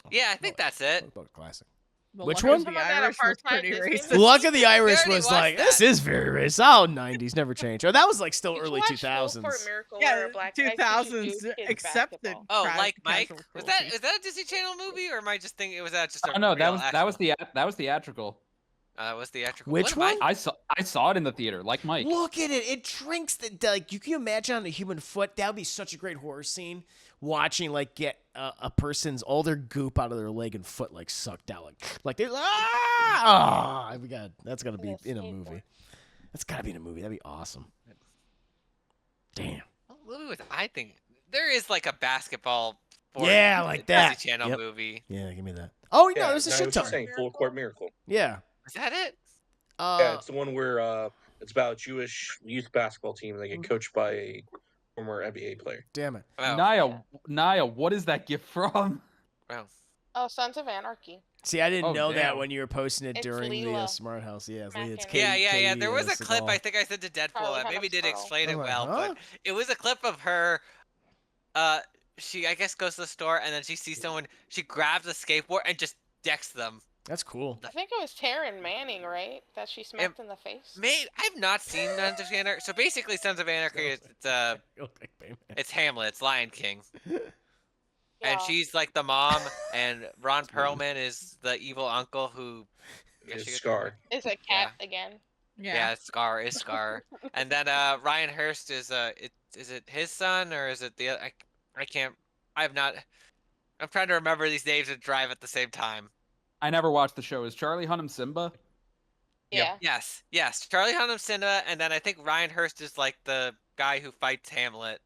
Yeah, I think that's it. What about classic? The Which Luck of one? The Some of that Irish was apartheid pretty Disney racist. movie. Luck of the Irish already was watched like, that. this is very racist. Oh, 90s, never changed. Oh, that was like still Did you early watch 2000s. Full Court Miracle Yeah, where a black guy teaches 2000s youth kids accepted. basketball? Oh, Casual like Mike? cruelty. Is that a Disney Channel movie, or am I just thinking? Was that just a Oh no, real that was theatrical. that was theatrical. Which What am one? I saw it in the theater, like Mike. Look at it. It drinks the like. You can imagine on a human foot. That would be such a great horror scene. Watching like get a person's all their goop out of their leg and foot like sucked out like they we got that's gotta be in a movie. That's gotta be in a movie. That'd be awesome. Damn. What movie was I think? There is like a basketball. Yeah, like that. Disney Channel Yep. movie. Yeah, give me that. Oh no, Yeah, there's a I shit was just ton. saying Full Court Miracle. Yeah. Is that it? Yeah, it's the one where it's about a Jewish youth basketball team. And they get coached by a former NBA player. Damn it. Wow. Naya, what is that gift from? Wow. Oh, Sons of Anarchy. See, I didn't Oh, know that damn. when you were posting it It's during the Leela. Smart House. Yeah, it's, it's Yeah, Yeah. There was a Seagal. clip I think I said to Deadpool. Charlie I maybe Hunnam's did girl. explain I'm it like, well, huh? but it was a clip of her. She I guess goes to the store and then she sees someone. She grabs a skateboard and just decks them. That's cool. I think it was Taryn Manning, right? That she smacked in the face. I've not seen Sons of Anarchy. So basically, Sons of Anarchy it's Hamlet. It's Lion King. And she's like the mom, and Ron Perlman is the evil uncle who is Scar. Is a cat again. Yeah, Scar is Scar. And then Ryan Hurst is is it his son or is it the I can't I'm trying to remember these names and drive at the same time. I never watched the show. Is Charlie Hunnam Simba? Yeah. Yes. Charlie Hunnam Simba, and then I think Ryan Hurst is like the guy who fights Hamlet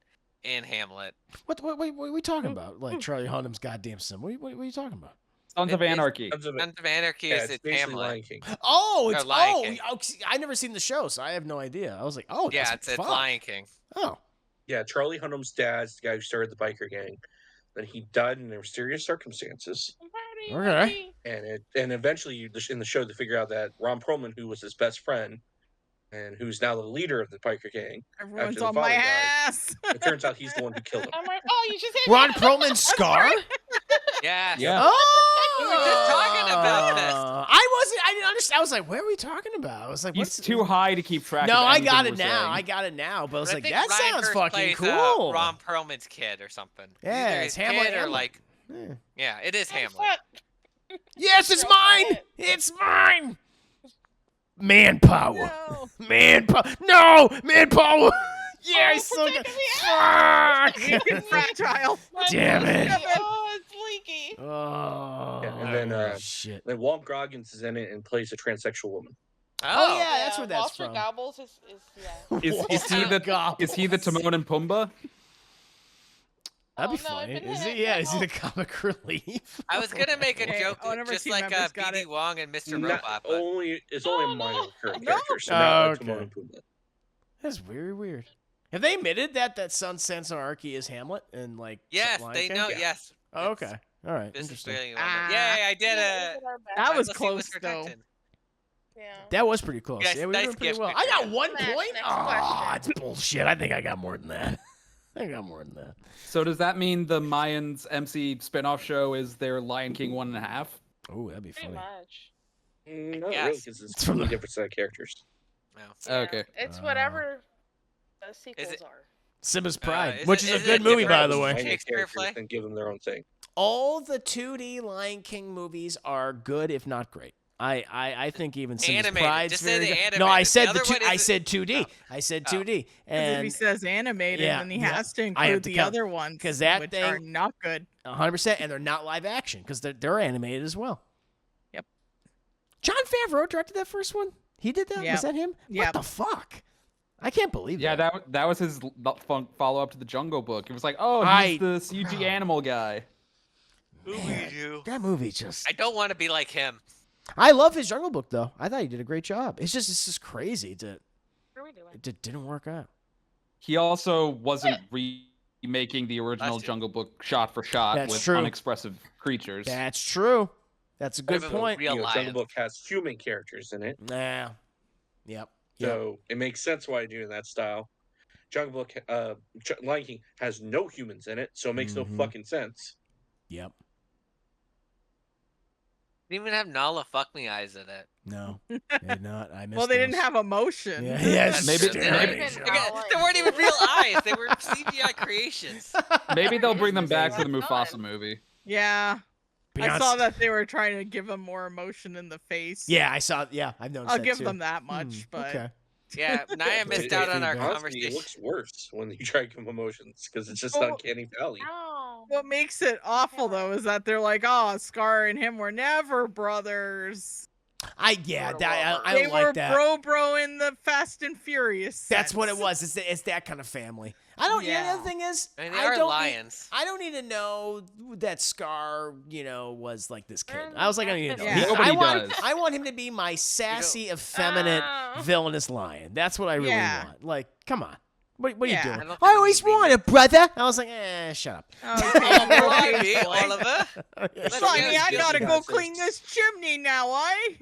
in Hamlet. What are we talking about? Like Charlie Hunnam's goddamn sim. What are you talking about? Sons of Anarchy. Sons of Anarchy is it's Hamlet. Lion King. Oh, it's Lion King. I never seen the show, so I have no idea. I was like, oh, Yeah, that's it's fun. Lion King. Oh. Yeah, Charlie Hunnam's dad's the guy who started the biker gang. Then he died in mysterious circumstances. Okay. And eventually in the show they figure out that Ron Perlman, who was his best friend and who's now the leader of the biker gang, Everyone's after the on my father died, ass. it turns out he's the one who killed him. I'm like, oh, you just hit Ron me. Perlman's Scar? Yes. Yeah. Oh, We were just talking about this. I didn't understand. I was like, what are we talking about? I was like, He's too high to keep track No, of I anything got it we're now. saying. I got it now. But I was But like, think that Ryan sounds Hurst fucking plays, cool. Ron Perlman's kid or something. Yeah, Either it's his Hamlet. kid or like Yeah. yeah, it is What's Hamlet. that? Yes, it's mine. It's mine. Manpower. No. Manpower. No, manpower. Yeah, I Oh, still protect got. me. Fuck. Fragile. Damn it. Oh, it's leaky. Oh, Yeah, and then shit. then Walt Goggins is in it and plays a transsexual woman. Oh, yeah, that's where that's Walter from. Gobbles is yeah. Is he the Timon and Pumbaa? That'd be Oh, no, I've funny. been Is hitting he? Yeah, it. is he the comic relief? I was gonna make a Hey, joke whenever just team like members got BD it. Wong and Mr. Not Robot, but it's only a minor recurring No. character, so Oh, not like okay. Timon and Pumbaa. That's very weird. Have they admitted that Sons of Anarchy is Hamlet and like? yes, Lion they King? know. Yeah. Yes. Oh, okay. All right. This is Interesting. really Ah. Yay! I did Yeah, it. is it our bad? That My was listening close though. protected. Yeah. That was pretty close. Yes, Yeah, we were nice doing pretty gift well. I picture. got 1 Smash, point. next Oh, question. it's bullshit. I think I got more than that. I got more than that. So does that mean the Mayans MC spinoff show is their Lion King 1.5? Oh, that'd be Pretty funny. much. Not Yes. really, because it's It's from from the- a different set of characters. No. Yeah. Okay. It's whatever the sequels it- are. Simba's Pride, is which it- is a is it good movie, different by the way. Minor Shakespeare characters play? and give them their own thing. All the 2D Lion King movies are good, if not great. I think even Simba's Animated. Pride's Just say very the good. No, I animated. said The the other two. one I is- said 2D. I said Oh. 2D. Because if he And says animated, yeah, then he yeah. has to I have include to the count- other ones, 'cause that which are thing- not good. 100%, and they're not live action because they're animated as well. Yep. John Favreau directed that first one. He did that. Yep. Was that him? Yep. What the fuck? I can't believe Yeah, that. that was his follow up to the Jungle Book. It was like, oh, I- he's the CG animal guy. That movie just. I don't want to be like him. I love his Jungle Book though. I thought he did a great job. It's just crazy that What are we doing? it didn't work out. He also wasn't remaking the original That's it. Jungle Book shot for shot That's with true. unexpressive creatures. That's true. That's a good Whatever the point. real Jungle lions. Book has human characters in it, Nah. Yep. so it makes sense why you're doing that style. Jungle Book, Lion King has no humans in it, so it makes no Mhm. fucking sense. Yep. Didn't even have Nala fuck me eyes in it. No. They did not. I missed Well, they didn't those. have emotion. Yeah, yes. Maybe- Maybe, maybe- they weren't even real eyes. They were CGI creations. Maybe they'll bring them back for the Done. Mufasa movie. Yeah. I Beyonce- saw that they were trying to give him more emotion in the face. Yeah, I saw. Yeah, I've noticed. I'll that give too. them that much, but Okay. Yeah, Naya missed It- out on our honestly, conversation. It looks worse when you try to give them emotions because it's just Well, uncanny valley. No. what makes it awful though is that they're like, "Oh, Scar and him were never brothers. I They don't were like that. bro in the Fast and Furious." That's what it sense." was. It's that kind of family. I don't. Yeah. The Yeah. other thing is, And they I are don't lions. I don't need to know that Scar, was like this kid. I was like, I don't need to know. Yeah. Nobody I does. want him to be my sassy, effeminate, villainous lion. That's what I really Yeah. want. Like, come on. What are you Yeah. doing? I don't I think always we need wanted, brother. I was like, shut up. Oh, Oh, okay, blimey, okay, Oliver. Let's Sonny, get I it. gotta go Yes, clean this chimney now,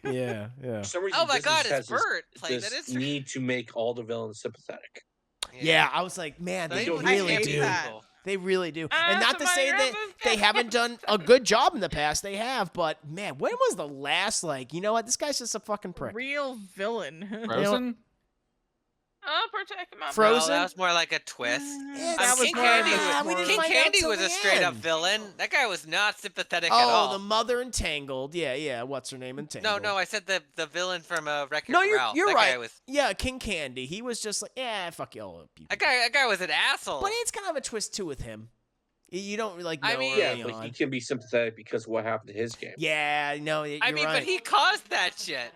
Yeah, yeah. For some reason, Oh my Disney God, has it's Bert. Like, this that is. need to make all the villains sympathetic. Yeah, I was like, man, They they don't I really hate do. that. They really do. And not to say that they haven't done a good job in the past. They have, but man, when was the last you know what? This guy's just a fucking prick. Real villain. Frozen? Protect my Frozen? No, that was more like a twist. That was King more Candy, of a- King find out Candy till was the a straight up end. villain. That guy was not sympathetic at Oh, all. the mother entangled. Yeah. What's her name? Entangled. No, I said the villain from Wreck-It No, Ralph. you're that right. Guy was, Yeah, King Candy. He was just like, yeah, fuck y'all people. that guy was an asshole. But it's kind of a twist too with him. You don't know I mean- Yeah, early but on. he can be sympathetic because of what happened to his game. Yeah, no, you're I mean, right. but he caused that shit.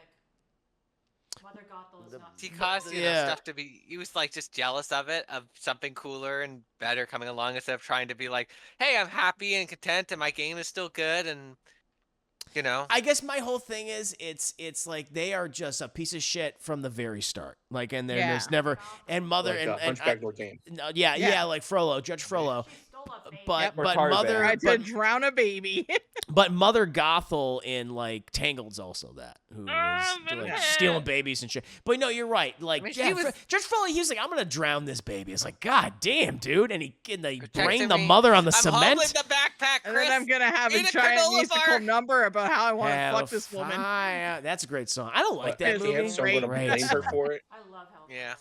Mother Gothel is not. He caused stuff to be. He was like just jealous of it, of something cooler and better coming along instead of trying to be like, "Hey, I'm happy and content, and my game is still good." And I guess my whole thing is it's like they are just a piece of shit from the very start. Like, and there's never Mother Like, and Hunchback Notre Dame. no, yeah, like Frollo, Judge Frollo. But Or but Tarzan. Mother Tried to drown a baby. but Mother Gothel in like Tangled's also that who was like stealing babies and shit. But no, you're right. Like mean, Judge Frollo, he was like, I'm gonna drown this baby. It's like, God damn, dude, and they Protecting bring the me. mother on the I'm cement. holding the backpack, And Chris. then I'm gonna have a Eat a giant granola musical bar. number about how I want to Hell fuck this woman. fire. That's a great song. I don't like that It's movie. Dance, so I'm gonna Great blame her song. for it. I love Hell. Yeah.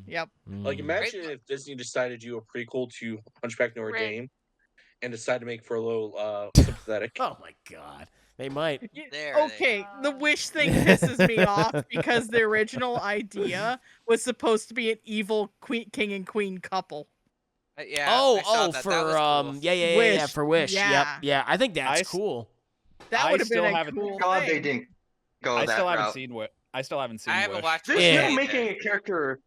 Yep. Like, imagine if Disney decided to do a prequel to Hunchback Notre Dame and decided to make Frollo sympathetic. Oh my God, they might. Okay, the wish thing pisses me off because the original idea was supposed to be an evil king and queen couple. Yeah. I saw that. For That was cool. yeah, Wish. for Wish. Yeah. Yep. I think that's I cool. That I would have been still a haven't- cool God, thing. they didn't go I that still haven't route. seen what. I still haven't seen. I haven't Wish. watched. There's Wish no either. making a character.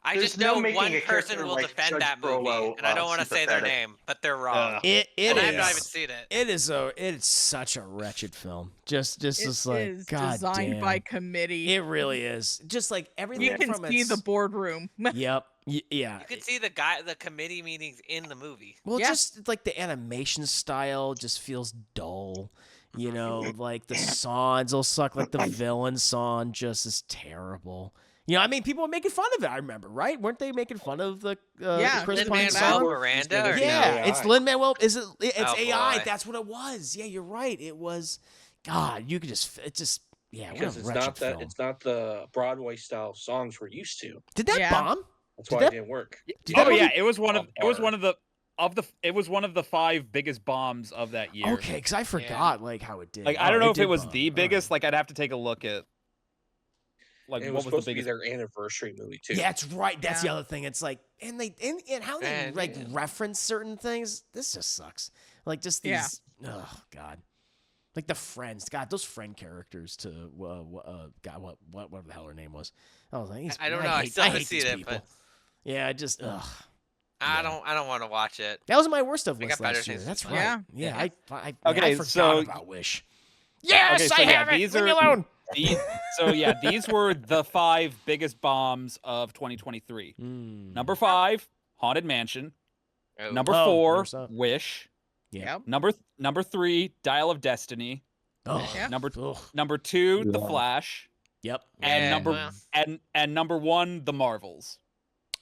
I there's just no know making one a person character will like defend Judge that movie, Frollo, and I don't want to say their sympathetic. name, but they're wrong. It and I is. haven't seen it. It's such a wretched film. Just It like is God designed damn. by committee. It really is. Just like everything You can from see its... the boardroom. Yep. Yeah. You can see the committee meetings in the movie. Well, Yeah. just like the animation style just feels dull. You know, like the songs will suck. Like the villain song just is terrible. You know, I mean, people were making fun of it. I remember, right? Weren't they making fun of the Chris Pine Lin-Manuel song? Miranda. Or Yeah, AI. it's Lin-Manuel. Is it? It's Oh, AI. boy. That's what it was. Yeah, you're right. It was. God, you could just. It just. Yeah, Because what a it's wretched not that film. it's not the Broadway style songs we're used to. Did that Yeah. bomb? That's Did why that- it didn't work. Did Oh that yeah, movie- it was one of Bar. it was one of the 5 biggest bombs of that year. Okay, because I forgot like how it did. Like I don't Oh, know if it did was bomb. the All biggest. right. Like I'd have to take a look at. Like And it what was was supposed the to be biggest? their anniversary movie too. Yeah, that's right. That's the Yeah. other thing. It's like, and how they Man, like yeah. reference certain things. This just sucks. Like just these. Oh God. Like the friends. God, those friend characters to God, whatever the hell her name was. I was like, I don't know. I still haven't hate seen these it, people. but Yeah, I just ugh. I don't want to watch it. That was my worst of I got list better last year. things That's to right. do. Yeah, I Okay, forgot so- about Wish. Yes, Okay, so I yeah, have it. these Leave me are- alone. These were the 5 biggest bombs of 2023. Number 5, Haunted Mansion. Oh. Number Oh, 4, there's that. Wish. Yeah. Yep. Number 3, Dial of Destiny. Oh, Yeah. Number ugh. number 2, The Yeah. Flash. Yep. And Yeah, number well. and number 1, The Marvels.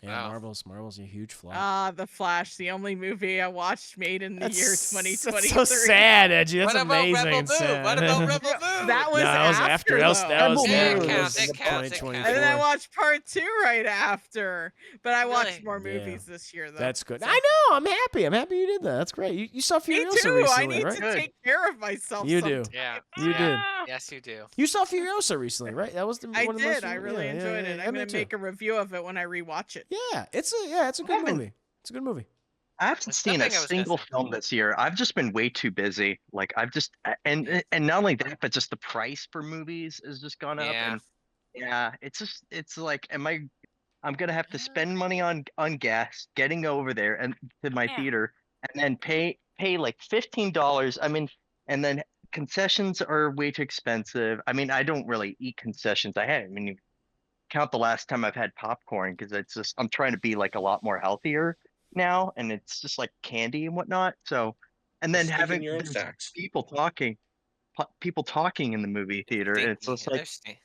Yeah, Wow. Marvel's a huge flop. The Flash, the only movie I watched made in the year That's 2023. so sad, Edgy. That's What about amazing. Rebel and Moon? sad. What about Rebel Moon? That was No, that was after. That was though. that was, Yeah, that it was counts, it counts, it 2024. counts. And then I watched part 2 right after. But I watched Really? more Yeah. movies this year, though. That's good. So- I know. I'm happy. I'm happy you did that. That's great. You saw Me Furiosa too. recently, I need right? to take care of myself. You do. Yeah. You yeah. did. Yes, you do. You saw Furiosa recently, right? That was the I one of the most did. I really yeah, enjoyed it. yeah, I'm me gonna too. make a review of it when I rewatch it. Yeah, it's a good haven't- movie. It's a good movie. I haven't There's seen a nothing I was gonna single say. film this year. I've just been way too busy. Like I've just and not only that, but just the price for movies has just gone up. Yeah. And yeah, it's like, I'm gonna have to spend money on gas getting over there and to my Yeah. theater, and then pay like $15. I mean, and then concessions are way too expensive. I mean, I don't really eat concessions. I mean, you count the last time I've had popcorn because it's just I'm trying to be like a lot more healthier now, and it's just like candy and whatnot. So, and then Stick in having your own there's stacks. people talking in the movie theater, and it's just like Thirsty.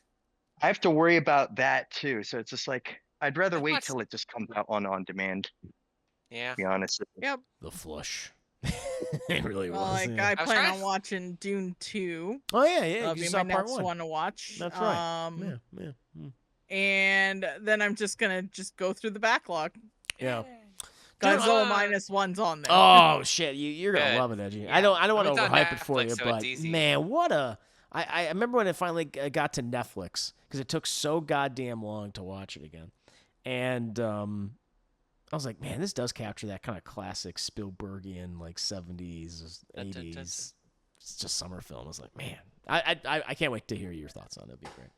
I have to worry about that too. So it's just like I'd rather I've wait watched- till it just comes out on demand. Yeah. To be honest. Yep. The Flush. It really Well, was. like yeah. I was plan trying on watching Dune 2. Oh yeah, yeah. That'll You be saw my part next 1. one to watch. That's right. Yeah. And then I'm just gonna go through the backlog. Yeah. Godzilla minus one's on there. Oh shit, you're gonna Good. love it, Edgy. Yeah. I don't want to It's on overhype it for Netflix, you, so but it's easy. man, what a I remember when it finally got to Netflix because it took so goddamn long to watch it again, and I was like, man, this does capture that kind of classic Spielbergian like 70s, 80s, it's just summer film. I was like, man, I can't wait to hear your thoughts on it. It'd be great.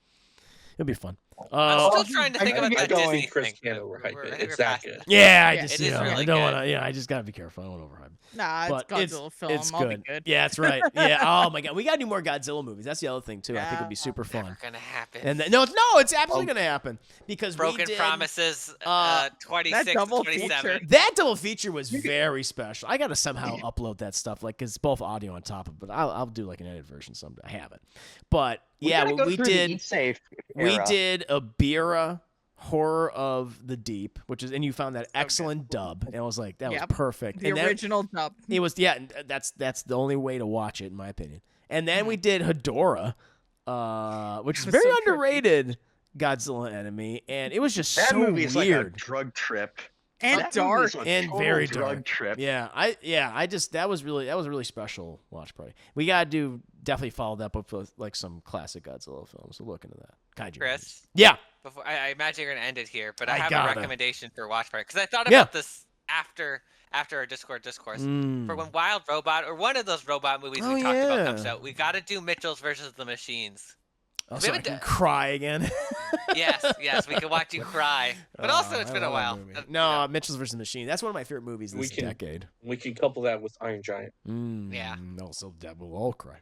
It'll be fun. I'm still trying to think about that don't Disney think Chris thing. can't but overhype we're- I it. think It's we're that past good. it. Yeah, I Yeah, just it is I really don't good. want to. Yeah, I just gotta be careful. I don't want to overhype it. Nah, it's But Godzilla film. It's I'll good. be good. Yeah, that's right. Yeah. Oh my god, we gotta do more Godzilla movies. That's the other thing too. I think it'd be super fun. Never gonna happen. And no, it's absolutely gonna happen because Broken we did, Promises, that 26 double 27. feature. That double feature was very special. I gotta somehow upload that stuff, like, cause it's both audio on top of it. But I'll do like an edited version someday. I have it. But yeah, gotta go we through the did. Eat Safe We era. did a Bira Horror of the Deep, which is, and you found that excellent dub, and I was like, that was Yep. perfect. The And that- original dub. It was, yeah. And that's the only way to watch it, in my opinion. And then we did Hedorah, which is was very so trippy. underrated Godzilla enemy, and it was just That so movie is like a weird drug trip. And That dark. movie is a and total very drug dark. trip. Yeah, I just that was a really special watch party. We gotta definitely follow that up with like some classic Godzilla films. So look into that. Kaiju movies. Chris, Yeah. before I imagine you're gonna end it here, but I I have gotta. a recommendation for Watch Party because I thought Yeah. about this after our Discord discourse. For when Wild Robot or one of those robot movies Oh, we talked about comes yeah. out, we got to do Mitchell's versus the Machines. Oh, We so I haven't can d- cry again. yes, we can watch you cry. But also, it's I been a love that while. movie. You No, know. Mitchell's vs. Machine. That's one of my favorite movies this decade. We can couple that with Iron Giant. Yeah. No, so that will all cry.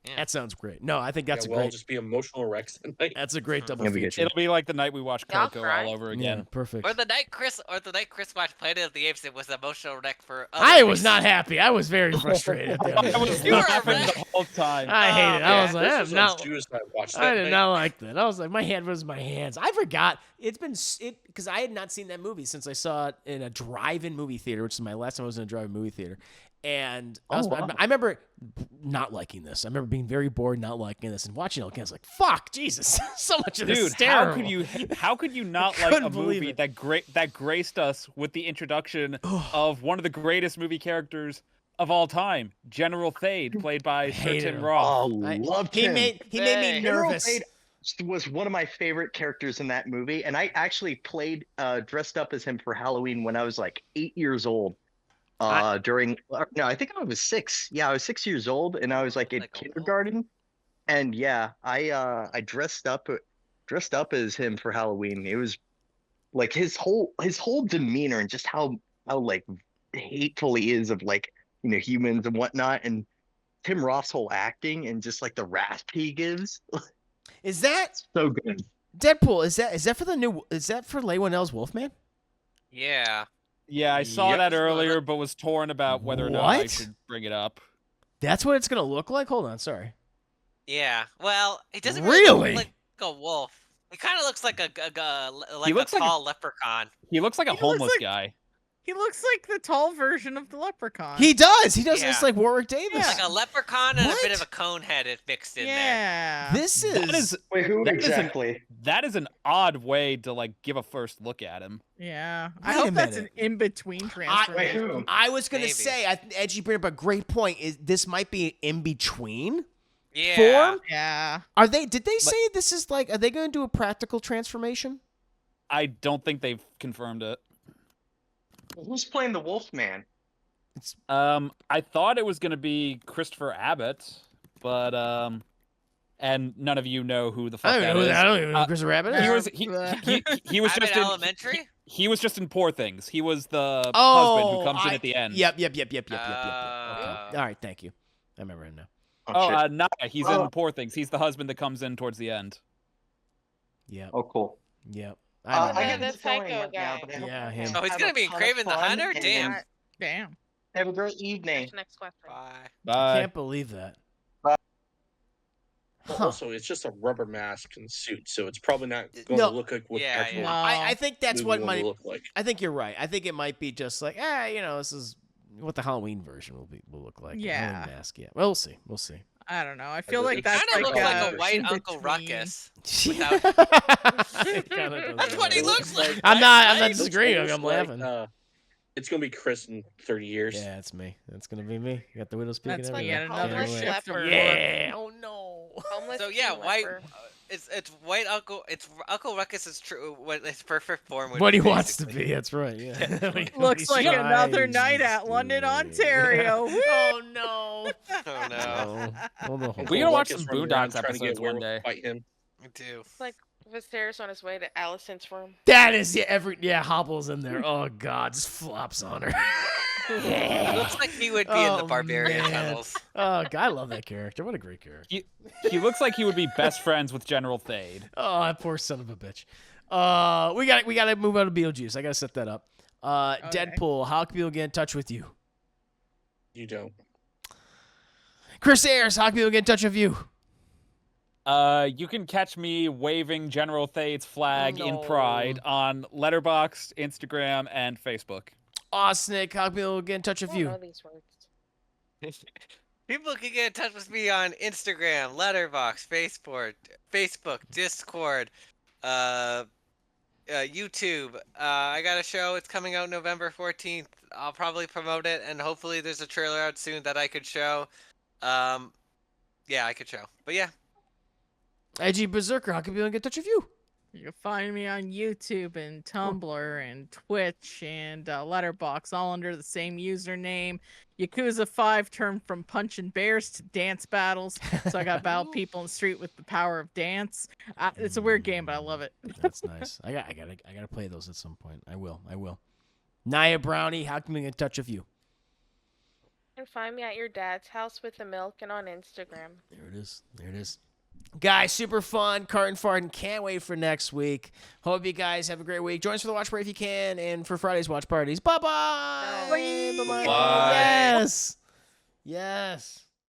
Yeah. That sounds great. No, I think that's We'll a all great. just be emotional wrecks tonight. That's a great double It'll be good. feature. It'll be like the night we watched Y'all Coco cry? all over again. Yeah, perfect. Or the night Chris watched Planet of the Apes, it was an emotional wreck for. I was not happy. I was very frustrated. I was You were laughing right. the whole time. I hate it. I was like, This I'm was on not. Suicide Watch I that did night. not like that. I was like, my hand was my hands. I forgot. It's been because I had not seen that movie since I saw it in a drive-in movie theater, which is my last time I was in a drive-in movie theater. And I remember not liking this. I remember being very bored, not liking this, and watching it again. I was like, "Fuck, Jesus!" So much of this is Dude, how terrible. could you not like couldn't a believe movie it. that graced us with the introduction of one of the greatest movie characters of all time, General Thade, played by Sir Hated Tim him. Roth. Oh, loved He him. made me General nervous. Thade was one of my favorite characters in that movie, and I actually played dressed up as him for Halloween when I was like 8 years old. I think I was 6. Yeah, I was 6 years old, and I was like in Like a kindergarten. And yeah, I dressed up as him for Halloween. It was like his whole demeanor and just how like hateful he is of like, you know, humans and whatnot, and Tim Roth's whole acting and just like the rasp he gives. Is that So good. Deadpool? Is that for the new? Is that for Leigh Whannell's Wolfman? Yeah. Yeah, I saw Yep. that earlier, but was torn about whether or not I What? should bring it up. That's what it's gonna look like. Hold on, sorry. Yeah. Well, he doesn't Really? look like a wolf. He kind of looks like He looks a like a- tall leprechaun. He looks like a He looks homeless like- guy. He looks like the tall version of the leprechaun. He does. He does Yeah. this like Warwick Davis. Yeah. Like a leprechaun and a bit What? of a cone head mixed in there. yeah. This is, That is Wait, who That is an- exactly? that is an odd way to like give a first look at him. Yeah. I Wait a hope that's an minute. in-between transformation. who? I was gonna Maybe. say, Edgy bring up a great point. Is this might be in between Yeah. form? Yeah. Are they? Did they say this is like? Are they going to do a practical transformation? I don't think they've confirmed it. Who's playing the Wolfman? I thought it was gonna be Christopher Abbott, but and none of you know who the fuck I don't that know. is. I don't even know who Chris Rabbit is. He was he was Abbott just in Elementary? he was just in Poor Things. He was the husband Oh, who comes in at the end. Yep. Okay. Oh. All right. Thank you. I remember him now. Oh, shit. Naya. He's Oh. in Poor Things. He's the husband that comes in towards the end. Yep. Oh, cool. Yep. I I got remember. the the feeling psycho right now, guy. but I hope Yeah, you him. guys Oh, he's have gonna a be in ton of Kraven the fun Hunter? and Damn. Damn. Have a great evening. Next question. Bye. I Bye. can't believe that. Huh. Also, it's just a rubber mask and suit, so it's probably not going No. to look like what the Yeah, actual yeah. I think that's movie what will might. look like. I think you're right. I think it might be just like, this is what the Halloween version will look like. Yeah. Halloween mask. Yeah. Well, we'll see. We'll see. I don't know. I feel It like that's Kind of like, looks like a white in Uncle between. Ruckus. It kinda does That's what he look looks like. I'm not Looks disagreeing. almost I'm like, laughing. it's gonna be Chris in 30 years. Yeah, it's me. That's gonna be me. You got the widow speaking. That's everything. me at another Homeless shift. leper. Yeah. Oh no. Homeless So yeah, teen white. leper. It's white Uncle. It's Uncle Ruckus is true. What his perfect form would What be, he wants to basically. be. That's right. Yeah. Looks like another night at London, Ontario. Oh no. Oh no. Oh no. We gotta watch Ruckus some running around Boondocks trying to get episodes one werewolf to day. Fight him. Me too. It's like Viserys on his way to Alicent's room. That is Hobble's in there. Oh god, just flops on her. Looks like he would be in the barbarian tunnels. Oh god, I love that character. What a great character. He looks like he would be best friends with General Thade. Oh, that poor son of a bitch. We got to move on to Beetlejuice. I got to set that up. Deadpool, how can people get in touch with you? You don't. Chris Ayers, how can people get in touch with you? You can catch me waving General Thade's flag in pride on Letterboxd, Instagram, and Facebook. Nick, how can people get in touch with I don't you? know these words. People can get in touch with me on Instagram, Letterboxd, Facebook, Discord, YouTube. I got a show. It's coming out November 14th. I'll probably promote it, and hopefully there's a trailer out soon that I could show. Yeah, I could show. But yeah. IG Berserker, how can people get in touch with you? You can find me on YouTube and Tumblr and Twitch and Letterboxd, all under the same username. Yakuza 5 turned from punching bears to dance battles. So I got battle people in the street with the power of dance. It's a weird game, but I love it. That's nice. I gotta play those at some point. I will. Naya Brownie, how can we get in touch with you? You can find me at your dad's house with the milk and on Instagram. There it is. Guys, super fun. Kartin Fartin. Can't wait for next week. Hope you guys have a great week. Join us for the watch party if you can, and for Friday's watch parties. Bye-bye. Bye-bye. Bye. Yes.